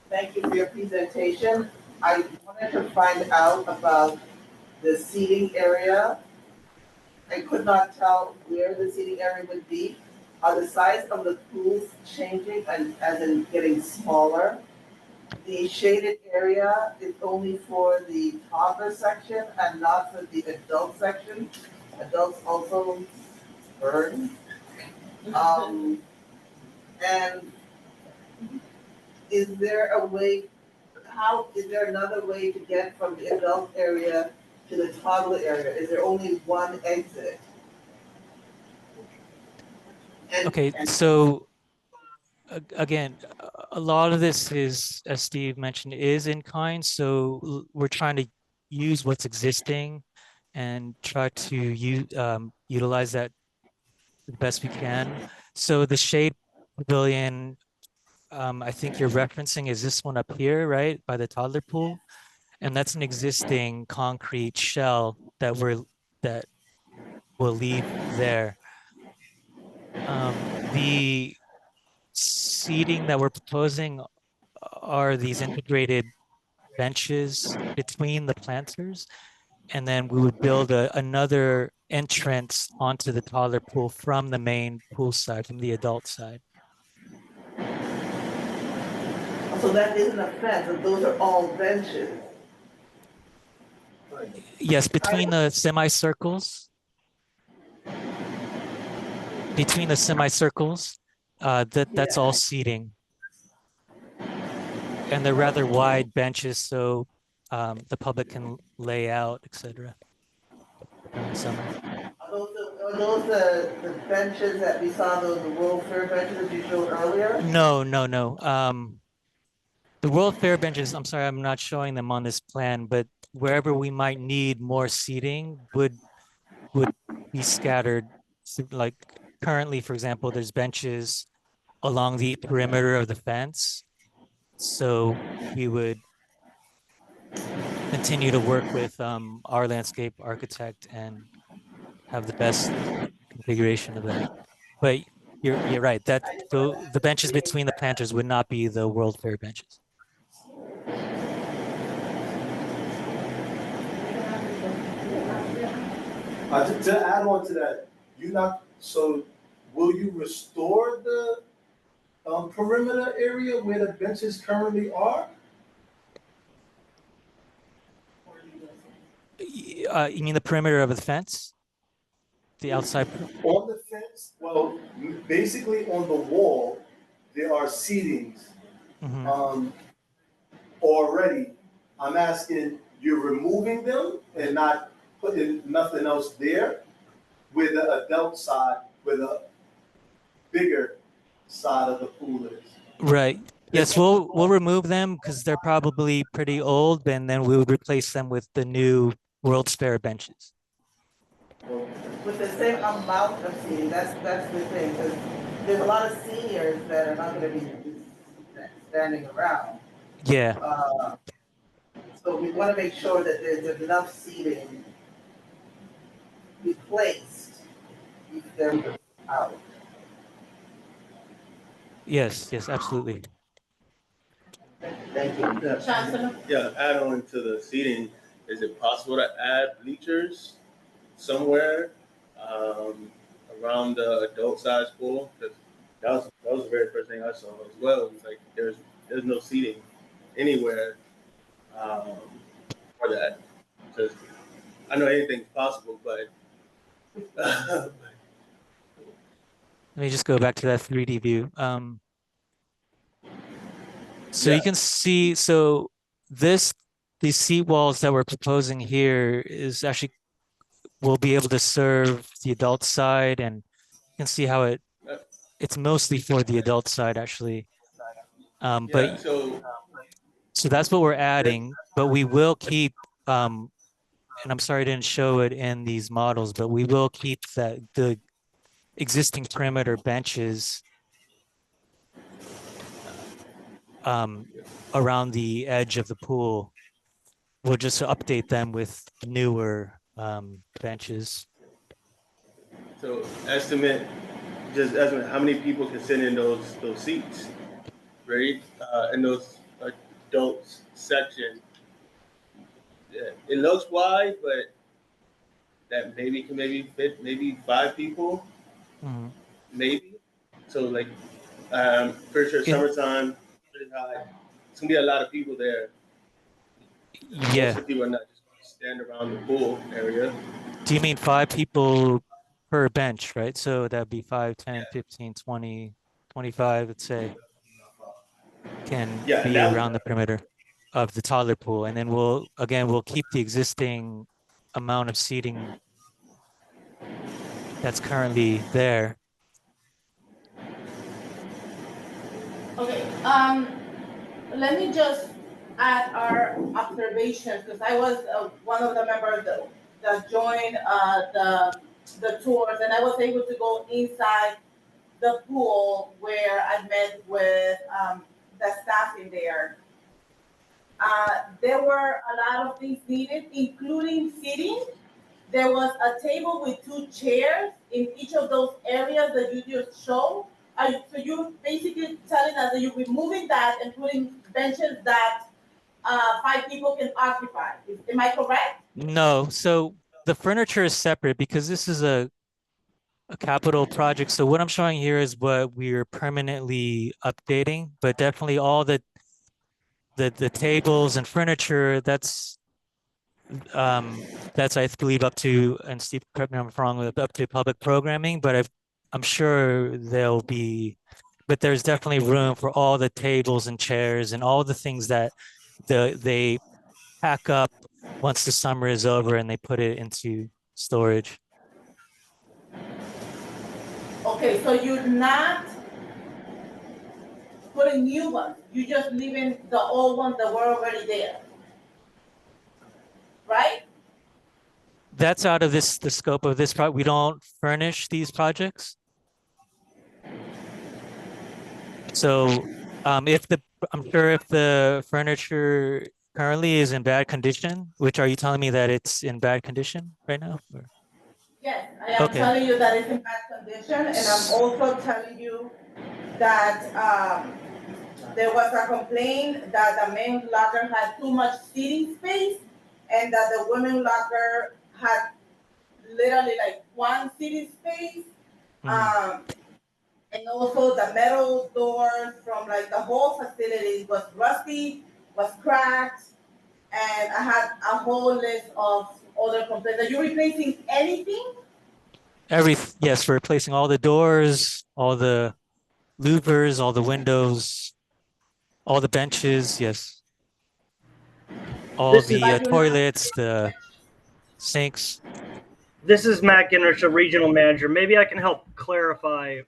J: Thank you for your presentation. I wanted to find out about the seating area. I could not tell where the seating area would be. Are the size of the pools changing and as in getting smaller? The shaded area is only for the toddler section and not for the adult section. Adults also burn. And is there a way, is there another way to get from the adult area to the toddler area? Is there only one exit?
S: Okay, so again, a lot of this is, as Steve mentioned, is in kind. So we're trying to use what's existing and try to utilize that the best we can. So the shade pavilion, I think you're referencing is this one up here, right, by the toddler pool, and that's an existing concrete shell that we'll leave there. The seating that we're proposing are these integrated benches between the planters, and then we would build another entrance onto the toddler pool from the main pool side, from the adult side.
J: So that isn't a fence, and those are all benches.
S: Yes, between the semicircles. Between the semicircles, that's all seating. And they're rather wide benches, so the public can lay out, etc. during the summer.
J: Are those the benches that we saw, the World Fair benches that you showed earlier?
S: No. The World Fair benches, I'm sorry, I'm not showing them on this plan, but wherever we might need more seating would be scattered. Like currently, for example, there's benches along the perimeter of the fence. So we would continue to work with our landscape architect and have the best configuration of that. But you're right, that the benches between the planters would not be the World Fair benches.
P: To add on to that, will you restore the perimeter area where the benches currently are?
S: You mean the perimeter of the fence? The outside?
P: On the fence, well, basically on the wall, there are seatings. Already. I'm asking, you're removing them and not putting nothing else there? Where the adult side, where the bigger side of the pool is.
S: Right. Yes, we'll remove them because they're probably pretty old, and then we would replace them with the new World's Fair benches.
J: With the same amount of seating, that's the thing, because there's a lot of seniors that are not gonna be standing around.
S: Yeah.
J: So we wanna make sure that there's enough seating replaced, if they're out.
S: Yes, absolutely.
J: Thank you.
E: Yeah, add on to the seating, is it possible to add bleachers somewhere around the adult size pool? Because that was the very first thing I saw as well. It's like there's no seating anywhere for that. Because I know anything's possible, but
S: Let me just go back to that 3D view. So you can see, these seat walls that we're proposing here is actually, will be able to serve the adult side, and you can see how it's mostly for the adult side actually. But
E: Yeah, so
S: so that's what we're adding, but we will keep, and I'm sorry I didn't show it in these models, but we will keep the existing perimeter benches um, around the edge of the pool. We'll just update them with newer benches.
E: so estimate, just estimate how many people can sit in those seats, right? In those adults section. Yeah, it looks wide, but that maybe can maybe fit maybe 5 people,
S: Mhm.
E: maybe. So like, pretty sure
S: In,
E: summertime, pretty high. It's gonna be a lot of people there. Most
S: yeah.
E: of the people are not just gonna stand around the pool area.
S: Do you mean 5 people per bench, right? So that'd be 5, 10, 15, 20, 25, let's say, can
E: Yeah, and
S: be
E: that
S: around the perimeter of the toddler pool. And then we'll keep the existing amount of seating that's currently there.
A: Okay, let me just add our observations, because I was one of the members that joined the tours, and I was able to go inside the pool where I met with the staff in there. There were a lot of things needed, including seating. There was a table with 2 chairs in each of those areas that you just showed. So you're basically telling us that you're removing that and putting benches that 5 people can occupy. Am I correct?
S: No, so the furniture is separate because this is a capital project. So what I'm showing here is what we're permanently updating, but definitely all the tables and furniture, that's I believe up to, and Steve, correct me if I'm wrong, up to public programming, but I'm sure there'll be, but there's definitely room for all the tables and chairs and all the things that they pack up once the summer is over and they put it into storage.
A: Okay, so you're not putting new ones. You're just leaving the old ones that were already there, right?
S: That's out of the scope of this project. We don't furnish these projects. So I'm sure if the furniture currently is in bad condition, which are you telling me that it's in bad condition right now?
A: Yes, I am
S: Okay.
A: telling you that it's in bad condition, and I'm also telling you that there was a complaint that the men's locker had too much seating space, and that the women's locker had literally like one seating space. Um, and also the metal doors from like the whole facility was rusty, was cracked, and I had a whole list of other complaints. Are you replacing anything?
S: Yes, we're replacing all the doors, all the louvers, all the windows, all the benches, yes. All
F: This is
S: the toilets, the sinks.
F: This is Matt Ginrich, a regional manager. Maybe I can help clarify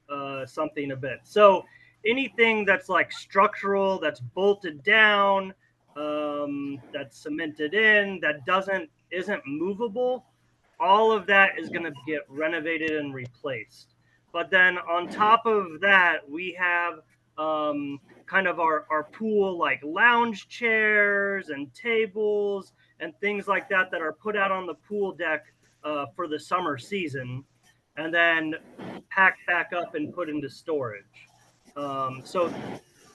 F: something a bit. So anything that's like structural, that's bolted down, that's cemented in, that isn't movable, all of that is going to get renovated and replaced. But then on top of that, we have kind of our pool like lounge chairs and tables and things like that that are put out on the pool deck for the summer season, and then packed back up and put into storage. So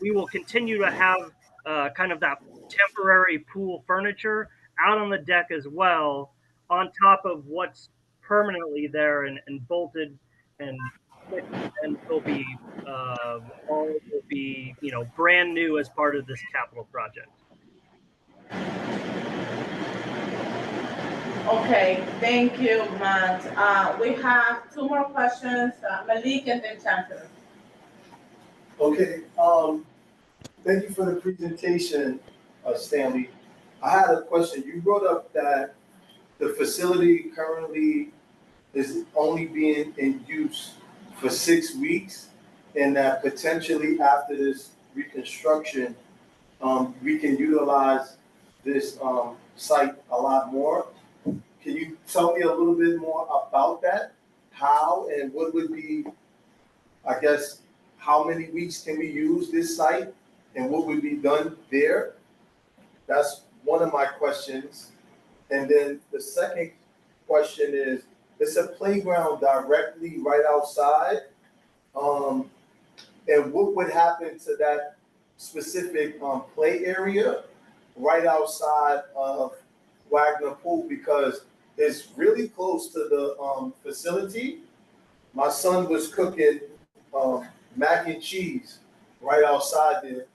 F: we will continue to have kind of that temporary pool furniture out on the deck as well, on top of what's permanently there and bolted and fixed, and will be all will be brand new as part of this capital project.
A: Okay, thank you, Matt. We have 2 more questions, Malik and then Chancellor.
P: Okay, thank you for the presentation, Stanley. I had a question. You brought up that the facility currently is only being in use for 6 weeks, and that potentially after this reconstruction, we can utilize this, site a lot more. Can you tell me a little bit more about that? How and what would be, I guess, how many weeks can we use this site and what would be done there? That's one of my questions. And then the second question is, it's a playground directly right outside. And what would happen to that specific play area right outside of Wagner Pool? Because it's really close to the facility. My son was cooking mac and cheese right outside there,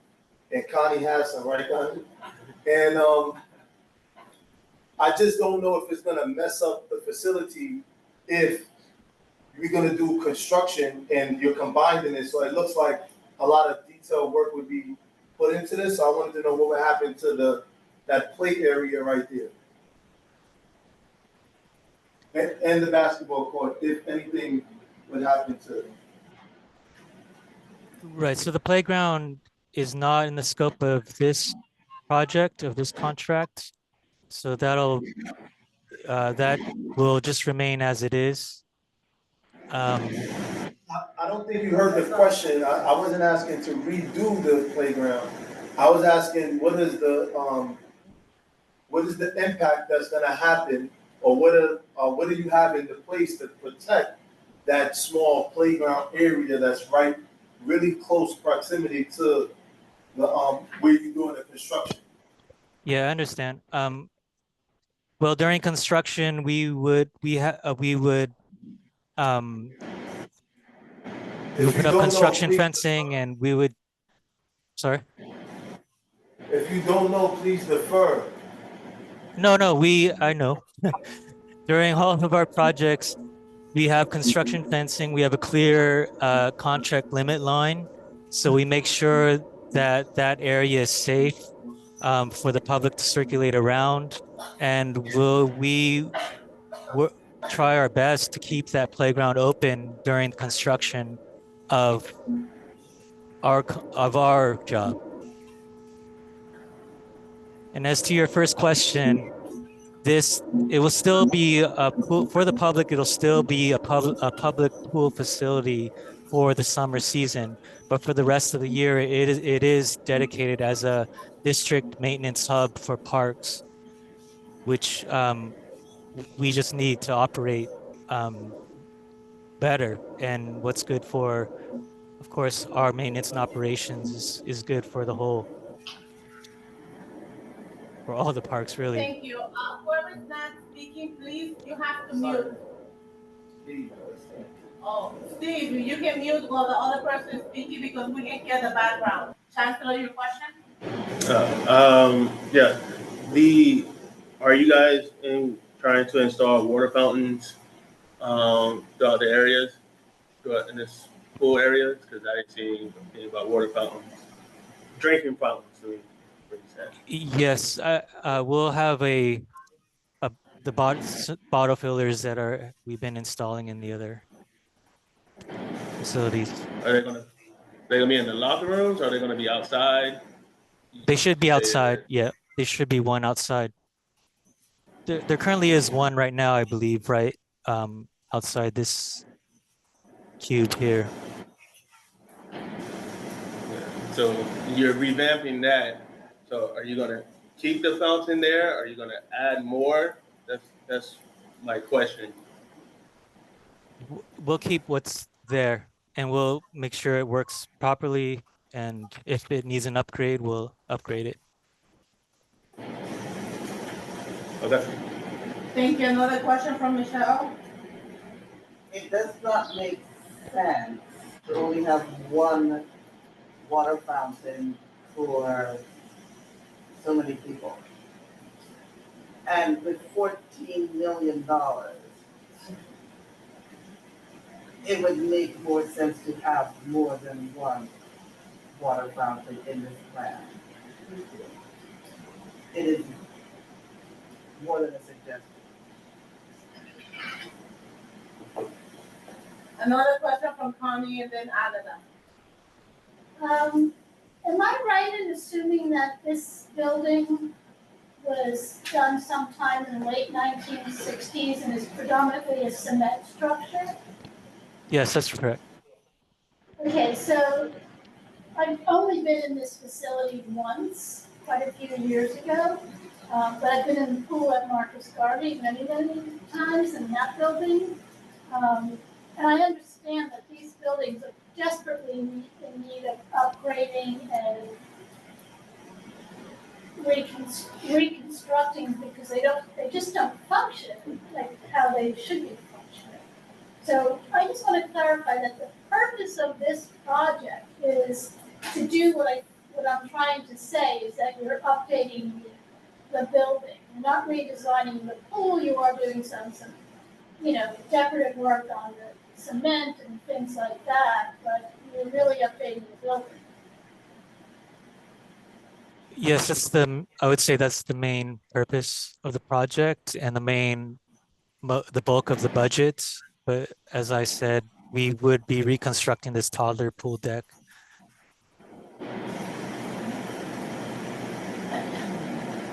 P: and Connie has some, right, Connie? And I just don't know if it's gonna mess up the facility if you're gonna do construction and you're combining it. So it looks like a lot of detailed work would be put into this. So I wanted to know what would happen to that play area right there. And the basketball court, if anything would happen to it.
S: Right. So the playground is not in the scope of this project, of this contract. So that will just remain as it is.
P: I don't think you heard the question. I wasn't asking to redo the playground. I was asking what is the impact that's gonna happen, or what do you have in the place to protect that small playground area that's right, really close proximity to the where you're doing the construction?
S: Yeah, I understand. Well, during construction, we would um we would
P: If
S: put
P: you
S: up
P: don't know,
S: construction
P: please.
S: fencing, and we would. Sorry.
P: If you don't know, please defer.
S: No, I know. During all of our projects, we have construction fencing. We have a clear contract limit line, so we make sure that that area is safe for the public to circulate around, and we try our best to keep that playground open during the construction of our job. And as to your first question, it will still be a pool for the public. It'll still be a public pool facility for the summer season, but for the rest of the year, it is dedicated as a district maintenance hub for parks, which we just need to operate um, better. And what's good for, of course, our maintenance and operations is good for the whole, for all the parks, really.
A: Thank you. Whoever's not speaking, please, you have to mute. Oh, Steve, you can mute while the other person is speaking because we can hear the background. Chancellor, your question?
E: Yeah. Are you guys trying to install water fountains throughout the areas, throughout in this pool areas? Because I didn't see anything about water fountains, drinking fountains.
S: Yes, we'll have the bottle fillers that we've been installing in the other facilities.
E: Are they gonna be in the locker rooms? Or are they gonna be outside?
S: They should be outside. Yeah, there should be one outside. There currently is one right now, I believe, right? Outside this cube here.
E: So you're revamping that. So are you gonna keep the fountain there? Are you gonna add more? That's my question.
S: We'll keep what's there, and we'll make sure it works properly. And if it needs an upgrade, we'll upgrade it.
E: Okay.
A: Thank you. Another question from Michelle?
J: It does not make sense to only have one water fountain for so many people. And with $14 million, it would make more sense to have more than one water fountain in this plan. It is more than a suggestion.
A: Another question from Connie and then Agatha.
G: Am I right in assuming that this building was done sometime in the late 1960s and is predominantly a cement structure?
S: Yes, that's correct.
G: Okay, so I've only been in this facility once, quite a few years ago, but I've been in the pool at Marcus Garvey many, many times in that building. And I understand that these buildings are desperately in need of upgrading and reconstructing because they just don't function like how they should be functioning. So I just want to clarify that the purpose of this project is to do what I'm trying to say is that you're updating the building. You're not redesigning the pool, you are doing some decorative work on the cement and things like that, but you're really updating the building.
S: Yes, I would say that's the main purpose of the project and the bulk of the budget. But as I said, we would be reconstructing this toddler pool deck.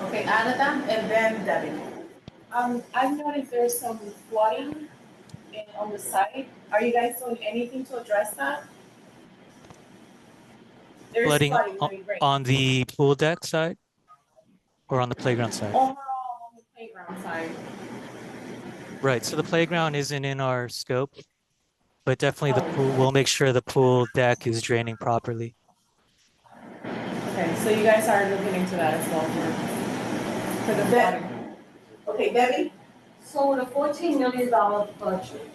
A: Okay, Anita, and then Debbie.
I: I've noticed there's some flooding on the site. Are you guys doing anything to address that? There's
S: Flooding
I: flooding, I mean, rain.
S: on the pool deck side or on the playground side?
I: Overall, on the playground side.
S: Right. So the playground isn't in our scope, but definitely the pool, we'll make sure the pool deck is draining properly.
I: Okay, so you guys are looking into that as well for the flooding.
A: Okay, Debbie?
M: So with a $14 million budget,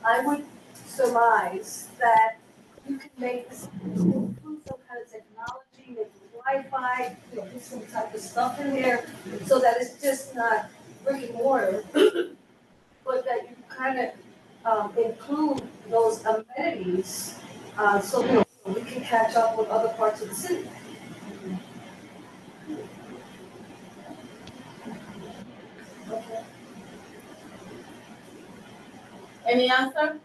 M: I would surmise that you can make this, include some kind of technology, maybe Wi-Fi, put some type of stuff in there, so that it's just not brick and mortar, but that you kind of include those amenities, so we can catch up with other parts of the city.
A: Okay. Any answer?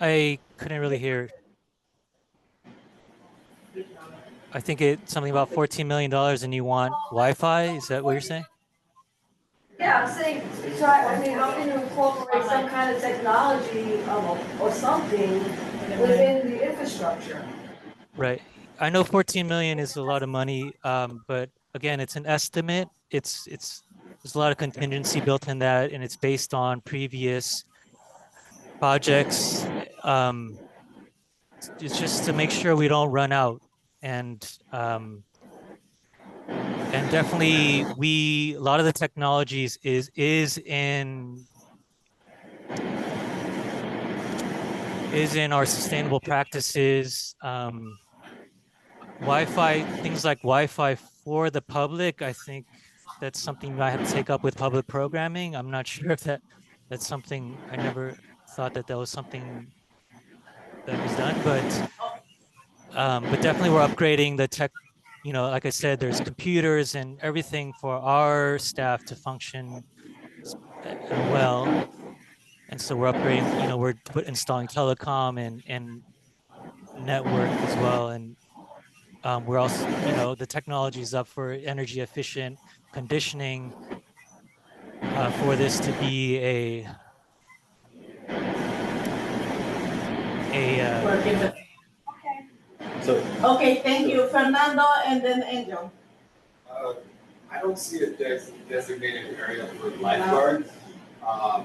S: I couldn't really hear. I think it's something about $14 million and you want Wi-Fi? Is that what you're saying?
M: Yeah, I'm saying, how can you incorporate some kind of technology or something within the infrastructure?
S: Right. I know 14 million is a lot of money, but again, it's an estimate. There's a lot of contingency built in that, and it's based on previous projects. It's just to make sure we don't run out, and definitely a lot of the technologies is in our sustainable practices. Wi-Fi, things like Wi-Fi for the public, I think that's something you might have to take up with public programming. I'm not sure if that's something, I never thought that was something that was done, but definitely we're upgrading the tech. Like I said, there's computers and everything for our staff to function well. And so we're upgrading, we're installing telecom and network as well. And we're also, the technology is up for energy efficient conditioning for this to be
A: Okay, thank you, Fernando, and then Angel.
T: I don't see a designated area for lifeguards. The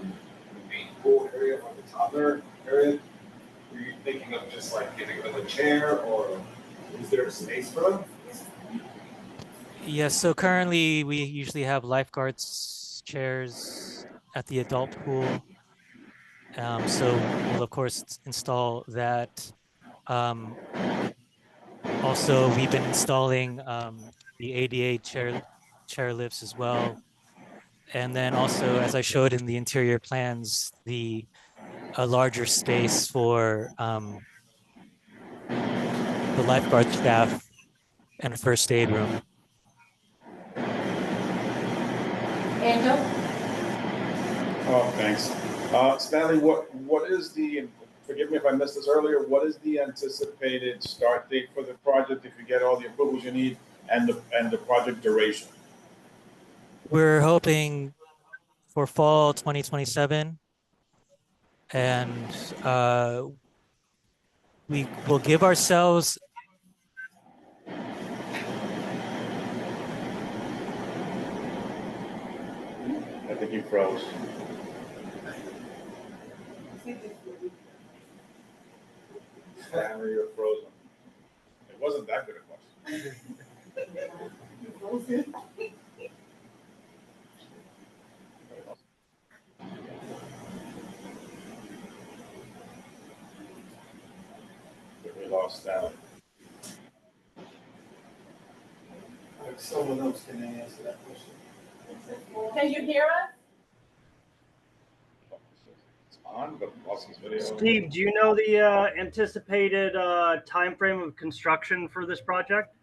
T: main pool area or the toddler area. Were you thinking of just like giving them a chair, or is there a space for them?
S: Yes, so currently we usually have lifeguards chairs at the adult pool. So we'll of course install that. Also, we've been installing the ADA chair lifts as well. And then also, as I showed in the interior plans, a larger space for the lifeguard staff and a first aid room.
A: Angel?
B: Oh, thanks. Stanley, what is the forgive me if I missed this earlier, what is the anticipated start date for the project if you get all the approvals you need and the project duration?
S: We're hoping for fall 2027, and we will give ourselves
B: I think you froze. Stanley, you're frozen. It wasn't that good a question. We lost Stanley.
Q: Like someone else can answer that question.
A: Can you hear us?
B: It's on, but lost his video.
F: Steve, do you know the anticipated time frame of construction for this project?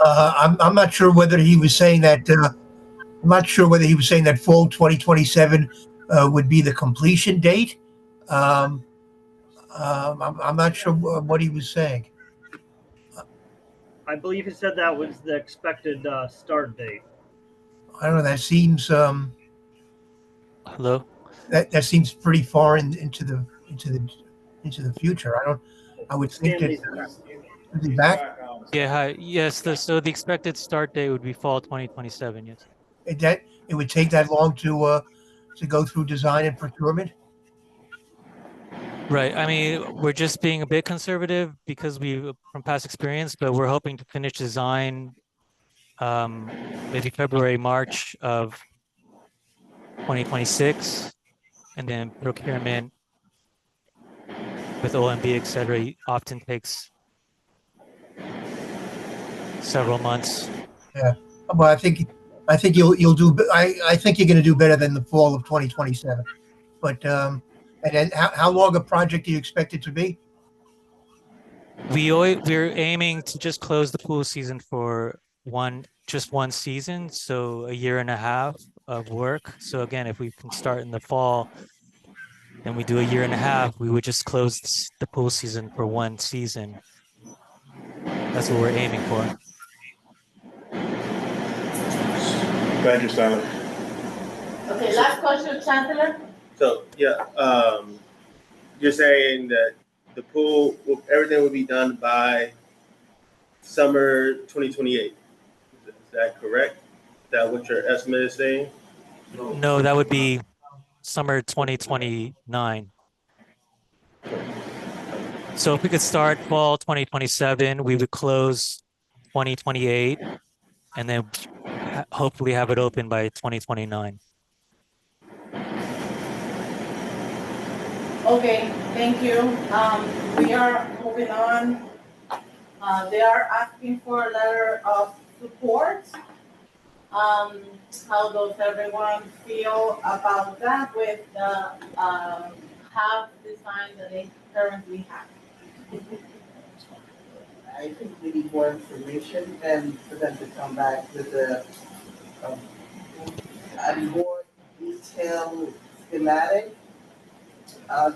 H: I'm not sure whether he was saying that. I'm not sure whether he was saying that fall 2027 would be the completion date. I'm not sure what he was saying.
F: I believe he said that was the expected start date.
H: I don't know. That seems
S: hello.
H: That seems pretty far into the future. I would think that. Is he back?
S: Yeah, hi. Yes, so the expected start date would be fall 2027, yes.
H: That it would take that long to go through design and procurement?
S: Right. I mean, we're just being a bit conservative because from past experience, but we're hoping to finish design maybe February, March of 2026, and then procurement with OMB, et cetera, often takes several months.
H: Yeah. Well, I think you'll do. I think you're going to do better than the fall of 2027. But and then how long a project do you expect it to be?
S: We're aiming to just close the pool season for just one season, so a year and a half of work. So again, if we can start in the fall, then we do a year and a half, we would just close the pool season for one season. That's what we're aiming for.
B: Thank you, Stanley.
A: Okay, last question, Chancellor.
E: So, yeah, you're saying that the pool, everything will be done by summer 2028. Is that correct? Is that what your estimate is saying?
S: No, that would be summer 2029. So if we could start fall 2027, we would close 2028, and then hopefully have it open by 2029.
A: Okay, thank you. We are moving on. They are asking for a letter of support. How does everyone feel about that with the half design that they currently have?
J: I think we need more information and for them to come back with a more detailed schematic.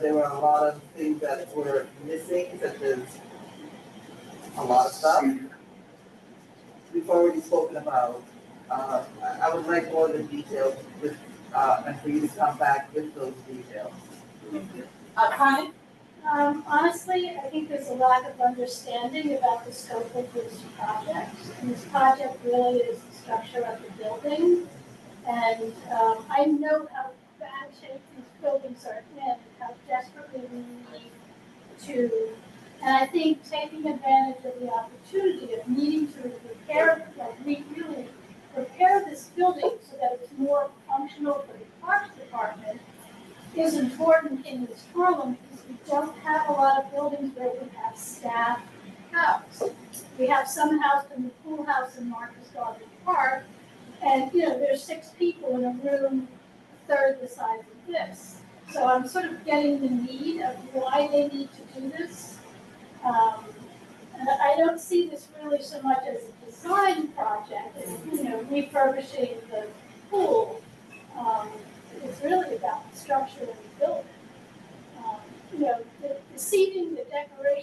J: There were a lot of things that were missing, such as a lot of stuff. We've already spoken about. I would like more of the details with, and for you to come back with those details.
A: Connie?
G: Honestly, I think there's a lack of understanding about the scope of this project. And this project really is the structure of the building. And I know how bad shape these buildings are in, and how desperately we need to. And I think taking advantage of the opportunity of needing to repair, really repair this building so that it's more functional for the Parks Department is important in this problem because we don't have a lot of buildings where we have staff housed. We have some housed in the pool house in Marcus Garden Park, and there's 6 people in a room a third the size of this. So I'm sort of getting the need of why they need to do this. And I don't see this really so much as a design project, refurbishing the pool. It's really about the structure and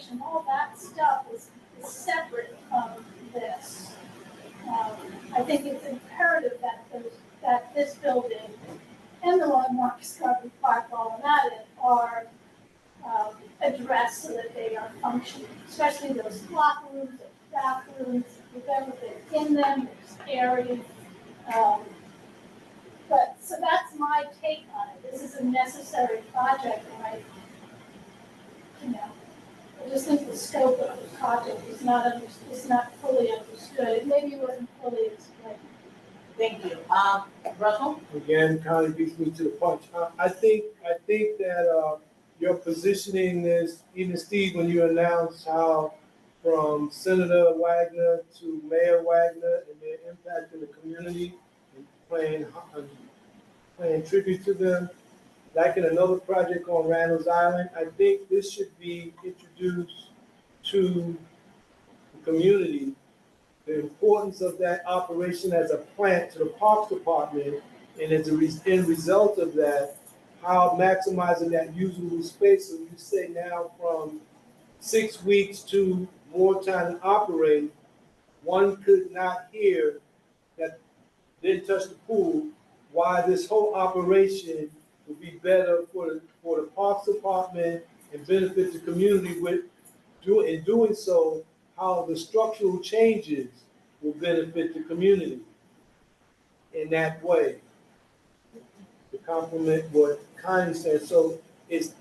G: vegetation, all that stuff is separate from this. I think it's imperative that this building and the one Marcus Garvey Park, while I'm at it, are addressed so that they are functioning, especially those locker rooms, those bathrooms, if ever been in them, there's areas. But, so that's my take on it. This is a necessary project, and I just think the scope of the project is not fully understood. It maybe wasn't fully explained.
A: Thank you. Russell?
Q: Again, Connie beats me to the punch. I think that your positioning is, even Steve, when you announced how from Senator Wagner to Mayor Wagner and their impact in the community and paying tribute to them, like in another project on Randall's Island, I think this should be introduced to the community, the importance of that operation as a plant to the Parks Department, and as a end result of that, how maximizing that usable space. So you say now from 6 weeks to more time to operate, one could not hear that didn't touch the pool, why this whole operation would be better for the Parks Department and benefit the community in doing so, how the structural changes will benefit the community in that way. To complement what Connie said, so it's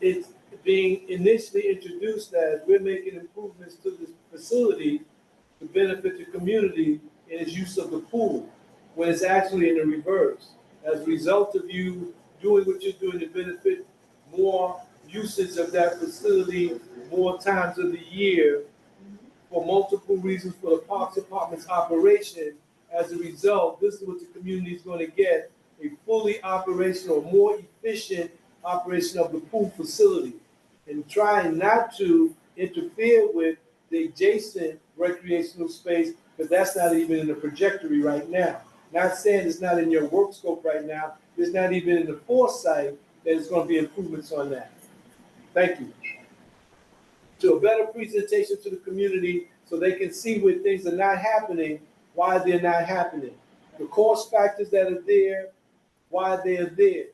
Q: being initially introduced as we're making improvements to this facility to benefit the community in its use of the pool, when it's actually in the reverse. As a result of you doing what you're doing to benefit more usage of that facility more times of the year for multiple reasons for the Parks Department's operation, as a result, this is what the community is going to get, a fully operational, more efficient operation of the pool facility, and trying not to interfere with the adjacent recreational space, because that's not even in the trajectory right now. Not saying it's not in your work scope right now, it's not even in the foresight that there's going to be improvements on that. Thank you. To a better presentation to the community so they can see where things are not happening, why they're not happening. The cost factors that are there, why they're there.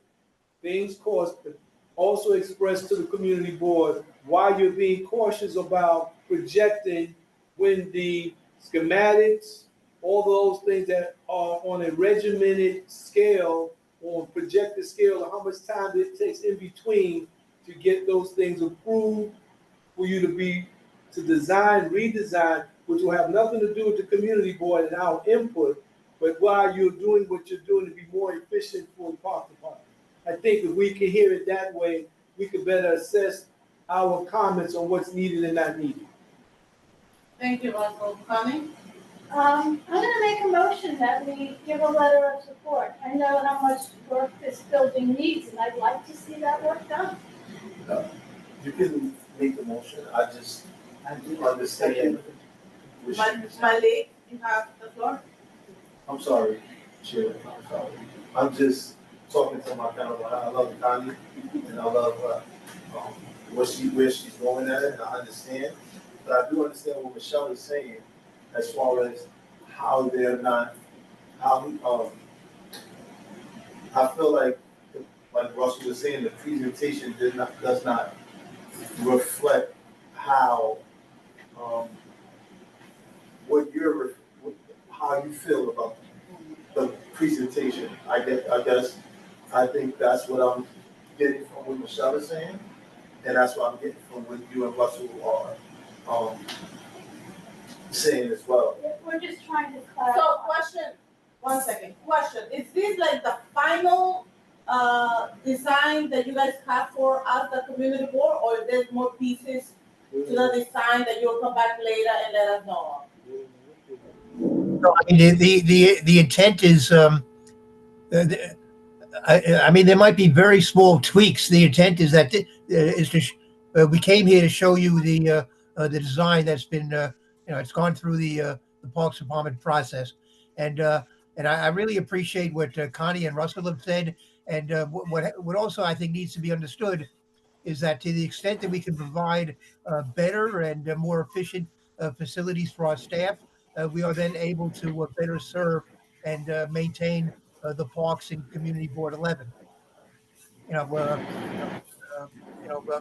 Q: Things cost, also express to the community board why you're being cautious about projecting when the schematics, all those things that are on a regimented scale or projected scale of how much time it takes in between to get those things approved for you to design, redesign, which will have nothing to do with the community board and our input, but while you're doing what you're doing to be more efficient for the park department. I think if we can hear it that way, we can better assess our comments on what's needed and not needed.
A: Thank you, Russell. Connie?
G: I'm gonna make a motion that we give a letter of support. I know how much work this building needs, and I'd like to see that work done.
P: You can make the motion, I do understand.
A: Malik, you have the floor.
P: I'm sorry, Chair, I'm sorry. I'm just talking to my counterpart. I love Connie, and I love where she's going at it, and I understand. But I do understand what Michelle is saying as far as how they're not, I feel like Russell was saying, the presentation does not reflect how, how you feel about the presentation. I think that's what I'm getting from what Michelle is saying, and that's what I'm getting from what you and Russell are saying as well.
G: We're just trying to clarify.
A: So one second, question. Is this like the final design that you guys have for us, the community board, or there's more pieces to the design that you'll come back later and let us know of?
H: No, I mean, the intent is, I mean, there might be very small tweaks. The intent is that we came here to show you the design that's been, it's gone through the Parks Department process, and I really appreciate what Connie and Russell have said, and what also I think needs to be understood is that to the extent that we can provide better and more efficient facilities for our staff, we are then able to better serve and maintain the parks in Community Board 11.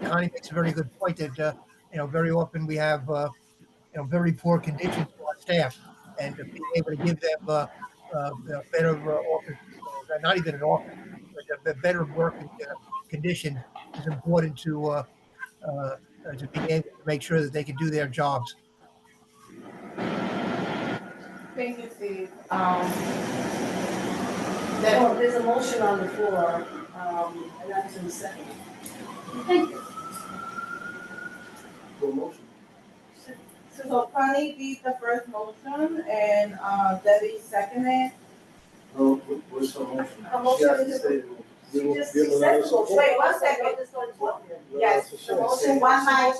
H: Connie makes a very good point that very often we have very poor conditions for our staff, and being able to give them better office, not even an office, but better working conditions is important to being able to make sure that they can do their jobs.
A: Thank you, Steve.
M: There's a motion on the floor, and that's in second. Thank you.
A: So Connie beat the first motion and Debbie seconded.
P: No, what's the motion?
M: A motion is
A: Wait, 1 second. Yes, the motion, one mic.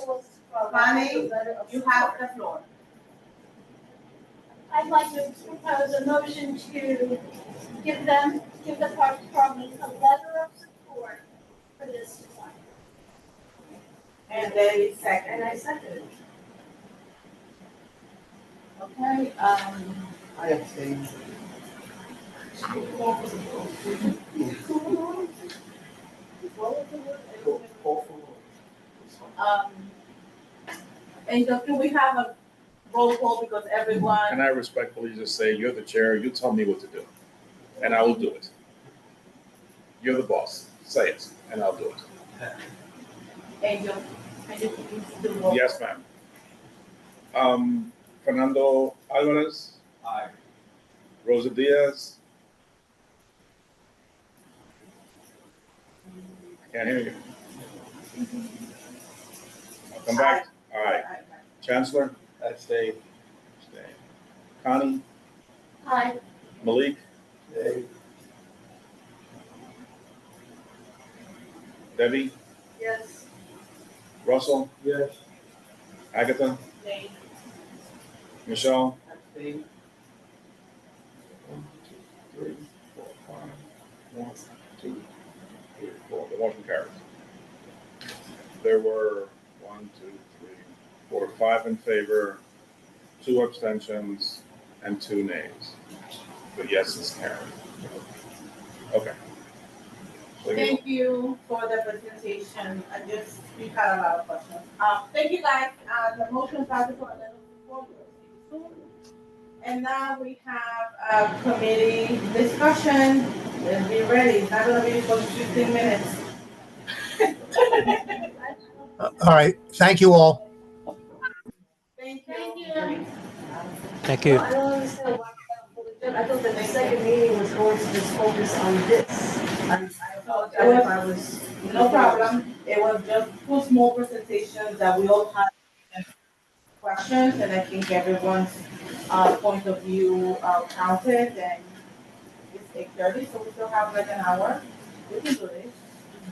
A: Connie, you have the floor.
G: I'd like to propose a motion to give the park department a letter of support for this design.
A: And Debbie seconded.
M: And I seconded.
A: Okay,
J: I abstain.
A: Angel, can we have a roll call because everyone?
B: Can I respectfully just say, you're the chair, you tell me what to do, and I will do it. You're the boss, say it, and I'll do it.
A: Angel, can you please do roll call?
B: Yes, ma'am. Fernando Alvarez.
T: Aye.
B: Rosa Diaz. I can't hear you. I'll come back. All right. Chancellor.
E: Abstain.
B: Connie.
G: Aye.
B: Malik. Debbie.
M: Yes.
B: Russell.
Q: Yes.
B: Agatha.
A: Nay.
B: Michelle.
J: Abstain.
B: 1, 2, 3, 4, 5. 1, 2, 3, 4. The motion carries. There were 1, 2, 3, 4, 5 in favor, 2 abstentions, and 2 nays. The yeses carried. Okay.
A: Thank you for the presentation. We had a lot of questions. Thank you guys. The motion passes on the support. And now we have a committee discussion. Let's be ready. It's not gonna be for 15 minutes.
H: All right. Thank you all.
A: Thank
G: you.
S: Thank you.
M: I don't understand why. I thought that the second meeting was going to just focus on this. I apologize if I was.
A: No problem. It was just 2 small presentations that we all had questions, and I think everyone's point of view counted, and it's 8:30, so we still have like an hour. We can do this.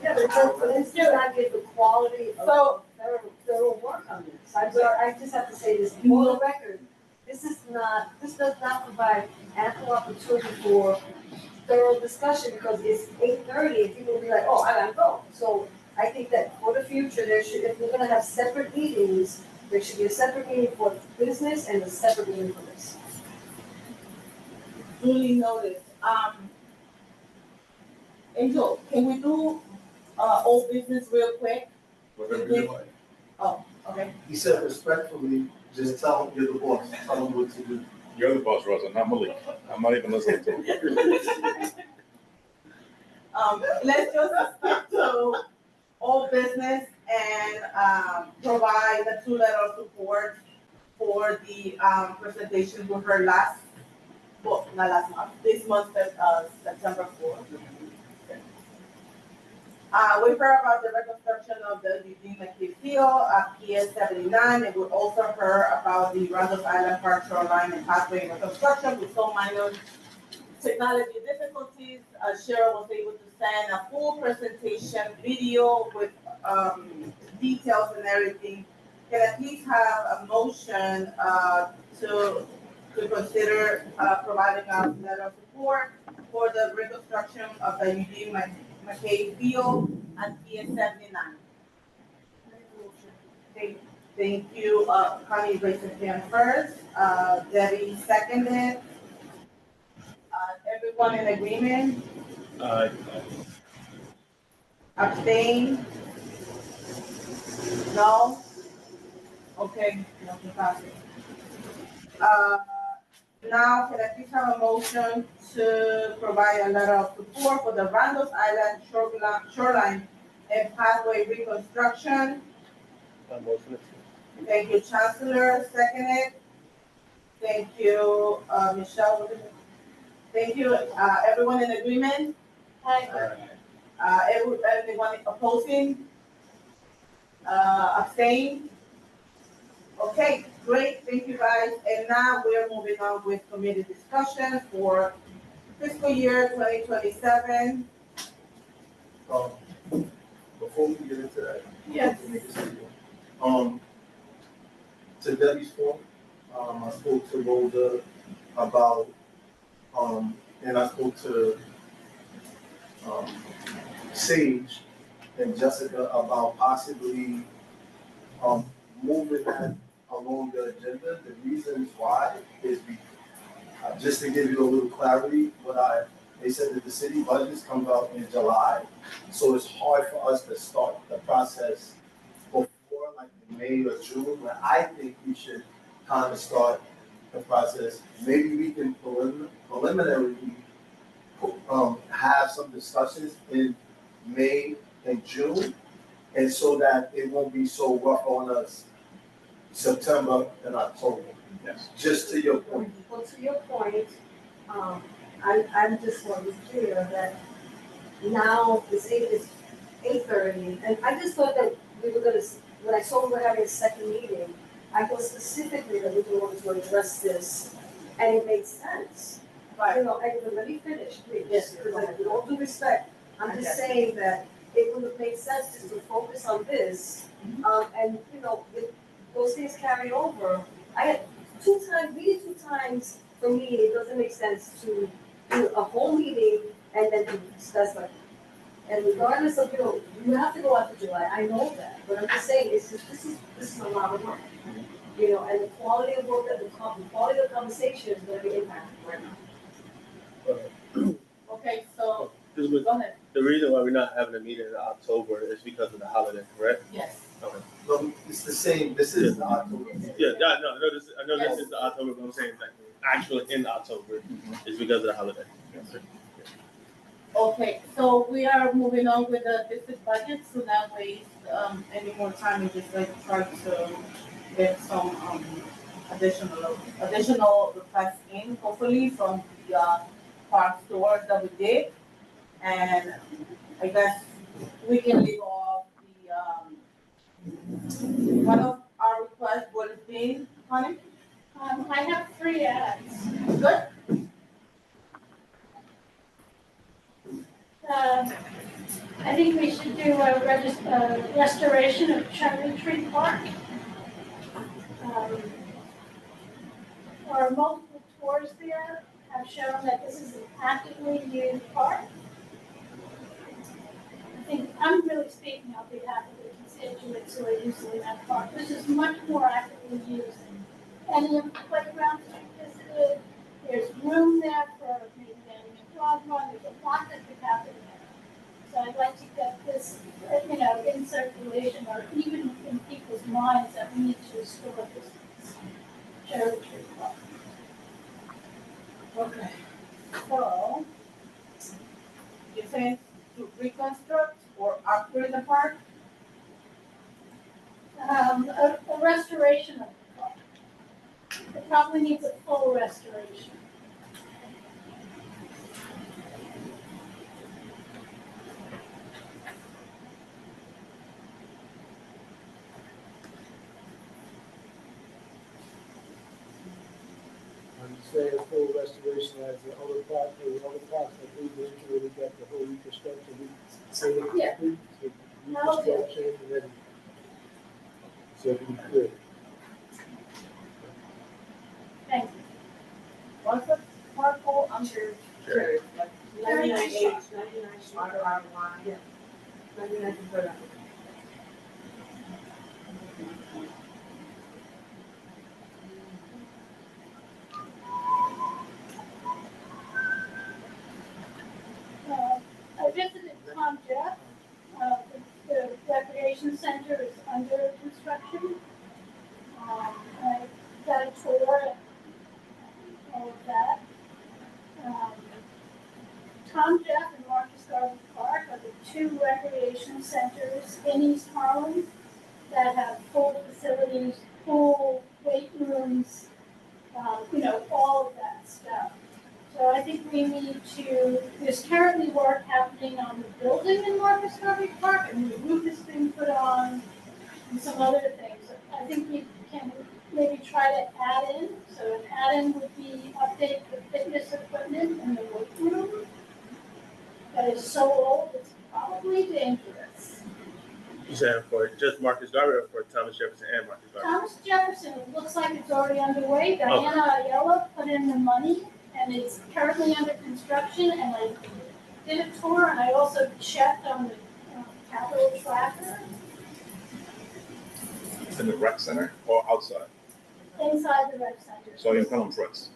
M: Yeah, but it's still not get the quality of thorough work on this. I just have to say this, for the record, this does not provide ample opportunity for thorough discussion because it's 8:30 and people will be like, oh, I gotta go. So I think that for the future, if we're gonna have separate meetings, there should be a separate meeting for business and a separate meeting for this.
A: Duly noted. Angel, can we do old business real quick?
P: Whatever you like.
A: Oh, okay.
P: He said respectfully, just tell him you're the boss, tell him what to do.
B: You're the boss, Rosa, not Malik. I'm not even listening to him.
A: Let's just stick to old business and provide the 2 letter of support for the presentation with her not last month, this month, September 4th. We heard about the reconstruction of the Eugene McKay Field at PS 79, and we also heard about the Randolph Island Park Shoreline and Pathway reconstruction with some minor technology difficulties. Cheryl was able to send a full presentation video with details and everything. Can I please have a motion to consider providing a letter of support for the reconstruction of the Eugene McKay Field at PS 79? Thank you, Connie raised her hand first, Debbie seconded. Everyone in agreement, abstain? No? Okay, motion passes. Now, can I please have a motion to provide a letter of support for the Randos Island shoreline and pathway reconstruction?
E: Motion.
A: Thank you, Chancellor, seconded. Thank you, Michelle. What is it? Thank you, everyone in agreement? Anyone opposing? Abstain? Okay, great, thank you guys. And now we're moving on with committee discussion for fiscal year 2027.
P: Before we get into that.
A: Yes.
P: To Debbie's point, I spoke to Rosa about, and I spoke to, Sage and Jessica about possibly, moving that along the agenda. The reasons why is just to give you a little clarity, they said that the city budgets comes out in July, so it's hard for us to start the process before like in May or June, but I think we should kind of start the process. Maybe we can preliminarily have some discussions in May and June, and so that it won't be so rough on us September and October.
E: Yes.
P: Just to your point.
M: Well, to your point, I just want to be clear that now it's 8:30, and I just thought that we were gonna, when I saw we were having a second meeting, I thought specifically that we were going to address this, and it made sense.
A: Right.
M: You know, and let me finish, please.
A: Yes,
M: Because with all due respect, I'm just saying that it would have made sense just to focus on this, and, you know, if those things carry over, I had really two times, for me, it doesn't make sense to do a whole meeting and then to discuss like, and regardless of, you know, you have to go out to July, I know that, but I'm just saying, it's just, this is a lot of work. You know, and the quality of work, the quality of the conversation is gonna be impacted right now.
A: Okay, so,
E: This was,
A: go ahead.
E: the reason why we're not having a meeting in October is because of the holiday, correct?
A: Yes.
E: Okay.
P: No, it's the same, this is the October.
E: Yeah, I know this is the October, but I'm saying like actually in October is because of the holiday.
A: Okay, so we are moving on with the district budget, so that way, any more time, we just like try to get some, additional requests in, hopefully from the, park stores that we did. And I guess we can leave off one of our requests would have been, honey?
G: I have 3 ads.
A: Good?
G: I think we should do a restoration of Cherry Tree Park. Our multiple tours there have shown that this is an actively used park. I think I'm really speaking on behalf of the constituents who are using that park. This is much more actively used than any of the playgrounds we visited. There's room there for maybe getting a dog run. There's a lot that could happen there. So I'd like to get this, you know, in circulation or even in people's minds that we need to restore this Cherry Tree Park.
A: Okay. So, you're saying to reconstruct or upgrade the park?
G: A restoration of the park. It probably needs a full restoration.
Q: I'm saying full restoration as the other parts that we went to, we got the whole reconstruction, we say it
G: Yeah.
Q: complete, so reconstruction, and then, so we could.
G: Thank you.
A: What's the parcel under
E: Sure.
A: like
M: 99
A: 99
M: shots, 99 shots. Yeah. 99 to 30.
G: Tom Jeff. The recreation center is under construction. I got a tour and all of that. Tom Jeff and Marcus Garden Park are the two recreation centers in East Harlem that have full facilities, pool, weight rooms, all of that stuff. So I think we need to, there's currently work happening on the building in Marcus Garden Park, and the roof is being put on, and some other things. I think we can maybe try to add in, so an add-in would be update the fitness equipment in the weight room. That is so old, it's probably dangerous.
E: You said for just Marcus Garvey or for Thomas Jefferson and Marcus Garvey?
G: Thomas Jefferson, it looks like it's already underway. Diana Ayala put in the money, and it's currently under construction, and I did a tour, and I also checked on the capital tracker.
B: It's in the rec center or outside?
G: Inside the rec center.
B: So you can tell them Fritz.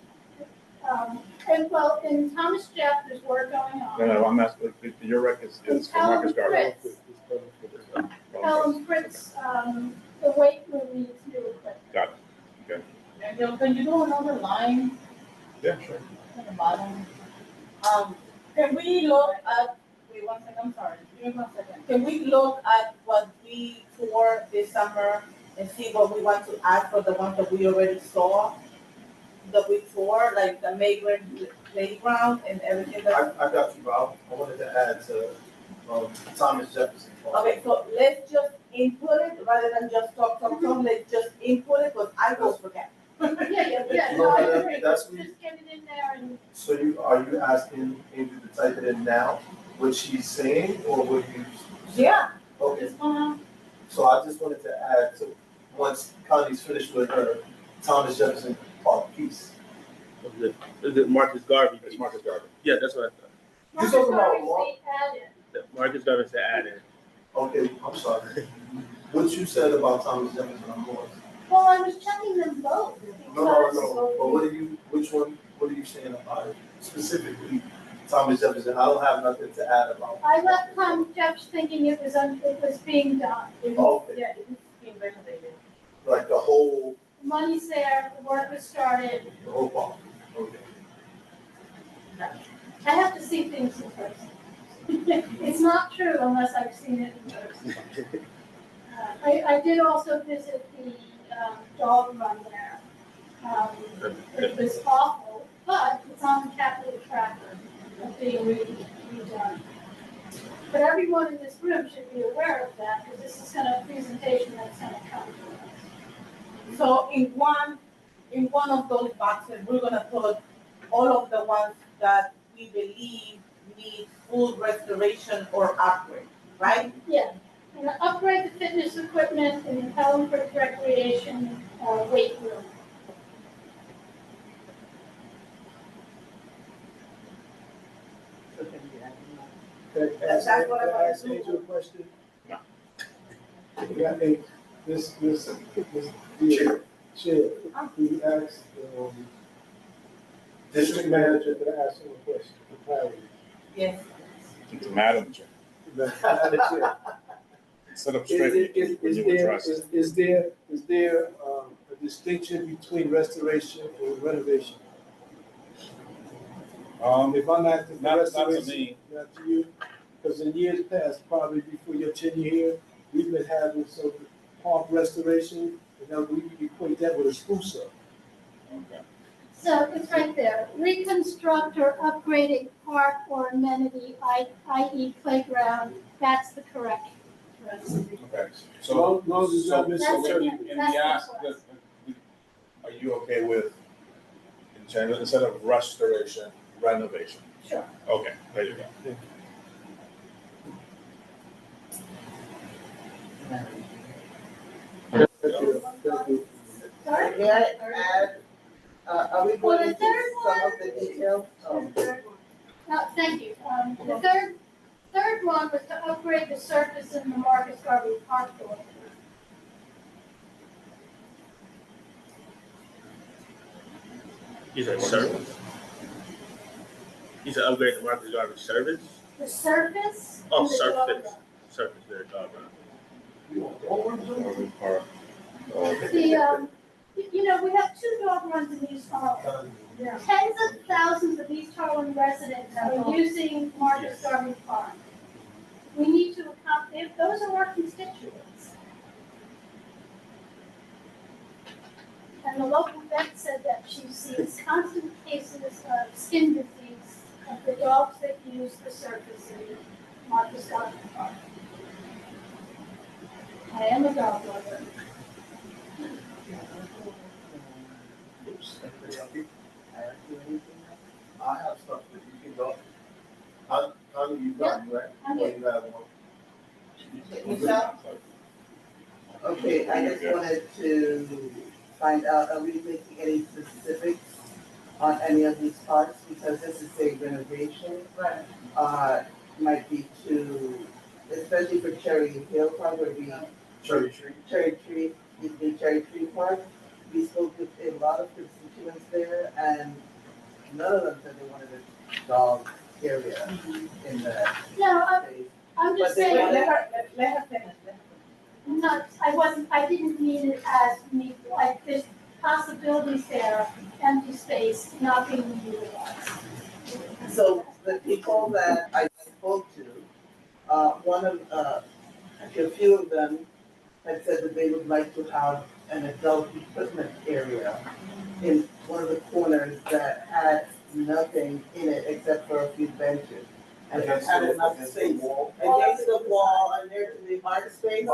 G: In Thomas Jeff, there's work going on.
B: No, I'm asking, your rec is for Marcus Garvey.
G: Helen Fritz, the weight room needs new equipment.
B: Got it, okay.
A: And can you do another line
B: Yeah, sure.
A: at the bottom? Can we look at, wait 1 second, I'm sorry, give me 1 second. Can we look at what we toured this summer and see what we want to add for the ones that we already saw? That we toured, like the Maywood playground and everything that.
P: I got you, Rob. I wanted to add to Thomas Jefferson.
A: Okay, so let's just input it rather than just talk. Let's just input it, because I will forget.
G: Yeah,
P: No,
G: I agree.
P: that's
G: Just get it in there and.
P: So are you asking Andrew to type it in now, what she's saying, or what you?
A: Yeah.
P: Okay. So I just wanted to add to, once Connie's finished with her Thomas Jefferson Park piece.
E: Is it Marcus Garvey?
B: It's Marcus Garvey.
E: Yeah, that's what I thought.
P: You're talking about
E: Marcus Garvey said add in.
P: Okay, I'm sorry. What you said about Thomas Jefferson, I'm lost.
G: Well, I was checking them both.
P: No. But which one, what are you saying about it? Specifically, Thomas Jefferson, I don't have nothing to add about.
G: I left Tom Jeff's thinking it was being done.
P: Okay.
A: Yeah, it was being renovated.
P: Like the whole,
G: The money's there, the work was started.
P: the whole park, okay.
G: I have to see things in person. It's not true unless I've seen it in person. I did also visit the dog run there. It was awful, but it's on the capital tracker of being redone. But everyone in this room should be aware of that, because this is a presentation that's going to come to us.
A: So in one of those boxes, we're gonna put all of the ones that we believe need full restoration or upgrade, right?
G: Yeah, and upgrade the fitness equipment in the Helen Fritz Recreation weight room.
Q: That's what I want to answer your question.
B: No.
Q: Yeah, hey, this chair, we asked, district manager to ask him a question for clarity.
A: Yes.
B: It's Madam Chair.
Q: Madam Chair.
B: Sit up straight when you address it.
Q: Is there a distinction between restoration and renovation? If I'm asking for
B: Not to
Q: restoration,
B: me.
Q: not to you, because in years past, probably before your tenure here, we've been having some park restoration, and now we equate that with a spruce up.
B: Okay.
G: So it's right there, reconstruct or upgrade a park or amenity, i.e. playground, that's the correct.
B: Okay,
Q: So long as it's not misinterpreted.
B: in the ask, are you okay with, instead of restoration, renovation?
G: Sure.
B: Okay, there you go.
G: Sorry?
J: May I add, are we
G: Well,
J: going
G: the
J: into
G: third
J: some
G: one.
J: of the details?
G: Thank you. The third one was to upgrade the surface in the Marcus Garvey Park building.
E: You said service? You said upgrade the Marcus Garvey service?
G: The surface.
E: Oh,
G: and the dog
E: surface.
G: run.
E: Surface there, dog run.
G: You know, we have 2 dog runs in East Harlem. Tens of thousands of East Harlem residents are using Marcus Garvey Park. We need to accomplish, those are our constituents. And the local vet said that she sees constant cases of skin disease of the dogs that use the surface in Marcus Garvey Park. I am a dog lover.
P: I have stuff that you can go. How do you done, right?
G: I'm
P: Or you have one?
J: Michelle? Okay, I just wanted to find out, are we making any specifics on any of these parts? Because this is a renovation. Right. Might be too, especially for Cherry Hill Park, where we. Cherry Tree, the Cherry Tree Park. We spoke with a lot of constituents there, and none of them said they wanted a dog area in that
G: No,
J: space.
G: I'm just
J: But they
G: saying.
J: wanted-
A: Let her finish.
G: Not, I didn't mean it as me, like there's possibilities there, empty space not being utilized.
J: So the people that I spoke to, actually a few of them had said that they would like to have an adult equipment area in one of the corners that had nothing in it except for a few benches. And it had enough space against the wall and there to be art space.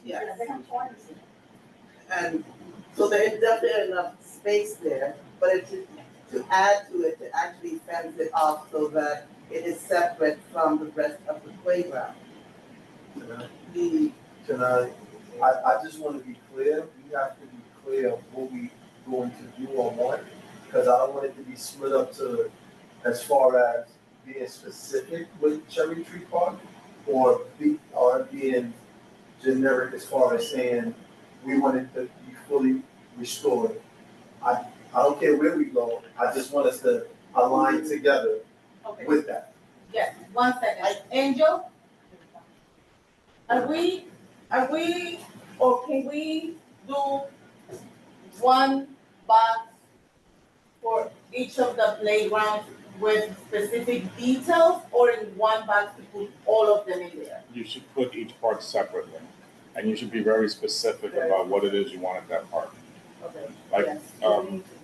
J: Yeah. And so there's definitely enough space there, but it's to add to it, to actually fence it off so that it is separate from the rest of the playground.
P: I just want to be clear, we have to be clear of what we going to do or want, because I don't want it to be split up to, as far as being specific with Cherry Tree Park, or being generic as far as saying we want it to be fully restored. I don't care where we go, I just want us to align together with that.
A: Yes, 1 second. Angel? Are we, or can we do one box for each of the playgrounds with specific details, or in one box to put all of them in there?
B: You should put each part separately, and you should be very specific about what it is you want at that park.
A: Okay.
B: Like,
A: Yes.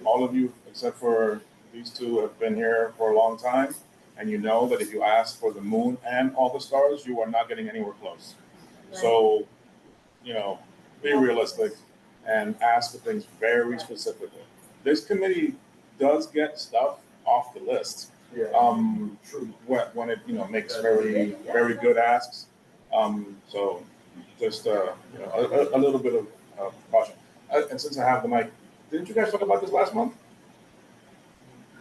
B: all of you, except for these two, have been here for a long time, and you know that if you ask for the moon and all the stars, you are not getting anywhere close.
A: Right.
B: So, be realistic and ask for things very specifically. This committee does get stuff off the list.
P: Yeah.
B: True. When it, makes very, very good asks. So just, a little bit of caution. And since I have the mic, didn't you guys talk about this last month?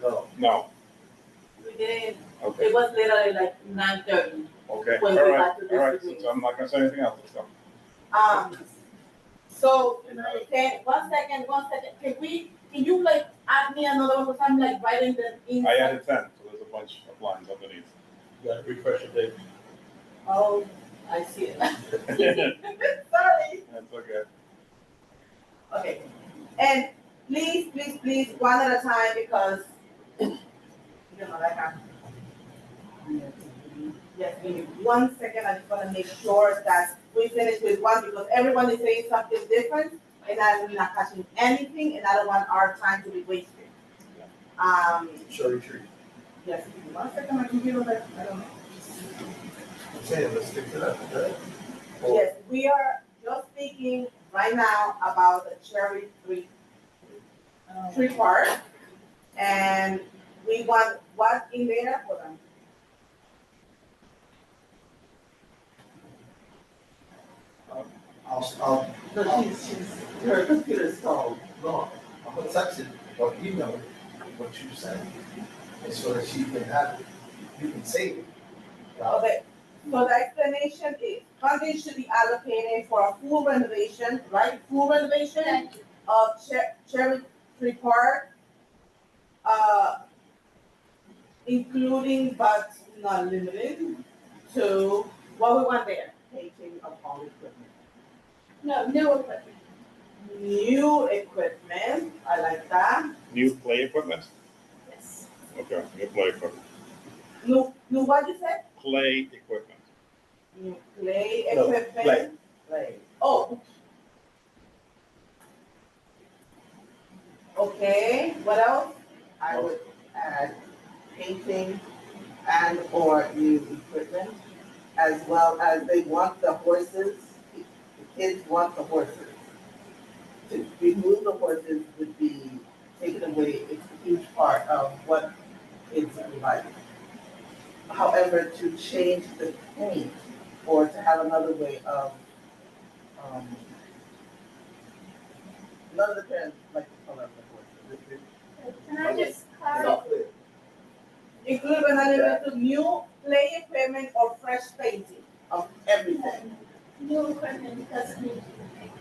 P: No.
B: No.
A: We didn't,
B: Okay.
A: it was literally like 9:30.
B: Okay.
A: When
B: All
A: we
B: right.
A: got to
B: All right.
A: disagree.
B: So I'm not gonna say anything else. Let's go.
A: So, one second, can you like add me another one, because I'm like writing them in.
B: I added 10, so there's a bunch of lines underneath.
P: You gotta refresh your page.
A: Oh, I see it.
B: That's
A: Sorry.
B: okay.
A: Okay, and please, one at a time, because, yes, give me 1 second, I just wanna make sure that we finish with one, because everyone is saying something different, and I'm not catching anything, and I don't want our time to be wasted.
P: Cherry Tree.
A: Yes, give me 1 second, my computer, I don't know.
P: I'm saying, let's stick to that, okay?
A: Yes, we are just speaking right now about the Cherry Tree Park. And we want what in there? Hold on.
J: No, her computer's stalled.
P: No, I'm gonna text it or email it, what you said, and so that she can have it, you can save it.
A: Okay, so the explanation is funding should be allocated for a full renovation, right? Full renovation of Cherry Tree Park, including but not limited to, what we want there?
J: Painting of all equipment.
G: No, new equipment.
A: New equipment, I like that.
B: New play equipment?
G: Yes.
B: Okay, new play equipment.
A: New what you said?
B: Play equipment.
A: New play
B: No,
A: equipment.
J: Play.
A: Oh. Okay, what else?
J: I would add painting and or new equipment, as well as they want the horses, the kids want the horses. To remove the horses would be taken away, it's a huge part of what kids like. However, to change the paint or to have another way of, none of the parents like the color of the horses.
G: Can I just clarify?
A: Include an element of new play equipment or fresh painting.
J: Of everything.
G: New equipment doesn't need to be painted.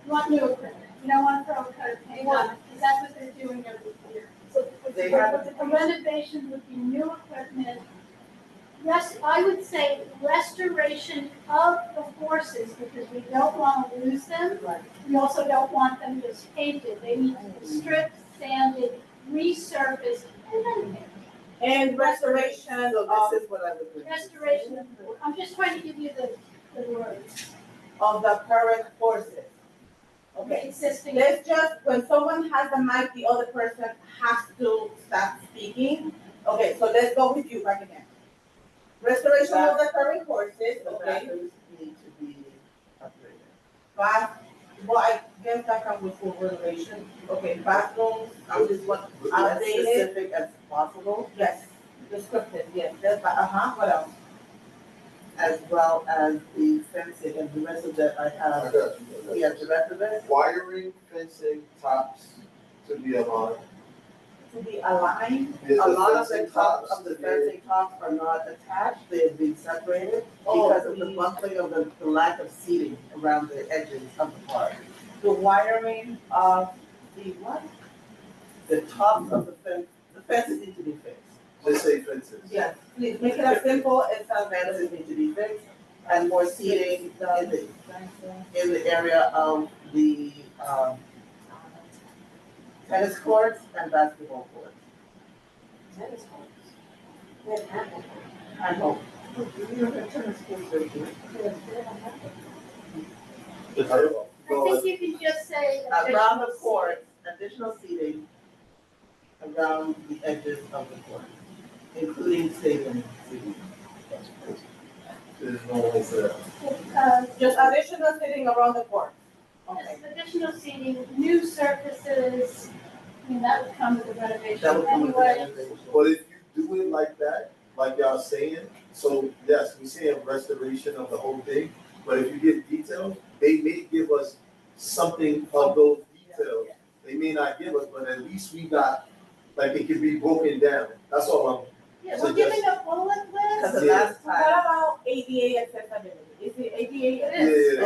G: You want new equipment, you don't want to throw a coat of paint on it, because that's what they're doing every year. So
J: They have
G: a renovation would be new equipment. Yes, I would say restoration of the horses, because we don't want to lose them. We also don't want them just painted, they need to be stripped, sanded, resurfaced, and then painted.
A: And restoration
J: So this is what I would do.
G: Restoration, I'm just trying to give you the words.
A: of the current horses. Okay,
G: Existing.
A: let's just, when someone has the mic, the other person has to start speaking. Okay, so let's go with you back again. Restoration of the current horses,
J: The
A: okay.
J: bathrooms need to be upgraded.
A: Well, I guess that comes with full renovation. Okay, bathrooms,
J: I just want to be as
A: outdated.
J: specific as possible,
A: Yes, descriptive, yes, that's, what else?
J: as well as the fencing and the rest of that I have.
P: I got you.
J: We have the rest of it.
P: Wiring, fencing, tops to be aligned.
A: To be aligned.
P: There's
J: A lot of the
P: fencing
J: tops of the
P: to be made.
J: fencing tops are not attached, they've been separated
A: Oh,
J: because of the buckling of the lack of seating around the edges of the park.
A: The wiring of the what?
J: The tops of the fences need to be fixed.
P: Just say fences.
A: Yes, please make it as simple as
J: The fences need to be fixed and more seating in the area of the, tennis courts and basketball courts.
M: Tennis courts.
J: And hope.
G: I think you can just say.
J: Around the court, additional seating around the edges of the court, including stadium seating.
P: There's no way for that.
A: Just additional sitting around the court.
G: Yes, additional seating, new surfaces, I mean, that would come with the renovation
J: That would come with the
G: anyway.
J: renovation.
P: But if you do it like that, like y'all saying, so yes, we say a restoration of the whole thing, but if you give details, they may give us something of those details. They may not give us, but at least we got, like, it can be broken down. That's all I'm.
G: Yeah, we're giving a bullet
J: Because
G: list.
J: the last
A: What
J: time,
A: about ADA accessibility? Is it ADA?
G: It is.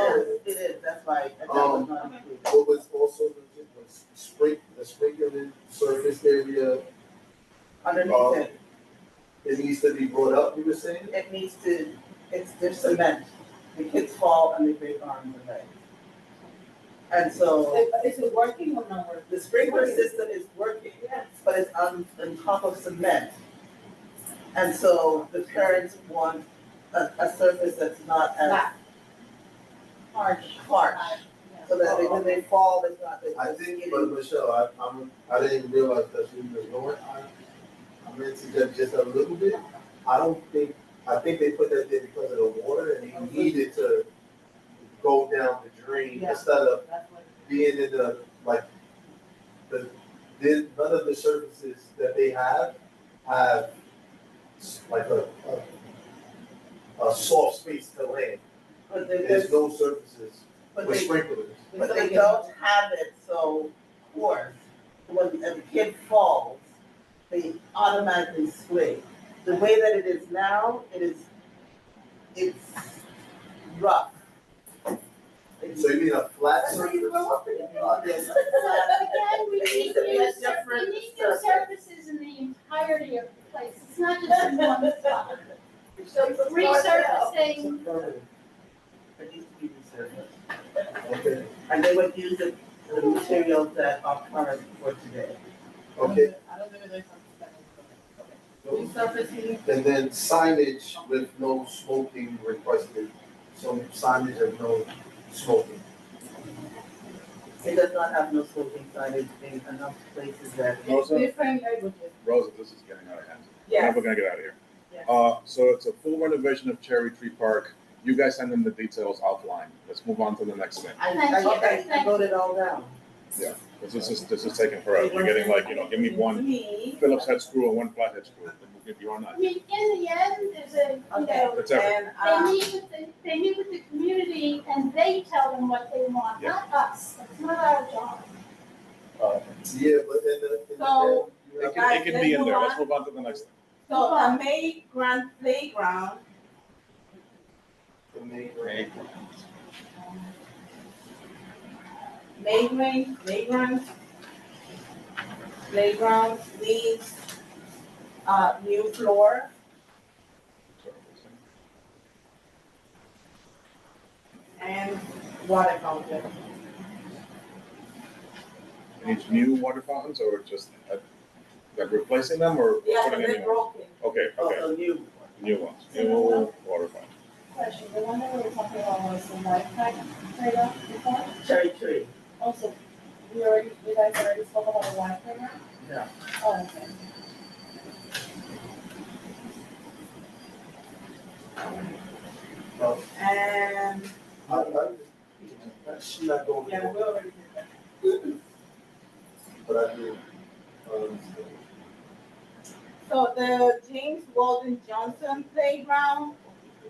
J: it is, that's why, that was not included.
P: What was also the sprinkling surface area,
J: Underneath it,
P: it needs to be brought up, you were saying?
J: it needs to, there's cement. The kids fall and they break arms and legs. And so,
A: Is it working or not working?
J: the sprinkler system is working, but it's on top of cement. And so the parents want a surface that's not as harsh, so that when they fall, it's not.
P: I think, but Michelle, I didn't realize that you were going. I meant to just a little bit. I think they put that there because of the water and they needed to go down the drain instead of being in the, like, none of the surfaces that they have like a soft space to land.
J: But
P: There's no surfaces with sprinklers.
J: But they don't have it, so coarse, when a kid falls, they automatically swing. The way that it is now, it's rough.
P: So you mean a flat
J: That's where
P: surface?
J: you grow up in. Yes.
G: Again, we
J: It
G: need
J: needs to be a
G: new
J: different
G: new
J: surface.
G: surfaces in the entirety of the place. It's not just in one spot. So resurfacing,
J: It needs to be resurfaced. Okay. And they would use the materials that are current for today.
P: Okay,
A: I don't know if there's something. Resurfacing.
P: and then signage with no smoking requested, some signage of no smoking.
J: It does not have no smoking signage in enough places that.
B: Rosa,
A: Different languages.
B: Rosa, this is getting out of hand.
A: Yes.
B: We're gonna get out of here.
A: Yes.
B: So it's a full renovation of Cherry Tree Park. You guys send them the details outlined. Let's move on to the next thing.
J: I wrote it all down.
B: Yeah, this is taking forever. You're getting like, give me one Phillips head screw and one flathead screw. We'll give you on that.
G: I mean, in the end, there's a, you know,
B: That's everything.
G: they meet with the community and they tell them what they want, not us. It's not our job.
P: Yeah, but in the.
A: So,
B: It
A: guys,
B: can be in there. Let's
A: let's
B: move on to the next thing.
A: So the May Grand Playground, playground needs, new floor. And water fountain.
B: Each new water fountains or just like replacing them or
A: Yeah,
B: putting in
A: they're
B: new ones?
A: broken.
B: Okay, okay. New ones, new water fountains.
M: Question, the one that we were talking about was the Wi-Fi radar before?
J: Cherry tree.
M: Also, you guys already spoke about the Wi-Fi now?
J: Yeah.
M: Oh, okay.
A: And
P: She's not going to.
A: yeah, we already did that.
P: But I do.
A: So the James Weldon Johnson Playground,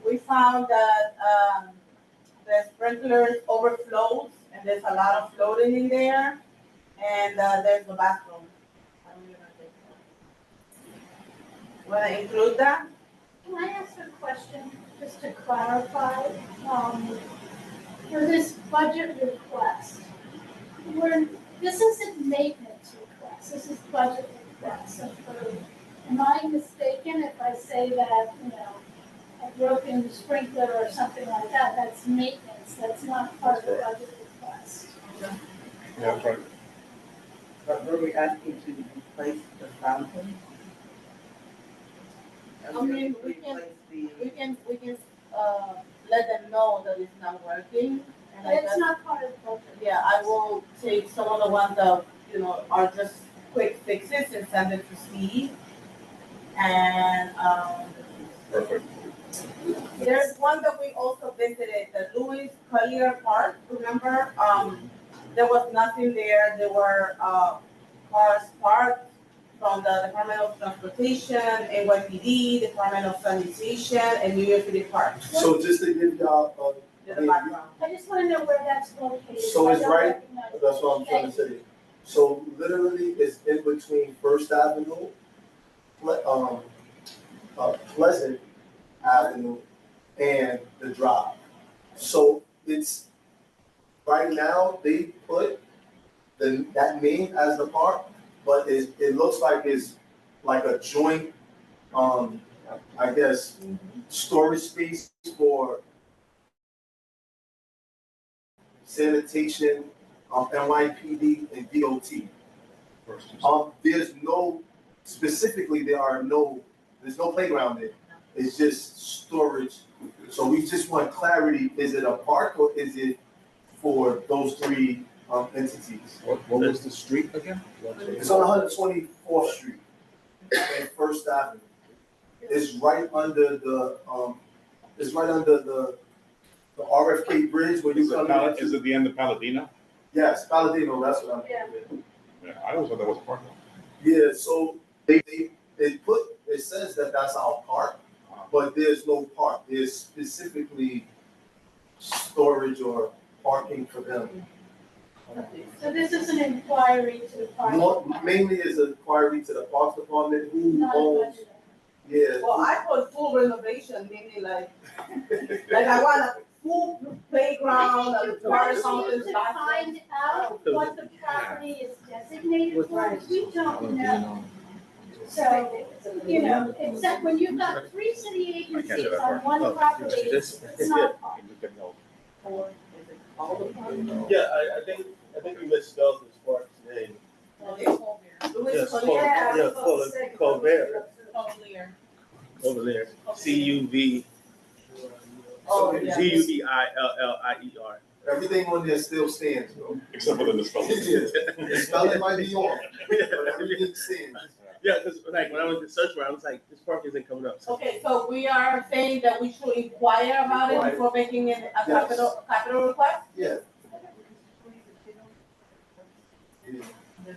A: we found that the sprinklers overflows and there's a lot of floating in there. And there's a bathroom. Want to include that?
G: Can I ask a question, just to clarify? For this budget request, this isn't maintenance request, this is budget request. Am I mistaken if I say that, a broken sprinkler or something like that, that's maintenance, that's not part of the budget request?
B: Yeah, that's right.
J: But were we asking to replace the fountain?
A: I mean, we can let them know that it's not working. And
G: But it's not part of the budget.
A: Yeah, I will take some of the ones that, are just quick fixes and send it to Steve. And,
B: Perfect.
A: there's one that we also visited, the Louis Collier Park, remember? There was nothing there, there were, cars parked from the Department of Transportation, NYPD, Department of Sanitation, and New York City Parks.
P: So just to give y'all,
A: The background.
G: I just want to know where that's located.
P: So
G: I
P: it's
G: don't
P: right,
G: recognize it.
P: that's what I'm trying to say. So literally it's in between First Avenue, Pleasant Avenue and the Drive. So it's, right now, they put that name as the park, but it looks like it's like a joint, I guess, storage space for sanitation, NYPD and DOT. There's no, specifically, there's no playground there. It's just storage. So we just want clarity, is it a park or is it for those three entities?
B: What was the street again?
P: It's on 124th Street and First Avenue. It's right under the RFK Bridge where you come in.
B: Is it the end of Paladino?
P: Yes, Paladino, that's what I'm.
B: Yeah, I always thought that was a park.
P: Yeah, so it says that that's our park, but there's no park. There's specifically storage or parking for them.
G: So this is an inquiry to the park.
P: Mainly is an inquiry to the Parks Department, who
G: Not
P: owns,
G: budgeted.
P: yeah.
A: Well, I put full renovation, meaning like I want a full playground,
G: I
A: a
G: think
A: water
G: you
A: fountain,
G: need to find out what the property is designated for, we don't know. So, you know, except when you've got 3 city agencies on one property, it's not a park.
E: Yeah, I think we misspelled this part today. Yes, Colbert. Over there. CUV.
J: Oh, yeah.
E: CUVILLIER.
P: Everything on there still stands, though.
B: Except for the misspelling.
P: The spelling might be off, but everything stands.
E: Yeah, because like when I was in search for it, I was like, this park isn't coming up. So.
A: Okay, so we are saying that we should inquire about it before making it a capital request?
P: Yeah.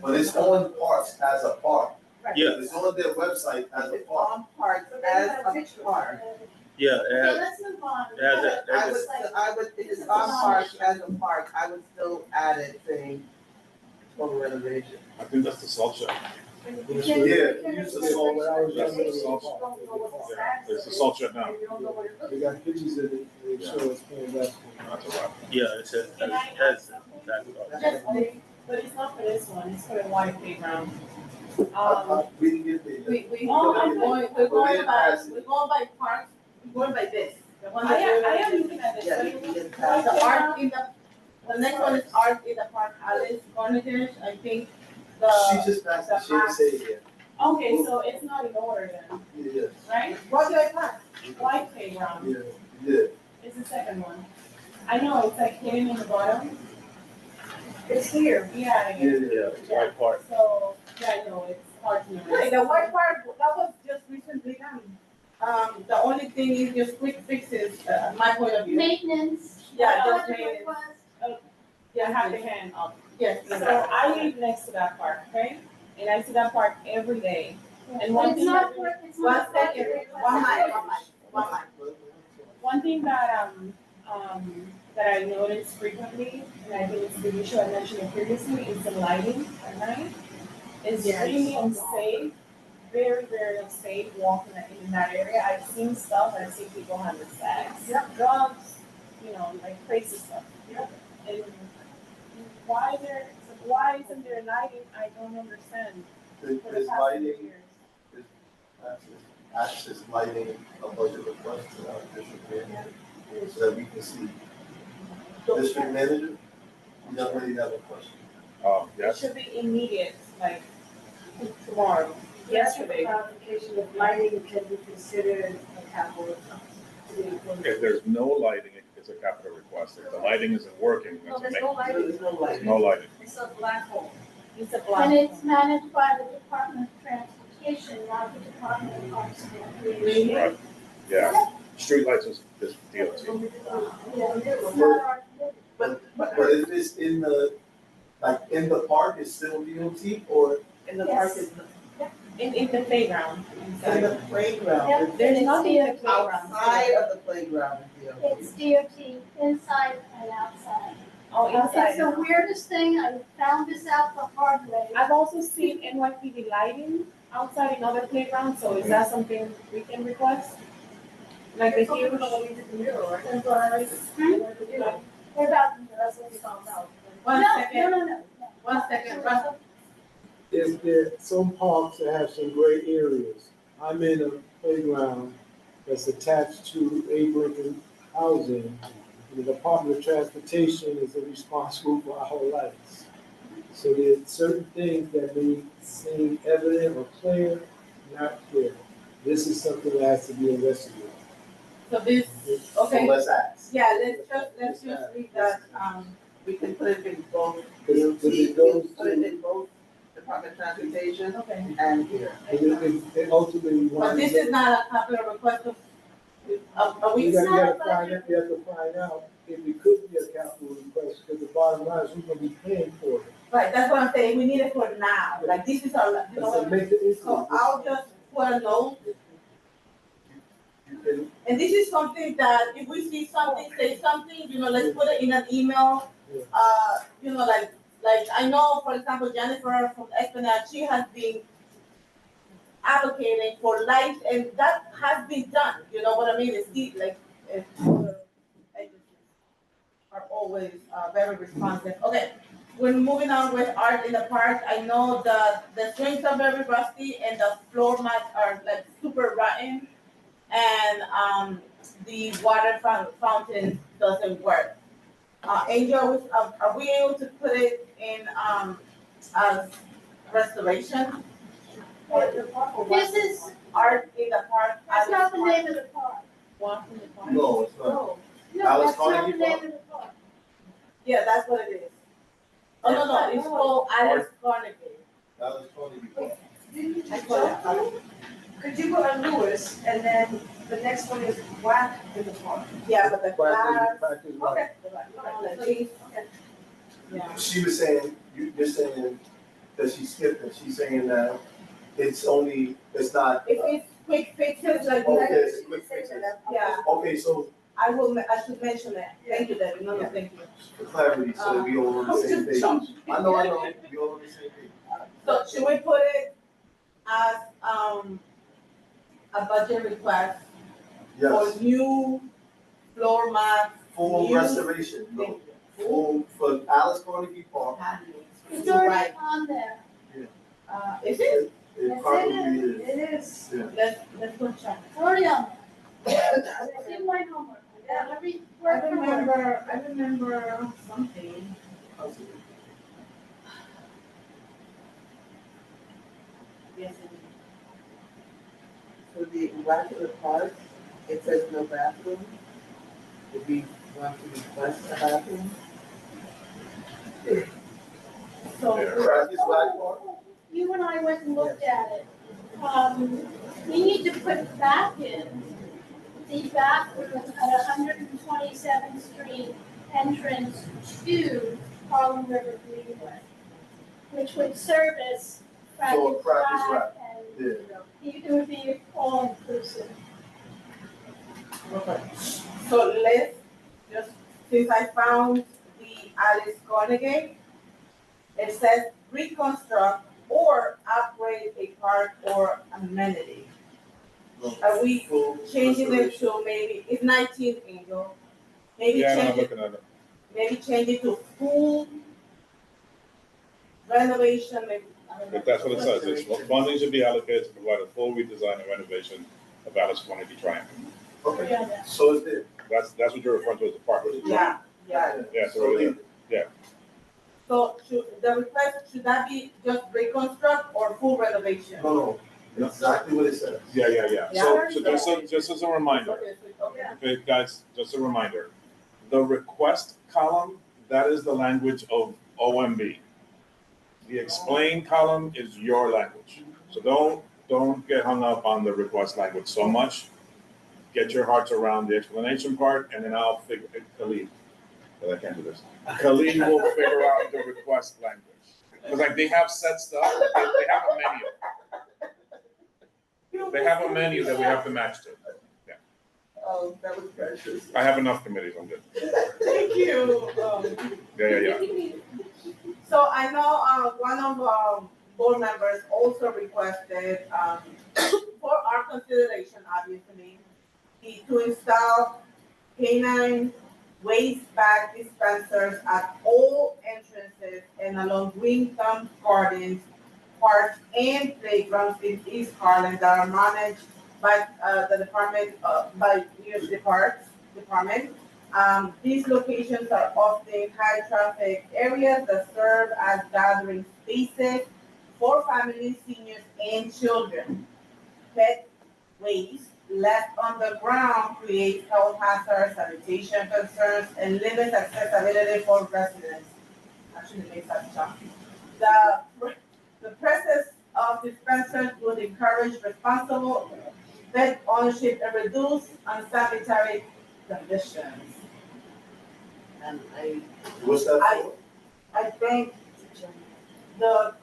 P: But it's on parks as a park.
E: Yeah.
P: It's on their website as a park.
J: On parks as a park.
E: Yeah, it has,
G: Let's move on.
J: I would, if it's on parks as a park, I would still add it saying total renovation.
B: I think that's the salt shed.
P: Yeah, you used to salt when I was
B: That's
P: younger.
B: the salt shed. Yeah, it's the salt shed now.
Q: We got pictures of it, they show us playing basketball.
B: That's a lot.
E: yeah, it says, has that.
I: But it's not for this one, it's for the water playground.
P: We didn't get there.
A: We're going by parks, we're going by this. The one that
I: I am looking at this.
J: Yeah,
I: but
J: you can get
A: The art in the next one is art in the park, Alice Cornish, I think
P: She just passed the shit say here.
I: Okay, so it's not in order then,
P: Yes.
I: right?
A: What do I pass?
I: White playground
P: Yeah, yeah.
I: is the second one. I know, it's like hidden in the bottom. It's here. Yeah,
P: Yeah,
E: It's white part.
I: So, yeah, I know, it's hard to know.
A: Right, the white part, that was just recently done. The only thing is just quick fixes, my point of view.
G: Maintenance.
A: Yeah, just
G: budget
A: maintenance.
G: request.
I: Yeah, have the hand up.
A: Yes.
I: So I live next to that park, okay? And I see that park every day. And
G: But
I: one
G: it's
I: thing
G: not,
I: that,
G: it's
A: One
G: not.
A: second, one mic.
I: one thing that that I notice frequently, and I think it's the issue I mentioned it previously, is the lighting at night. It's really unsafe, very, very unsafe walking in that area. I've seen stuff, I've seen people having sex, drugs, you know, like crazy stuff. And why isn't there lighting? I don't understand. For the
P: There's
I: past few
P: lighting,
I: years.
P: access lighting, a budget request to our district manager, so that we can see. District manager, you don't really have a question.
I: It
B: Yes.
I: should be immediate, like tomorrow, yesterday.
M: Clarification if lighting can be considered a capital request.
B: If there's no lighting, it's a capital request. If the lighting isn't working,
M: No,
B: that's a
M: there's no lighting.
J: There's no light.
B: no lighting.
M: It's a black hole.
I: It's a black.
G: And it's managed by the Department of Transportation, not the Department of Parks and Recreation.
B: Right. Yeah. Streetlights is DOT.
G: Yeah, it's not our.
J: But
P: But if it's in the, like, in the park, it's still DOT, or
J: in the park, it's
I: In the playground.
J: in the playground.
G: Yep.
I: There's
G: It's
I: nothing in the
G: DOT.
I: playground.
J: Outside of the playground,
G: It's DOT, inside and outside.
I: Oh,
G: It's the
I: inside.
G: weirdest thing, I found this out the hard way.
I: I've also seen NYPD lighting outside in other playgrounds, so is that something we can request? Like the huge. Temporary.
G: What about?
M: That's what we found out.
A: One
G: No,
A: second,
G: no.
A: one second, Russell.
Q: There some parks that have some great areas. I'm in a playground that's attached to Abe Lincoln Housing. The Department of Transportation is responsible for our lights. So there's certain things that may seem evident or clear, not clear. This is something that has to be investigated.
A: So this,
P: so
A: okay,
P: let's ask.
A: yeah, let's just read that,
J: we can put it in both
Q: Because
J: DOT, we
Q: it goes
J: can put it
Q: to,
J: in both Department of Transportation
A: okay.
J: and here.
Q: it ultimately.
A: But this is not a capital request of, are we?
Q: You gotta find out, you have to find out if it could be a capital request, because the bottom line is we're gonna be paying for it.
A: Right, that's what I'm saying, we need it for now, like, this is our, you know,
Q: So make the
A: so
Q: issue.
A: I'll just put a note.
P: You can,
A: And this is something that if we see something, say something, you know, let's put it in an email. You know, like I know, for example, Jennifer from Esplanade, she has been advocating for lights, and that has been done, you know what I mean? It's the, like, other agencies are always very responsive. Okay, we're moving on with art in the park. I know the swings are very rusty and the floor mats are like super rotten, and the water fountain doesn't work. Angel, are we able to put it in as restoration?
G: This is,
A: Art in the park.
G: that's not the name of the park.
A: Walk in the park?
P: No, it's not.
G: No,
P: Alice
G: that's not the
P: Carnegie
G: name
P: Park?
G: of the park.
A: Yeah, that's what it is. Oh, no, it's called Alice Carnegie.
P: Alice Carnegie Park.
M: Didn't you just jump through? Could you go on Lewis, and then the next one is Whack in the park?
A: Yeah, but the glass.
P: Practice rock.
A: Okay. Yeah.
P: She was saying, you're saying that she skipped it, she's saying that it's only, it's not.
A: If it's quick fixes like
P: Okay,
A: that.
P: it's quick fixes.
A: Yeah,
P: Okay, so
A: I should mention that. Thank you, Debbie. No, thank you.
P: for clarity, so that we all on the same page. I know, we all on the same page.
A: So should we put it as, a budget request
P: Yes,
A: for new floor mats?
P: full
A: new-
P: restoration, no, full, for Alice Carnegie Park,
G: It's already on there.
A: Is it?
P: it probably is.
M: It is.
P: Yeah.
A: Let's go check.
G: It's already on there. It's in my homework. Every
A: I
G: word for word.
A: remember something. Yes, it
J: For the Immaculate Park, it says no bathroom. If we want to request a bathroom.
A: is. So,
P: Practice Black Park?
G: You and I went and looked at it. We need to put back in the bathroom at 127th Street entrance to Harlem River Greenway, which would service
P: So,
G: Practice
P: Practice
G: Black
P: Yeah.
G: and it would be all inclusive.
A: okay. So let's just, since I found the Alice Carnegie, it says reconstruct or upgrade a park or amenity. Are we
P: Full
A: changing it
P: restoration.
A: to maybe, it's 19, Angel? Maybe
B: Yeah, no, I'm
A: change it,
B: looking at it.
A: maybe change it to full renovation, maybe, I don't know.
B: But that's what it says, it's funding should be allocated to provide a full redesign and renovation of Alice Carnegie Triangle.
P: Okay,
G: Yeah.
P: so it's there.
B: That's what you're referring to as the park.
A: Yeah, yeah.
B: Yeah, so we're there.
A: So should, the request, should that be just reconstruct or full renovation?
P: No, exactly what it says.
B: Yeah.
A: Yeah.
B: So just as a reminder,
A: Okay.
B: okay, guys, just a reminder. The request column, that is the language of OMB. The explain column is your language. So don't get hung up on the request language so much. Get your hearts around the explanation part, and then I'll figure, Khalid, but I can't do this. Khalid will figure out the request language. Because like they have set stuff, they have a menu. They have a menu that we have to match to.
J: Oh, that was precious.
B: I have enough committees, I'm good.
A: Thank you.
B: Yeah.
A: So I know, one of, board members also requested, for our consideration, obviously, to install canine waste bag dispensers at all entrances and along green thumb gardens, parks, and playgrounds in East Harlem that are managed by, the department, by New York City Parks Department. These locations are often high traffic areas that serve as gathering spaces for families, seniors, and children. Pet waste left on the ground creates health hazards, sanitation concerns, and limits accessibility for residents. Actually makes that jump. The presence of dispensers would encourage responsible pet ownership and reduce unsanitary conditions.
J: And
P: What's that for?
A: I think the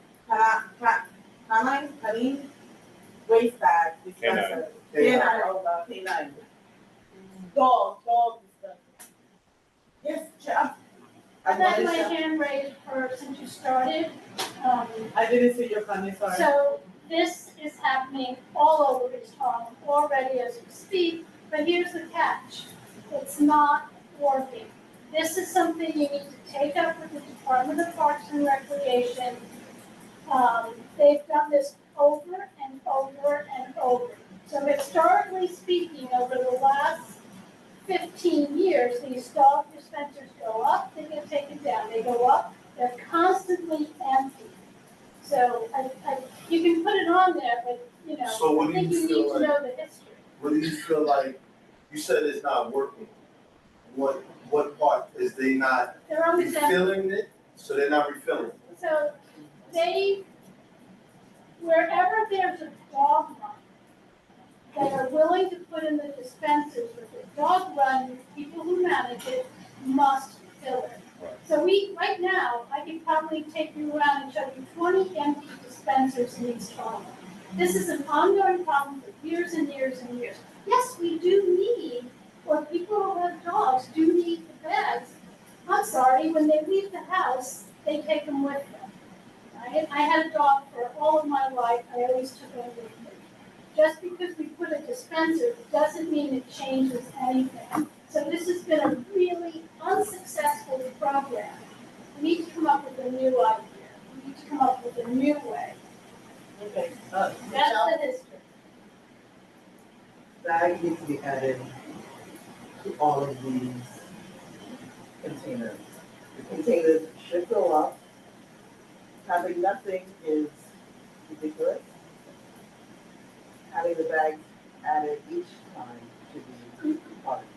A: canine waste bag dispenser. Canine. Dog dispenser. Yes, Jeff.
G: I've had my hand raised since you started.
A: I didn't see your comment, sorry.
G: So this is happening all over East Harlem already as we speak, but here's the catch. It's not working. this is something you need to take up with the Department of Parks and Recreation. They've done this over and over and over. So historically speaking, over the last 15 years, these dog dispensers go up, they get taken down, they go up, they're constantly empty. So you can put it on there, but
P: So what
G: I
P: do
G: think
P: you
G: you
P: feel
G: need to
P: like-
G: know the history.
P: What do you feel like, you said it's not working. What part, is they not
G: They're always empty.
P: refilling it? So they're not refilling it?
G: So wherever there's a dog run, they are willing to put in the dispensers, but the dog run, people who manage it must fill it. So right now, I can probably take you around and show you 20 empty dispensers in East Harlem. This is an ongoing problem for years and years and years. Yes, we do need, or people who have dogs do need the bags. I'm sorry, when they leave the house, they take them with them. I had a dog for all of my life, I always took it with me. Just because we put a dispenser doesn't mean it changes anything. So this has been a really unsuccessful program. We need to come up with a new idea. We need to come up with a new way.
J: Okay.
G: That's the history.
J: Bag needs to be added to all of these containers. The containers should go up. Having nothing is ridiculous. Having the bags added each time should be part of it.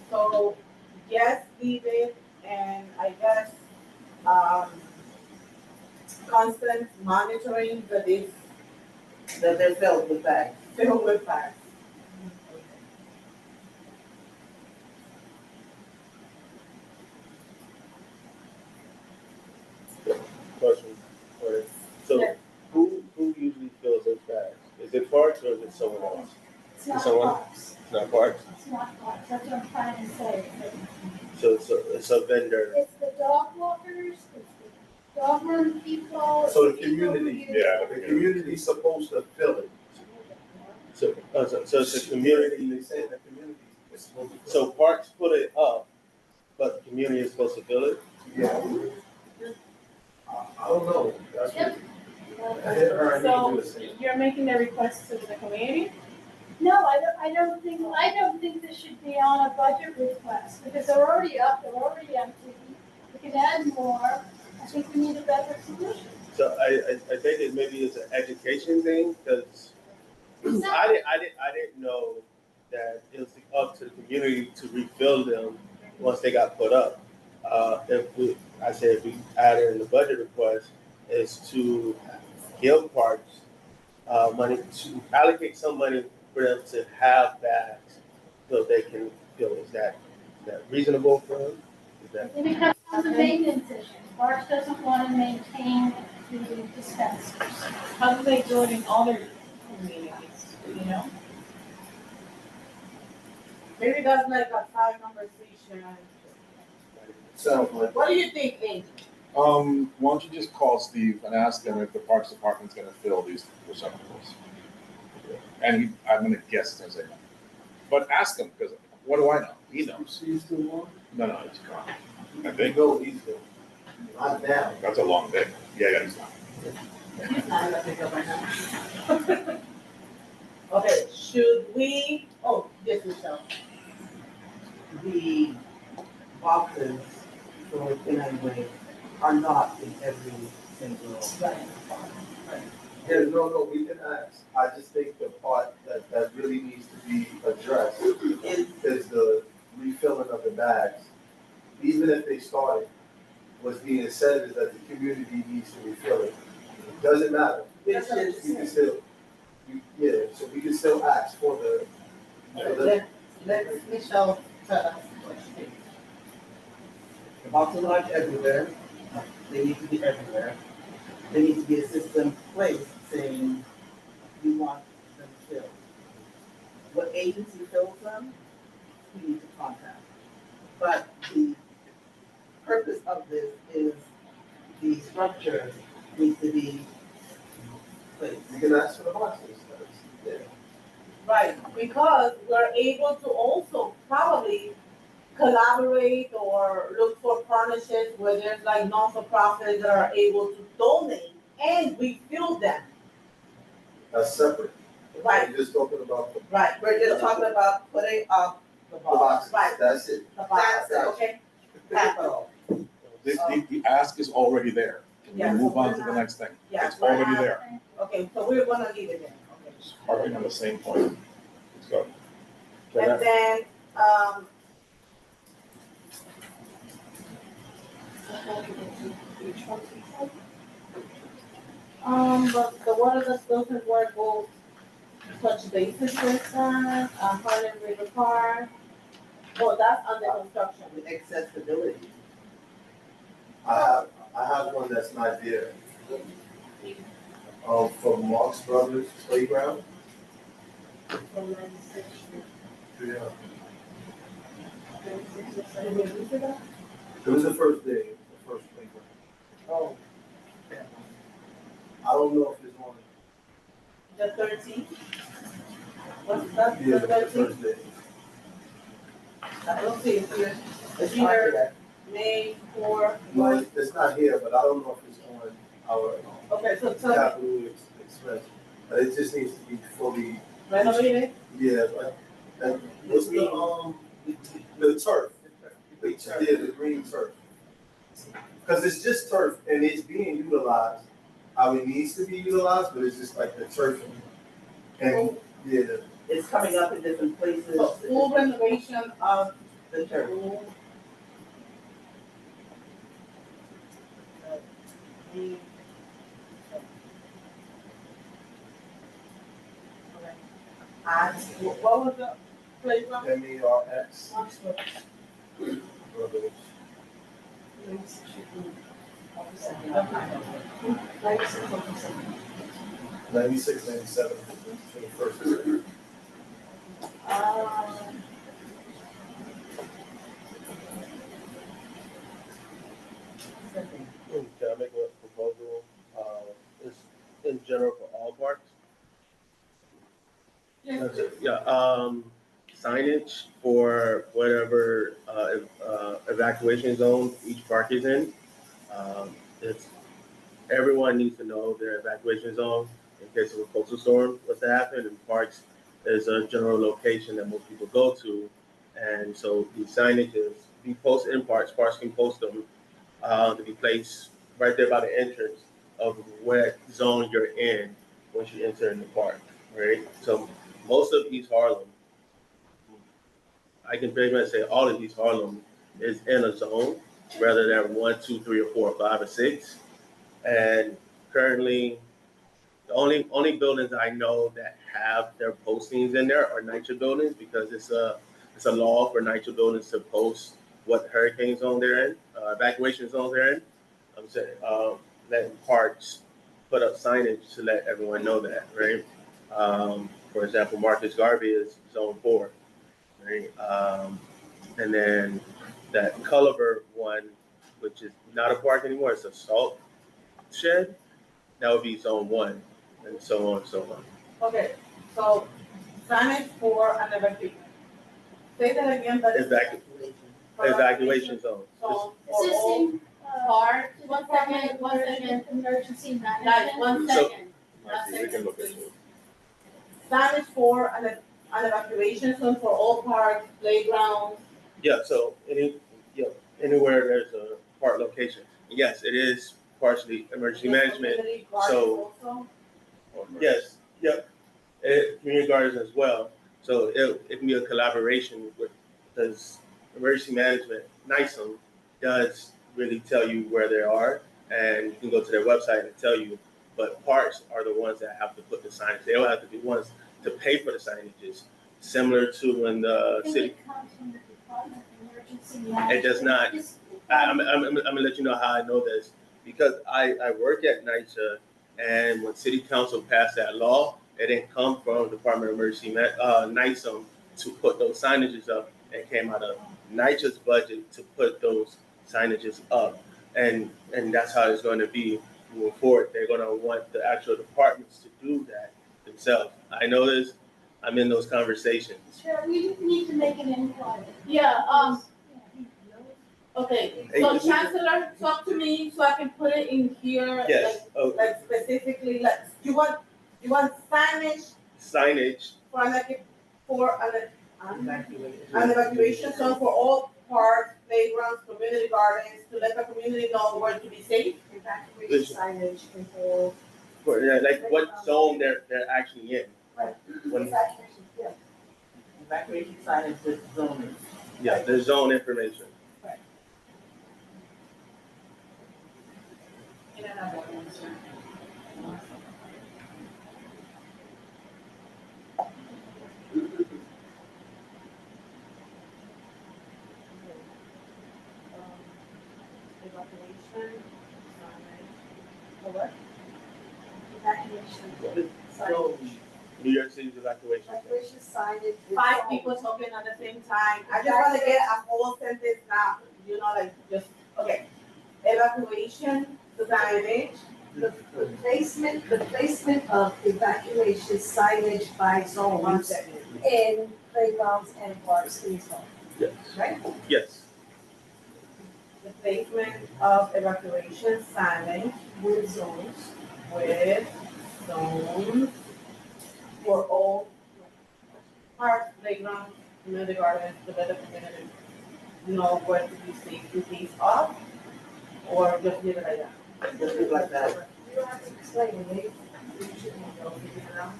A: So, yes, leave it, and I guess, constant monitoring that is
J: That they're filled with bags.
A: filled with bags.
E: Question. Right. So
A: Yes.
E: who usually fills those bags? Is it Parks or is it someone else?
G: It's not
E: Someone?
G: parks.
E: It's not Parks.
G: It's not parks. That's what I'm trying to say.
E: So it's a vendor.
G: It's the dog walkers, it's the dog run people.
P: So the
G: it's people who
P: community,
G: use-
P: the community's supposed to fill it.
E: So it's a community.
P: They say the community is supposed to fill
E: So Parks put it up, but the community is supposed to fill it.
P: it. Yeah. I don't know. That's
G: Yep.
P: what, I didn't hear
I: So
P: anything to say.
I: you're making the request to the community?
G: No, I don't think this should be on a budget request, because they're already up, they're already empty. We can add more. I think we need a better solution.
E: So I think it maybe it's an education thing because I didn't know that it was up to the community to refill them once they got put up. If we add it in the budget request is to give Parks money to allocate some money for them to have bags so they can fill. Is that reasonable for them? Is that
G: It becomes a maintenance issue. Parks doesn't want to maintain the dispensers.
I: How do they do it in other communities, you know?
A: Maybe that's like a side conversation.
P: Sounds like.
A: What do you think, Andy?
B: Why don't you just call Steve and ask him if the Parks Department's gonna fill these receptacles? And I'm gonna guess it's gonna say no. But ask him, because what do I know? He knows.
P: She's still on?
B: No, he's gone. I
P: They
B: think
P: go, he's going. Not now.
B: that's a long day. Yeah, he's gone.
A: I'm gonna pick up right now. Okay, should we, yes, Michelle.
J: The boxes for anyway are not in every single.
P: Yeah, no, we can ask. I just think the part that really needs to be addressed is the refilling of the bags. Even if they started, what's being said is that the community needs to refill it. It doesn't matter. We can still, so we can still ask for the.
A: Let Michelle tell us what she thinks.
J: The boxes aren't everywhere. They need to be everywhere. There needs to be a system placed saying we want them filled. What agency fills them, we need to contact. But the purpose of this is the structure needs to be placed.
P: You can ask for the boxes. Yeah.
A: Right, because we're able to also probably collaborate or look for partnerships where there's like non-for-profits that are able to donate and refill them.
P: That's separate.
A: Right.
P: You're just talking about.
A: Right.
J: We're just talking about putting up
A: The
P: The
A: box.
P: boxes,
A: Right.
P: that's it.
A: The box.
J: That's it.
A: Okay. Capital.
B: The ask is already there. Can
A: Yeah,
B: we
A: so
B: move on
A: we're
B: to the
A: not-
B: next thing?
A: Yeah,
B: It's
A: we're
B: already
A: not-
B: there.
A: Okay, so we're gonna leave it there. Okay.
B: It's harping on the same point. Let's go.
A: And then, but the water disposal work will touch bases with that, Harlem River Park. Oh, that's under construction.
J: accessibility.
P: I have one that's not there. From Marx Brothers Playground.
A: From 96th Street.
P: Yeah.
A: 96th Street.
P: It was the first day, the first playground.
A: Oh.
P: I don't know if it's on.
A: The 13th? What's that,
P: Yeah,
A: the
P: the
A: 13th?
P: first day.
A: I don't see it here.
J: It's
A: Either May 4.
P: No, it's not here, but I don't know if it's on our
A: Okay, so tell me,
P: capital expense. But it just needs to be fully.
A: renovated?
P: Yeah, but, what's the turf? Yeah, the green turf. Because it's just turf and it's being utilized how it needs to be utilized, but it's just like the turf. And, yeah,
J: It's coming up in different places.
A: So full renovation of
J: The turf.
A: What was the playground?
P: MERX.
A: Okay.
P: 96, 97, 21st.
E: Can I make a proposal? It's in general for all parks. Signage for whatever evacuation zone each park is in. It's everyone needs to know their evacuation zone in case of a coastal storm was to happen. And parks is a general location that most people go to, and so the signage is be posted in parks. Parks can post them to be placed right there by the entrance of what zone you're in once you enter in the park, right? So most of East Harlem, I can pretty much say all of East Harlem is in a zone rather than 1, 2, 3, or 4, or 5, or 6. And currently, the only buildings I know that have their postings in there are NYCHA buildings because it's a law for NYCHA buildings to post what hurricane zone they're in, evacuation zones they're in. I'm saying letting parks put up signage to let everyone know that, right? For example, Marcus Garvey is zone 4, right? And then that Culliver one, which is not a park anymore, it's a salt shed, that would be zone 1, and so on and so on.
A: Okay, so signage for an evacuation. Say that again, but.
E: Evacuation zone.
A: So for all
G: Assisting,
A: parks,
G: one second, emergency
A: like,
G: management.
A: 1
E: So-
A: second.
B: We can look into it.
A: Signage for an evacuation zone for all parks, playgrounds.
E: Yeah, so anywhere there's a park location. Yes, it is partially emergency management.
A: Community gardens
E: So-
A: also.
E: Yes, yep. Community gardens as well. So it can be a collaboration with, because emergency management, NISM, does really tell you where they are, and you can go to their website and tell you, but parks are the ones that have to put the signage. They don't have to be ones to pay for the signages, similar to when the city. It does not. I'm gonna let you know how I know this, because I work at NYCHA, and when city council passed that law, it didn't come from Department of Emergency NISM to put those signages up. It came out of NYCHA's budget to put those signages up, and that's how it's going to be moving forward. They're going to want the actual departments to do that themselves. I know this. I'm in those conversations.
G: Sure, we need to make an inquiry.
A: Yeah, Okay,
E: Hey,
A: so
E: could you-
A: Chancellor, talk to me so I can put it in here.
E: Yes,
A: Like specifically, like, you want signage
E: signage,
A: for an evacuation zone for all parks, playgrounds, community gardens, to let the community know where to be safe.
I: Evacuation signage control.
E: for, like what zone they're actually in.
I: Right.
E: When-
I: Evacuation, yeah.
J: Evacuation signage with zoning.
E: Yeah, the zone information.
I: And another one, sir. Evacuation signage. For what? Evacuation signage.
E: New York City's evacuation.
I: Evacuation signage. with
A: 5
I: zones.
A: people talking at the same time. I just want to get a whole sentence now, like just, okay. Evacuation signage.
I: The placement of evacuation signage by zones in playgrounds and parks in zone,
E: Yes.
I: right?
E: Yes.
A: The placement of evacuation signage
I: With zones.
A: with zones for all parks, playgrounds, community gardens, to let the community know where to be safe in case of, or just leave it like that.
J: Just leave it like that.
I: You don't have to explain it, maybe. You should know, figure it out.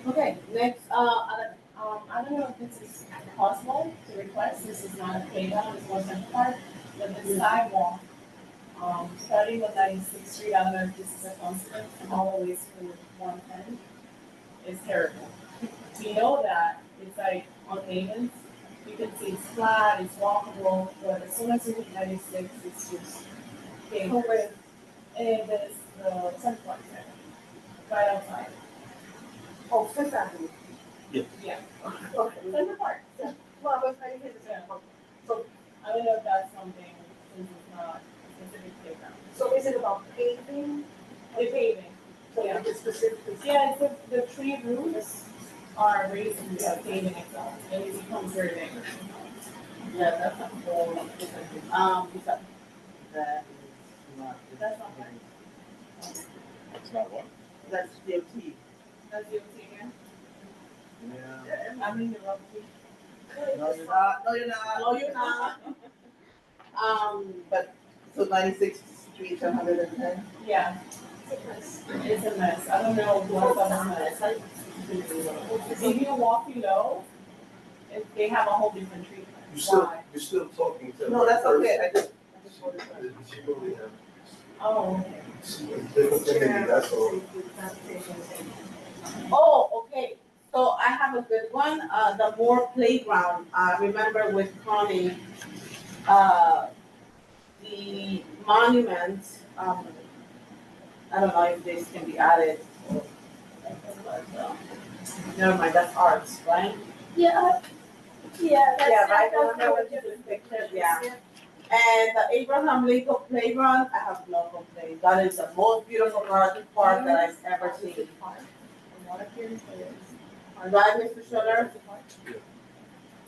A: Okay, next,
I: I don't know if this is possible to request, this is not a playground, it's wasn't park, but the sidewalk, starting with 96th Street, I don't know if this is a coincidence, all the way through 110, is terrible. We know that, it's like on pavements, you can see it's flat, it's walkable, but as soon as you hit 96, it's just paved. And there's the Sunflower Center, right outside. Oh, Fifth Avenue.
E: Yes.
I: Yeah. Okay. Central Park. Yeah. Well, I was trying to hit the Central Park. So I don't know if that's something, since it's not a specific playground. So is it about paving? The paving. So yeah, it's specifically. Yeah, it's the tree roots are raising the paving itself, and it becomes very big.
A: yeah, that's a whole different thing.
J: That is not.
I: That's not right.
E: It's not what?
J: That's DOT.
I: That's the OT again?
J: Yeah.
I: I'm in the wrong tree.
J: No, you're not. No, you're not.
A: No, you're not.
J: But, so 96th Street, 110?
I: Yeah. It's a mess. I don't know what's on the mess. If you walk below, they have a whole different treatment.
P: You're still talking to.
J: No, that's okay. I just wanted to.
P: She really have.
I: Oh.
P: Different committee, that's all.
A: Oh, okay, so I have a good one, the Moore Playground, remember with Connie, the monument, I don't know if this can be added. Never mind, that's arts, right?
G: Yeah. Yeah, that's.
A: Yeah, right,
G: that's
A: remember when you took pictures, yeah. And the Abraham Lincoln Playground, I have no complaint, that is the most beautiful park that I've ever seen. Right, Mr. Schuller?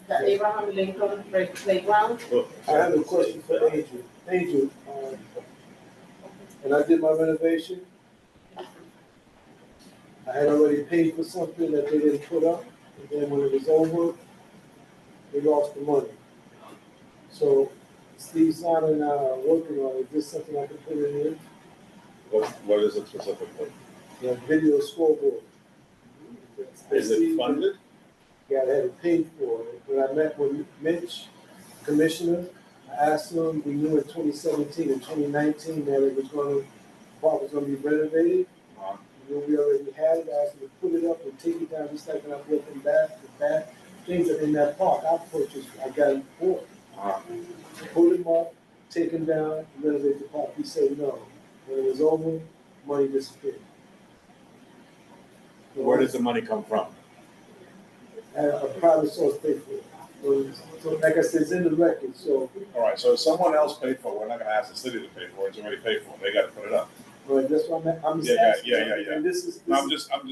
A: The Abraham Lincoln Playground?
Q: I have a question for Angel. Angel, when I did my renovation, I had already paid for something that they didn't put up, and then when it was over, they lost the money. So Steve Simon and I are working on it. Is this something I can put in here?
B: What is it specifically?
Q: The video scoreboard.
B: Is it funded?
Q: Yeah, I had it paid for. When I met with Mitch, Commissioner, I asked him, we knew in 2017 and 2019 that it was gonna, park was gonna be renovated. You know, we already had it, I asked him to put it up and take it down, just like when I built them back, the back, things that in that park, I purchased, I got them bought. Put them up, take them down, renovate the park. He said no. When it was over, money disappeared.
B: Where does the money come from?
Q: A private source paid for it. So like I said, it's in the record, so.
B: All right, so if someone else paid for it, we're not gonna ask the city to pay for it, it's already paid for, they gotta put it up.
Q: Right, that's what I'm just
B: Yeah,
Q: asking.
B: yeah.
Q: And this is.
B: No, I'm just, like,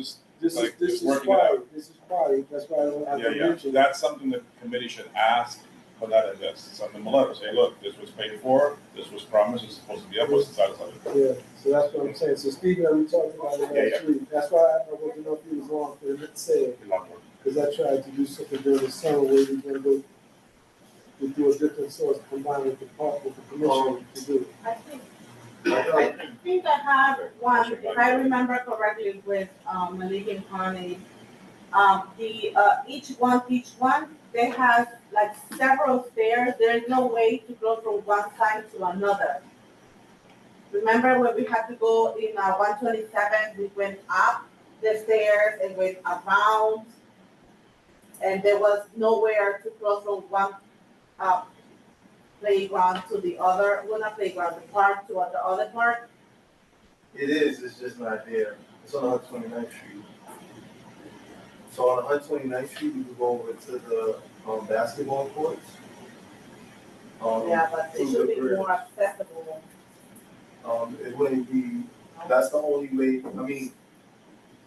Q: This
B: just
Q: is
B: working it out.
Q: quiet, this is quiet, that's why I don't have to mention.
B: That's something the committee should ask put that, I guess, send them a letter, say, look, this was paid for, this was promised, it's supposed to be up, what's the status of it?
Q: Yeah, so that's what I'm saying. So Steve and we talked about it last week. That's why I wasn't know if he was on for the say. Because I tried to do something during the summer where we're gonna go, we do a different source combined with the park, with the commission to do it.
A: I think I have one, if I remember correctly, with, Malik and Connie. Each one, they have like several stairs. There's no way to go from one side to another. Remember when we had to go in 127, we went up the stairs and went around, and there was nowhere to cross from one playground to the other, well, not playground, the park to the other park.
P: It is, it's just not there. It's on 129th Street. So on 129th Street, we could go over to the basketball courts.
A: Yeah, but it should be more accessible.
P: It wouldn't be, that's the only way, I mean,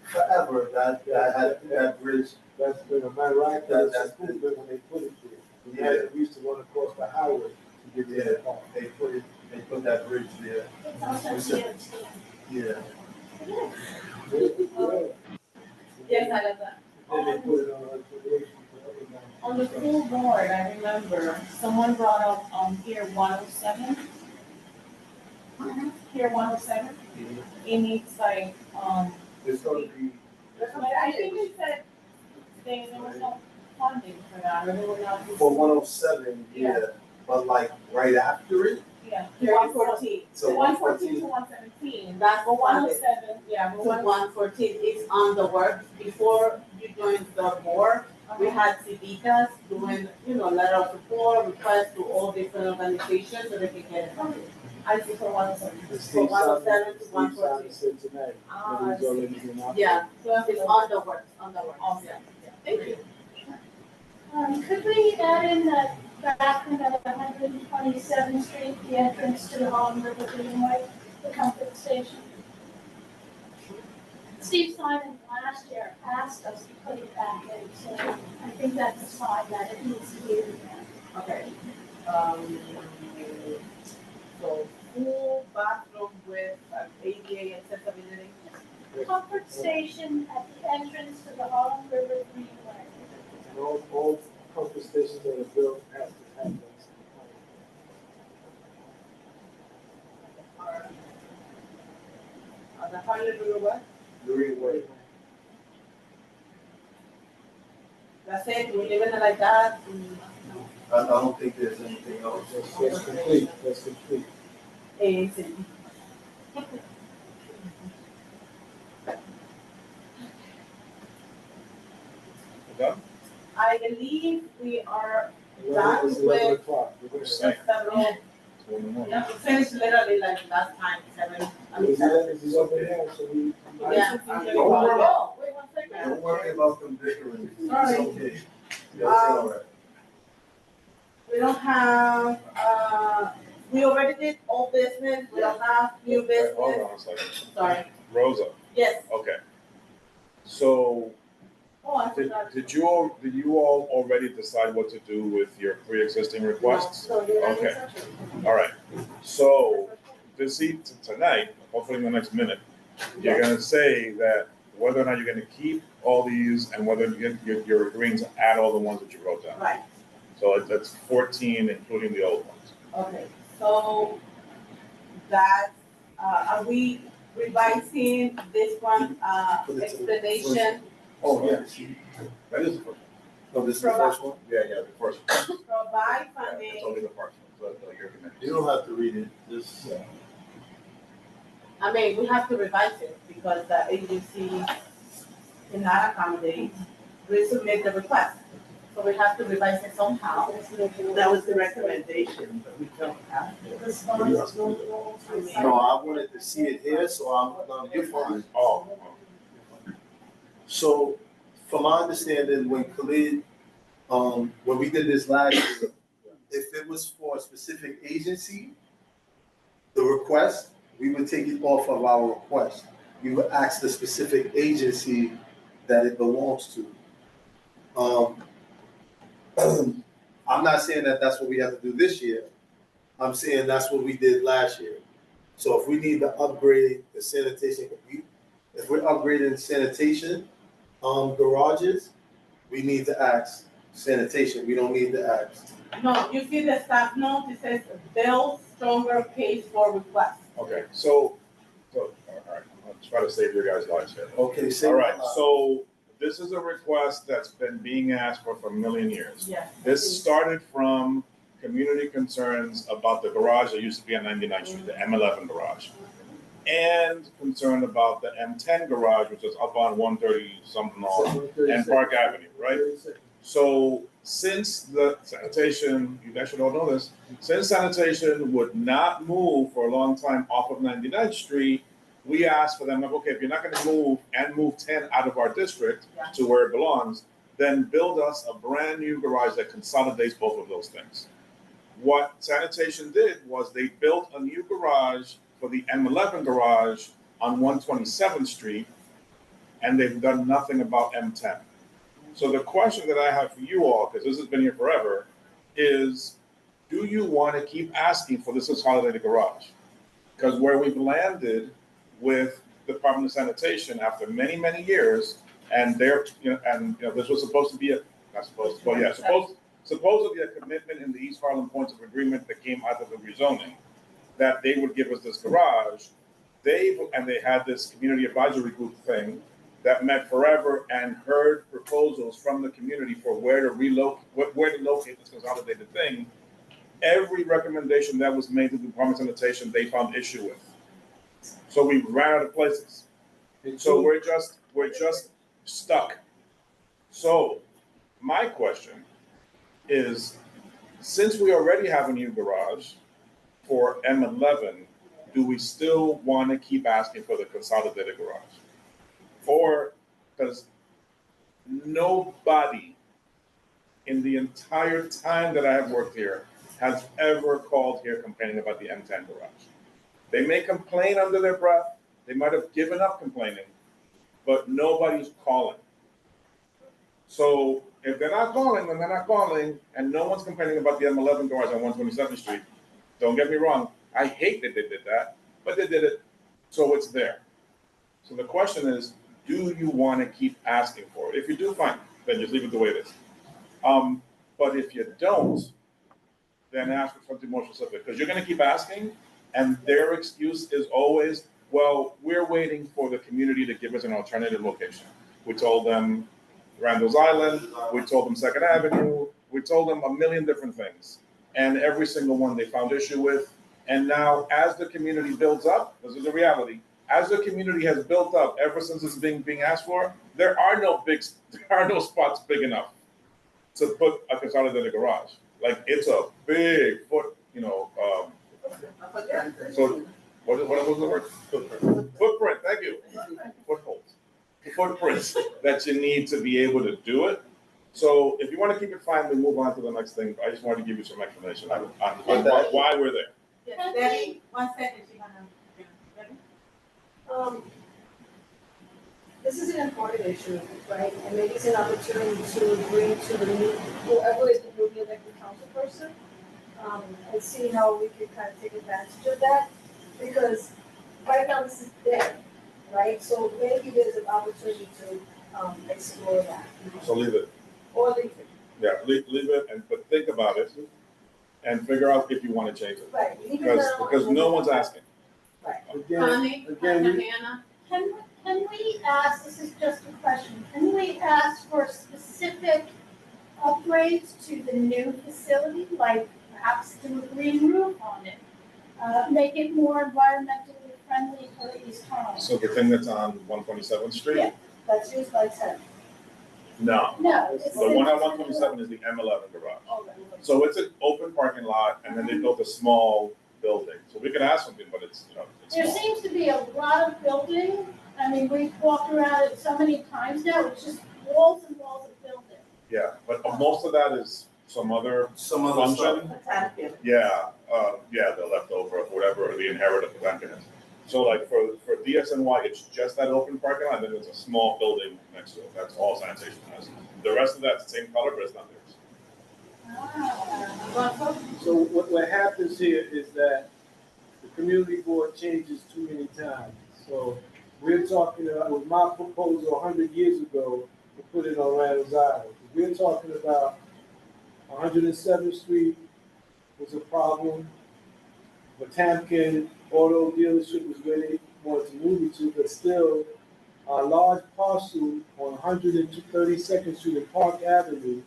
P: forever, that bridge.
Q: That's been a matter right, that's when they put it there.
P: Yeah.
Q: We used to run across the highway to get to that park.
P: They put that bridge there.
G: It's also
P: Yeah.
A: Yes, I got that.
Q: Then they put it on 128th.
I: On the school board, I remember someone brought up Pier 107. Pier 107. It needs like
P: It's gonna be.
I: I think it said there was no funding for that, or they were not.
P: For 107, yeah, but like right after it.
I: Yeah.
A: 114.
P: So
I: 114 to 117.
A: That's
I: But 107, yeah,
A: to
I: but
A: 114 is on the works. Before you joined the board, we had CBitas doing, letter of support, requests to all different organizations so they can get it funded.
I: I see for 107.
A: From 107 to 114.
Q: Said tonight.
I: Ah,
Q: It was already been out.
A: Yeah, so it's on the works, Yeah.
I: Thank you.
G: Could we add in that bathroom at 127th Street, the entrance to the Holland River Greenway, the comfort station? Steve Simon last year asked us to put it back in, so I think that's a sign that it needs to be in there.
A: Okay. So full bathroom with ADA accessibility.
G: Comfort station at the entrance to the Holland River Greenway.
Q: And all comfort stations that are built have to have that.
A: The Holland River what?
P: Greenway.
A: That's it, we leave it like that.
P: I don't think there's anything else.
Q: That's complete, that's complete.
A: Easy.
B: Done?
A: I believe we are
Q: 11
A: done
Q: is 11
A: with
Q: o'clock. We're gonna
B: Same.
A: several. Yeah, we finished literally like last time, 7. I mean, 7.
Q: This is open now, so we.
A: Yeah.
P: Don't worry.
A: Oh, wait 1 second.
P: Don't worry about them bickering. It's
A: Sorry.
P: okay. Yeah, it's all right.
A: We don't have, we already did old business, we don't have new business.
B: Hold on a second.
A: Sorry,
B: Rosa,
A: yes.
B: okay. So,
A: Oh, I
B: did
A: forgot.
B: you all already decide what to do with your pre-existing requests?
A: So you're in
B: Okay.
A: session.
B: All right, so tonight, hopefully in the next minute, you're gonna say that whether or not you're gonna keep all these and whether you're agreeing to add all the ones that you wrote down.
A: Right,
B: So that's 14, including the old ones.
A: okay, so that, are we revising this one, explanation?
P: Oh, yeah.
B: That is the first one.
P: No, this is the first one?
B: Yeah, the first one.
A: Provide
B: Yeah,
A: funding.
B: it's only the first one, so you're committed.
P: You don't have to read it, just.
A: I mean, we have to revise it because the agency cannot accommodate, resubmit the request. So we have to revise it somehow.
J: That was the recommendation, but we don't have to.
P: No, I wanted to see it here, so you're fine.
B: Oh,
P: So, from my understanding, when Khalid, when we did this last year, if it was for a specific agency, the request, we would take it off of our request. We would ask the specific agency that it belongs to. I'm not saying that that's what we have to do this year. I'm saying that's what we did last year. So if we need to upgrade the sanitation, if we're upgrading sanitation, garages, we need to ask sanitation. We don't need to ask.
A: No, you see the staff note, it says build stronger case for request.
B: Okay, so, all right, I'll try to save your guys' lives here.
P: Okay,
B: All right, so this is a request that's been being asked for a million years.
A: Yes.
B: This started from community concerns about the garage that used to be on 99th Street, the M11 garage. And concern about the M10 garage, which is up on 130 something and Park Avenue, right? So since the sanitation, you guys should all know this, since sanitation would not move for a long time off of 99th Street, we asked for them, okay, if you're not gonna move and move 10 out of our district to where it belongs, then build us a brand new garage that consolidates both of those things. What sanitation did was they built a new garage for the M11 garage on 127th Street, and they've done nothing about M10. So the question that I have for you all, because this has been here forever, is do you want to keep asking for this consolidated garage? Because where we've landed with the Department of Sanitation after many, many years, and they're, this was supposed to be supposedly a commitment in the East Harlem Points of Agreement that came out of the rezoning, that they would give us this garage. They had this community advisory group thing that met forever and heard proposals from the community for where to locate this consolidated thing. Every recommendation that was made to the Department of Sanitation, they found issue with. So we ran out of places. So we're just stuck. So my question is, since we already have a new garage for M11, do we still want to keep asking for the consolidated garage? Or because nobody in the entire time that I have worked here has ever called here complaining about the M10 garage. They may complain under their breath, they might have given up complaining, but nobody's calling. So if they're not calling, then they're not calling, and no one's complaining about the M11 garage on 127th Street. Don't get me wrong, I hate that they did that, but they did it, so it's there. So the question is, do you want to keep asking for it? If you do, fine, then just leave it the way it is. But if you don't, then ask for something more specific, because you're going to keep asking, and their excuse is always, well, we're waiting for the community to give us an alternative location. We told them Randall's Island, we told them Second Avenue, we told them a million different things. And every single one they found issue with. And now as the community builds up, this is the reality, as the community has built up ever since it's being asked for, there are no spots big enough to put a consolidated garage. Like it's a big so what was the word? Footprint, thank you. Footprints that you need to be able to do it. So if you want to keep it fine, we move on to the next thing. I just wanted to give you some explanation on why we're there.
A: Yes, Debbie, 1 second,
M: This is an important issue, right? And maybe it's an opportunity to bring to the new, whoever is the newly elected council person, and see how we can kind of take advantage of that. Because right now this is dead, right? So maybe there's an opportunity to explore that.
B: So leave it.
M: Or leave it.
B: Yeah, leave it, but think about it and figure out if you want to change it.
M: Right.
B: Because no one's asking.
M: Right.
A: Connie, Hannah.
G: Can we ask, this is just a question, can we ask for specific upgrades to the new facility, like perhaps do a green roof on it? Make it more environmentally friendly for East Harlem?
B: So the thing that's on 127th Street?
M: Yeah, that's used by 10.
B: No.
G: No.
B: The one on 127 is the M11 garage. So it's an open parking lot, and then they built a small building. So we could ask something, but it's
G: There
B: small.
G: seems to be a lot of building. I mean, we've walked around it so many times now, it's just walls and walls of building.
B: Yeah, but most of that is some other function. Yeah, the leftover of whatever the inherited Potemkin is. So like for DSNY, it's just that open parking lot, and then there's a small building next to it. That's all sanitation has. The rest of that's the same color, but it's not theirs.
Q: So what happens here is that the community board changes too many times. So we're talking about, with my proposal 100 years ago, to put it on Randall's Island. We're talking about 107th Street was a problem. Potamkin Auto Dealership was where they wanted to move it to, but still, a large parcel on 132nd Street and Park Avenue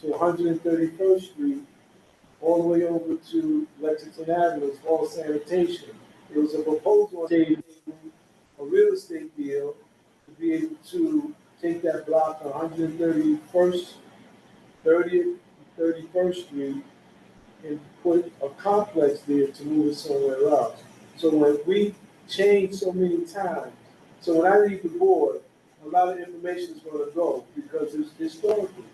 Q: to 131st Street, all the way over to Lexington Avenue, it's all sanitation. There was a proposal to a real estate deal to be able to take that block on 131st, 30th, 31st Street and put a complex there to move it somewhere else. So when we change so many times, so when I leave the board, a lot of information is going to go because it's historical.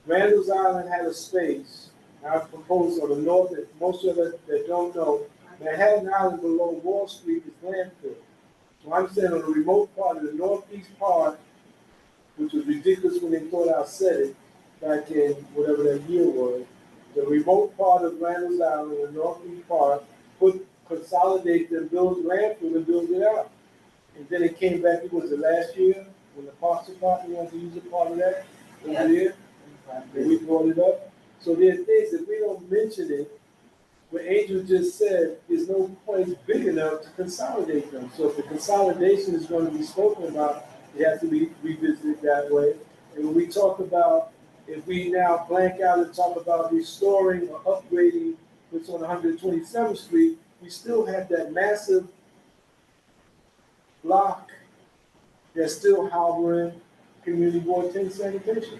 Q: Randall's Island had a space. I proposed on the north, that most of us that don't know, Manhattan Island below Wall Street is landfill. So I'm saying on the remote part of the northeast part, which was ridiculous when they thought I said it back in whatever that year was, the remote part of Randall's Island, the northeast part, consolidate and build landfill and build it out. And then it came back, it was the last year, when the Parks Department wanted to use a part of that over there, and we brought it up. So there are things, if we don't mention it, what Angel just said, there's no place big enough to consolidate them. So if the consolidation is going to be spoken about, it has to be revisited that way. And when we talk about, if we now blank out and talk about restoring or upgrading what's on 127th Street, we still have that massive block that's still harboring community board 10 sanitation.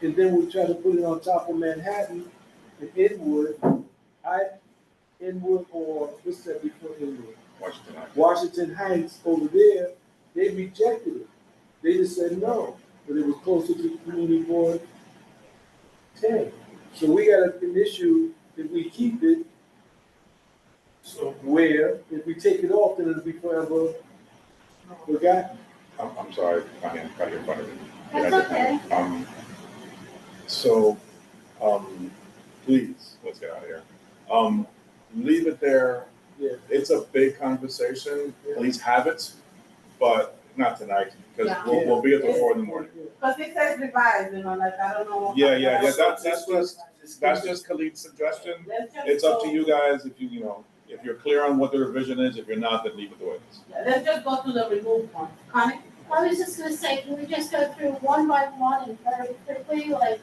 Q: And then we try to put it on top of Manhattan and Inwood, Inwood or what's that before Inwood?
B: Washington Heights.
Q: Washington Heights over there, they rejected it. They just said no, but it was closer to community board 10. So we got an issue if we keep it. So where if we take it off, then it'll be forever forgotten.
B: I'm sorry, my hand got here in front of me.
G: That's okay.
B: So, please, let's get out of here. Leave it there.
Q: Yeah.
B: It's a big conversation. Please have it, but not tonight because we'll be at the 4 in the morning.
A: Because it says revised, like I don't know.
B: Yeah. That's just Khalid's suggestion. It's up to you guys if you're clear on what the revision is. If you're not, then leave it the way it is.
A: Yeah, let's just go to the remove one. Connie?
G: I was just gonna say, can we just go through one by one and very quickly, like,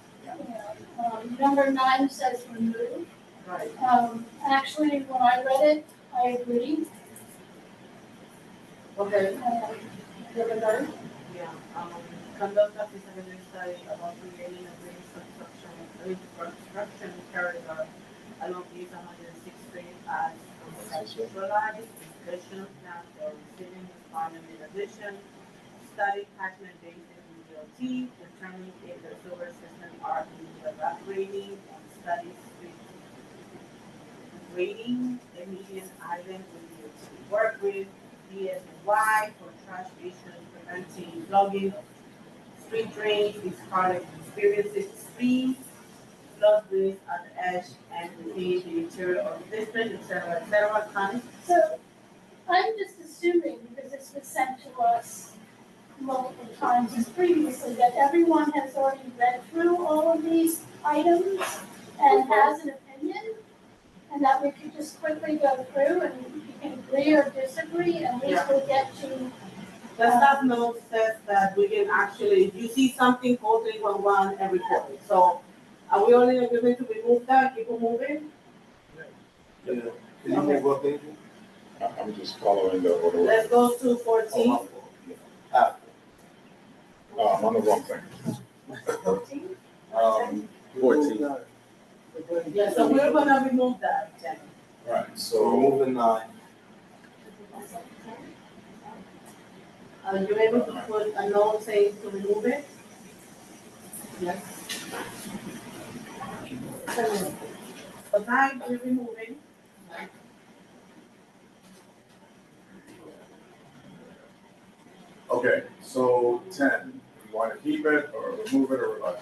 G: number 9 says remove.
A: Right.
G: Actually, when I read it, I agree.
A: Okay.
G: Number
A: Yeah. Conduct a feasibility study about creating a green construction corridor along East 106th Street as conceptualized, discussion plan for receiving responding in addition, study catchment basin in DOT, determining if the sewer system are in need of upgrading, and study street grading, a median island with DOT. Work with DSY for trash issues, preventing flooding, street drains, discarded experiences, streams, flood risk at the edge and within the interior of the district, et cetera, Connie?
G: So I'm just assuming, because this was sent to us multiple times as previously, that everyone has already read through all of these items and has an opinion, and that we could just quickly go through and you can agree or disagree, and at least we'll get to.
A: The staff note says that we can actually, if you see something, call 311 and report it. So are we only going to remove that, keep it moving?
P: Yeah. Can you move up, Adrian?
B: I'm just following the order.
A: Let's go to 14.
B: I'm on the wrong thing.
A: 14?
B: 14.
A: Yeah, so we're gonna remove that, then.
P: All right, so removing 9.
A: Are you able to put a note saying to remove it? Yes. So 9, we're removing.
P: Okay, so 10, you want to keep it or remove it or revise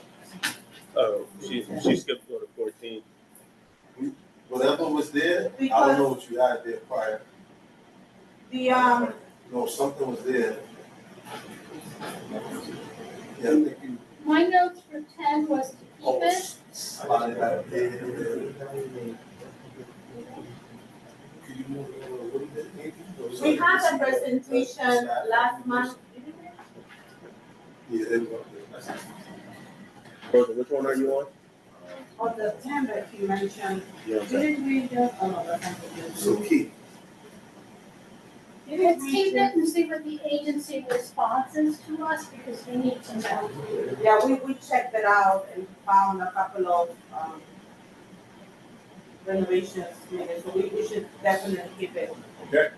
P: it?
E: She skipped
P: I don't know what you had there prior.
A: The,
P: No, something was there. Yeah, I think you.
G: My notes for 10 was to keep it.
P: Slide back there. Could you move it a little bit, maybe?
A: we had a presentation last month.
P: Yeah, there we go.
B: Which one are you on?
A: On the 10 that you mentioned,
B: Yeah,
A: didn't we just, oh no, that's not the good.
P: So keep.
G: Let's keep it and see what the agency responses to us, because we need to know.
A: Yeah, we checked it out and found a couple of, renovations needed, so we should definitely keep it.
B: Okay.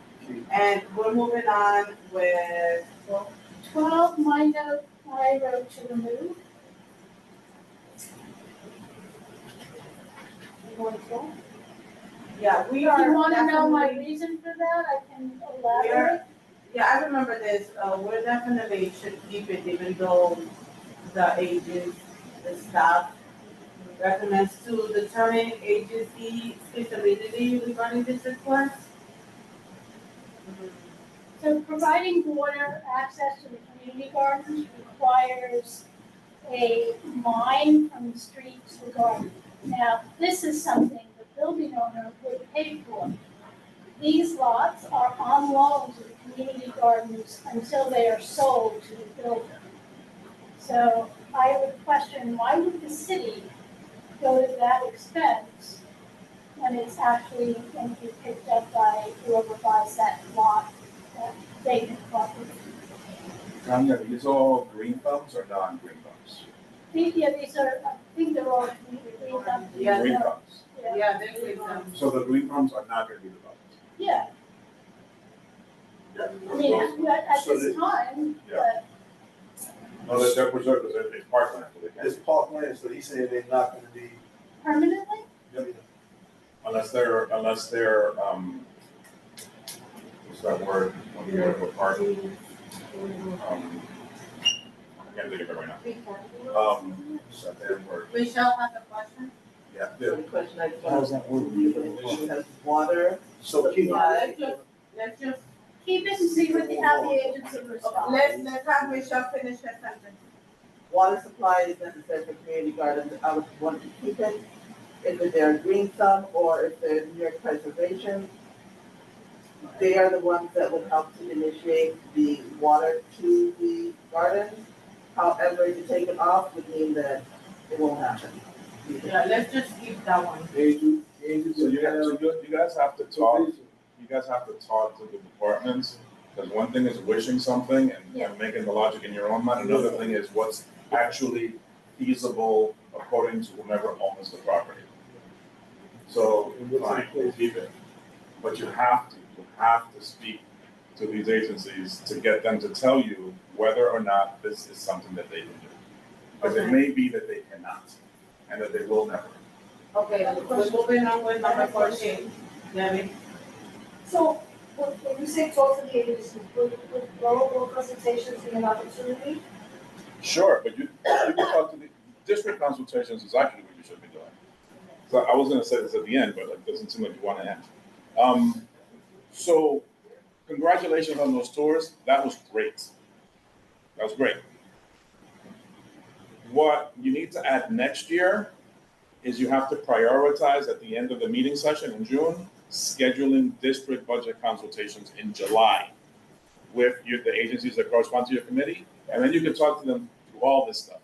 A: And we're moving on with,
G: 12, my note, I wrote to remove.
A: yeah, we
G: If
A: are.
G: you want to know my
A: definitely-
G: reason for that, I can
A: we
G: elaborate.
A: are- Yeah, I remember this, we're definitely should keep it even though the agents, the staff recommends to determine agency feasibility regarding this request.
G: So providing water access to the community gardens requires a line from the street to the garden. Now, this is something the building owner would pay for. These lots are on loan to the community gardens until they are sold to the builder. So I would question, why would the city go to that expense when it's actually going to be picked up by whoever buys that lot, that vacant property?
B: Tanya, these all green thumbs or non-green thumbs?
G: These are, I think they're all community green thumbs.
A: Yeah,
B: Green
A: no.
B: thumbs.
A: Yeah, they're green thumbs.
B: So the green thumbs are not gonna be the thumbs.
G: Yeah. I mean, at this time,
B: Yeah. No, they're preserved, it's parkland, so they
P: It's
B: can't,
P: parkland, so he's saying they're not gonna be.
G: permanently,
B: unless they're, what's that word, when you work with park? I can't think of it right now. What's that damn word?
A: Michelle has a question?
B: Yeah.
J: So the question I just want
P: How's that work?
J: to has water,
P: So keep.
J: supply.
A: Let's just,
G: keep it and see what how the agency responds.
A: let's have Michelle finish her sentence.
J: Water supply is necessary for community gardens. I would want to keep it. If they're green thumb or if they're near preservation, they are the ones that would help to initiate the water to the gardens. However, to take it off would mean that it won't happen.
A: Yeah, let's just keep that one.
B: So you guys have to talk, to the departments, because one thing is wishing something and making the logic in your own mind, another thing is what's actually feasible according to whomever owns the property. So, fine, keep it, but you have to speak to these agencies to get them to tell you whether or not this is something that they can do. Because it may be that they cannot, and that they will never.
A: Okay, we're moving on with number 14. Debbie?
M: So, when you say talk to the agencies, would global consultations be an opportunity?
B: Sure, but you can talk to the district consultations is actually what you should be doing. So I was gonna say this at the end, but it doesn't seem like you wanna end. So congratulations on those tours. That was great. That was great. What you need to add next year is you have to prioritize at the end of the meeting session in June, scheduling district budget consultations in July with the agencies that correspond to your committee, and then you can talk to them through all this stuff,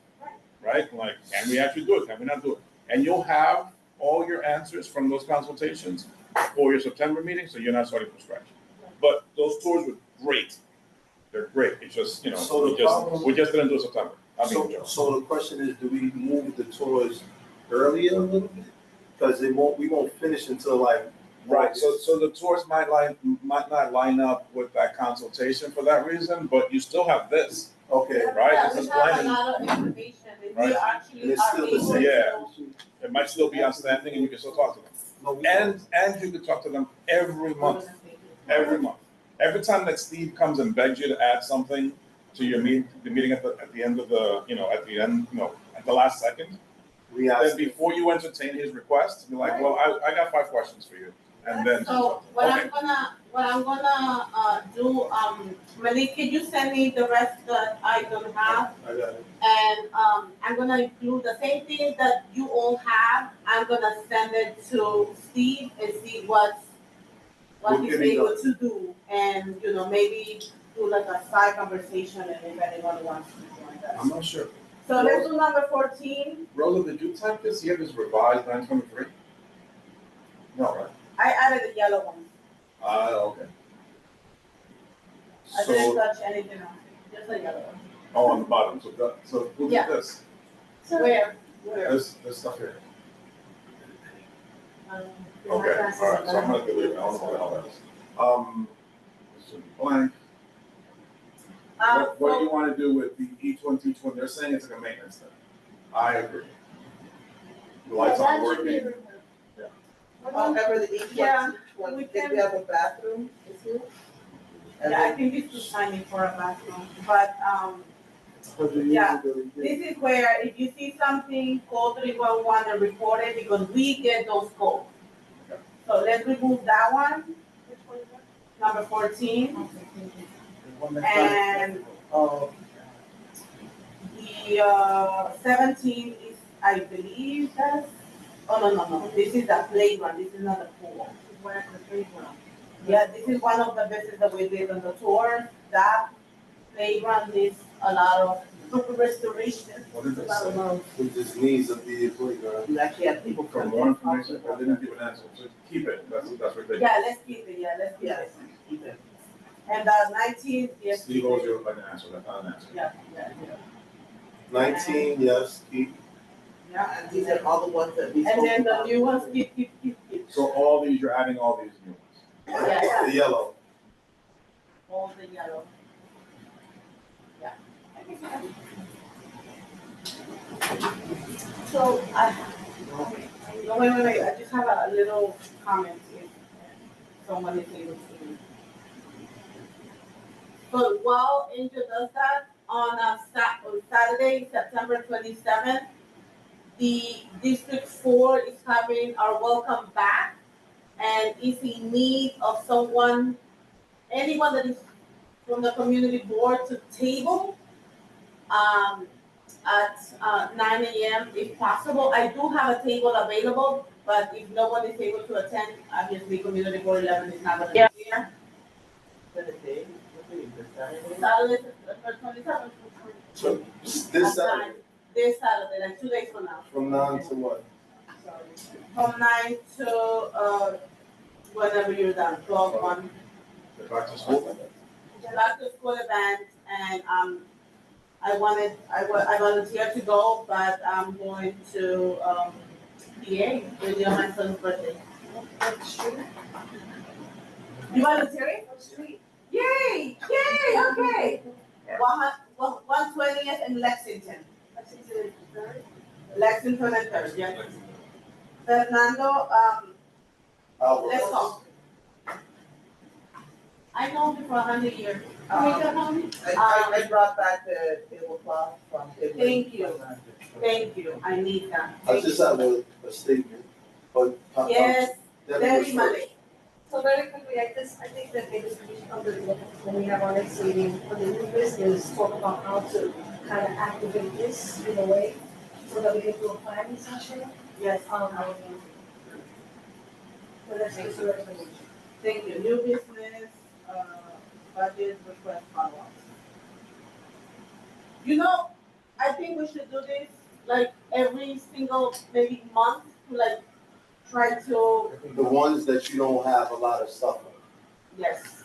B: right? Like, can we actually do it? Can we not do it? And you'll have all your answers from those consultations for your September meeting, so you're not starting from scratch. But those tours were great. They're great. It's just,
P: So
B: we just didn't do September.
P: So the question is, do we move the tours earlier a little bit? Because we won't finish until like.
B: Right, so the tours might not line up with that consultation for that reason, but you still have this.
P: Okay.
B: Right?
A: Yeah,
B: This
A: we
B: is
A: have a
B: planning.
A: lot of information. If
B: Right.
A: we actually
P: And it's
A: are
P: still the
A: able
P: same.
B: Yeah. It might still be outstanding and you can still talk to them. And you can talk to them every month. Every month. Every time that Steve comes and begs you to add something to your meeting at the end of at the last second, then before you entertain his request, be like, well, I got 5 questions for you. and then.
A: So what
B: Okay.
A: I'm gonna do, Malik, can you send me the rest that I don't have?
Q: I got it.
A: And I'm gonna include the same thing that you all have. I'm gonna send it to Steve and see what he's able to do, and maybe do like a side conversation, and if anyone wants to join us.
B: I'm not sure.
A: So let's do number 14.
B: Roland, did you type this here, this revised 923? No, right?
A: I added the yellow one.
B: Okay.
A: I didn't touch anything else, just the yellow one.
B: Oh, on the bottom, so look
A: Yeah.
B: at this.
A: So where?
B: This stuff here.
A: Okay,
B: All right, so I'm gonna delete it, I don't know what the hell that is. This should be blank. What do you wanna do with the E20, T20? They're saying it's like a maintenance thing. I agree. The lights aren't working.
J: However, the E20,
A: we
J: if
A: can.
J: we have a bathroom, is here.
A: Yeah, I think it's too tiny for a bathroom, but yeah, this is where if you see something, call 311 and report it because we get those calls. So let's remove that one. Which one is that? Number 14. And the 17 is, I believe that's, no. This is the playground. This is not the pool. Where's the playground? Yeah, this is one of the businesses that we did on the tour. That playground needs a lot of restoration.
B: What is
A: A lot of love.
P: It just needs to be a playground.
J: You actually have people
B: For more information, I didn't give an answer, so keep it, that's ridiculous.
A: Yeah, let's keep it, let's keep it. And 19, yes.
B: Steve owes you like an answer, that's not an answer.
A: Yeah.
P: 19, yes, keep.
A: Yeah.
J: And these are all the ones that we.
A: And then the new ones, keep.
B: So all these, you're adding all these new ones?
A: Yeah.
P: The yellow.
A: All the yellow. Yeah. So, wait, I just have a little comment if someone is able to. So while Angel does that, on Saturday, September 27th, the District 4 is having our welcome back and is in need of anyone that is from the community board to table at 9 a.m. if possible. I do have a table available, but if no one is able to attend, obviously community board 11 is not going to be here. Saturday, September 27th.
P: So this Saturday.
A: This Saturday, like 2 days from now.
P: From 9 to what?
A: From 9 to whenever you're done, 12, 1.
B: The back to school?
A: Back to school event, and I volunteered to go, but I'm going to PA with my son's birthday. You volunteering? Yay! Okay. 120th in Lexington. Lexington and 3rd, yeah. Fernando, let's talk. I know him for 100 years.
J: I brought back the tablecloth from Italy.
A: Thank you. I need that.
P: I just have a statement. But
A: yes, very much.
M: So very quickly, I think that maybe we should come to when we have our next meeting for the new business, talk about how to kind of activate this in a way so that we can do a planning session.
A: Yes.
M: So that's just a recommendation.
A: Thank you. New business, budget request follow-up. I think we should do this like every single maybe month to like try to.
P: The ones that you don't have a lot of stuff on.
A: Yes.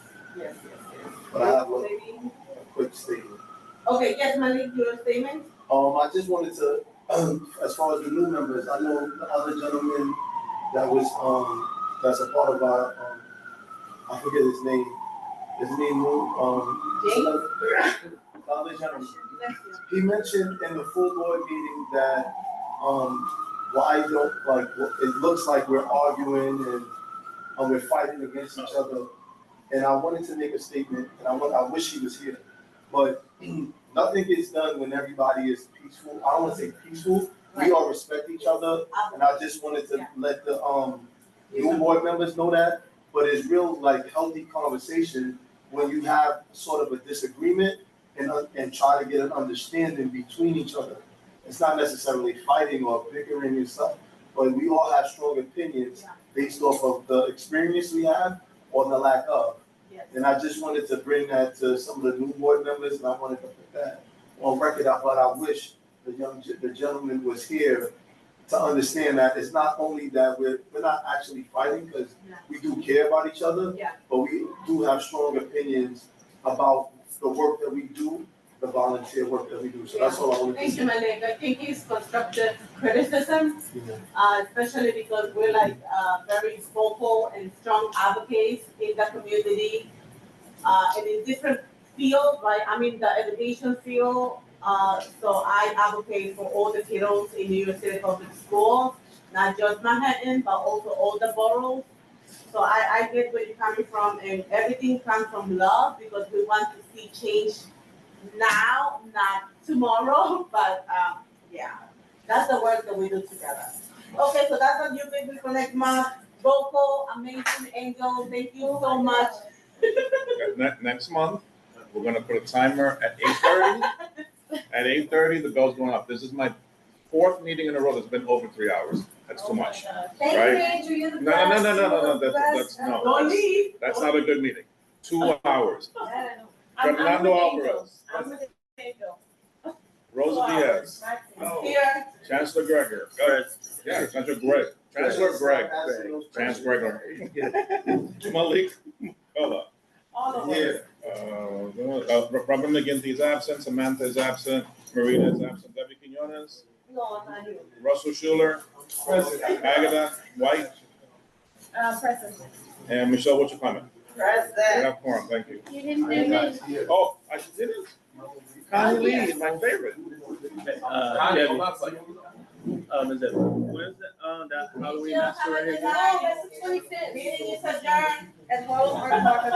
P: But I have a quick statement.
A: Okay, yes, Malik, your statement?
P: I just wanted to, as far as the new members, I know the other gentleman that was, that's a part of our, I forget his name. His name, James? The other gentleman. He mentioned in the full board meeting that, why don't, it looks like we're arguing and we're fighting against each other. And I wanted to make a statement, and I wish he was here, but nothing gets done when everybody is peaceful. I don't want to say peaceful. We all respect each other, and I just wanted to let the new board members know that, but it's real like healthy conversation when you have sort of a disagreement and try to get an understanding between each other. It's not necessarily fighting or bickering and stuff, but we all have strong opinions based off of the experience we have or the lack of. And I just wanted to bring that to some of the new board members, and I wanted to put that on record. But I wish the gentleman was here to understand that it's not only that we're not actually fighting, because we do care about each other, but we do have strong opinions about the work that we do, the volunteer work that we do. So that's all I wanted to
A: Thank
P: say.
A: you, Malik. I think it's constructive criticism, especially because we're like very vocal and strong advocates in the community, and in different fields, right? I'm in the education field, so I advocate for all the kiddos in New York City public schools, not just Manhattan, but also all the boroughs. So I get where you're coming from, and everything comes from love because we want to see change now, not tomorrow, but yeah, that's the work that we do together. Okay, so that's a new business connect month. Vocal, amazing Angel, thank you so much.
B: Next month, we're gonna put a timer at 8:30. At 8:30, the bell's going up. This is my 4th meeting in a row that's been over 3 hours. That's too much.
A: Thank
B: Right?
A: you, Angel, you're the
B: No,
A: best.
B: That's that's not a good meeting. 2 hours. Fernando Alvarez. Rosa Diaz.
A: Here.
B: Chancellor Gregor. Yeah, Chancellor Greg. Chancellor Greg. Chancellor Gregor. Malik Bella.
A: All of us.
B: Robin McGinty is absent. Samantha is absent. Marina is absent. Debbie Quinones.
A: No, I'm not here.
B: Russell Schuler. Present. Agatha White.
A: Present.
B: And Michelle, what's your comment?
A: Present.
B: We have quorum. Thank you.
G: You didn't name me.
B: Oh, I didn't? Connie Lee is my favorite.
E: Debbie. Is it, what is it, that Halloween master right here?
A: No, that's the 25th. Meeting is adjourned as well as our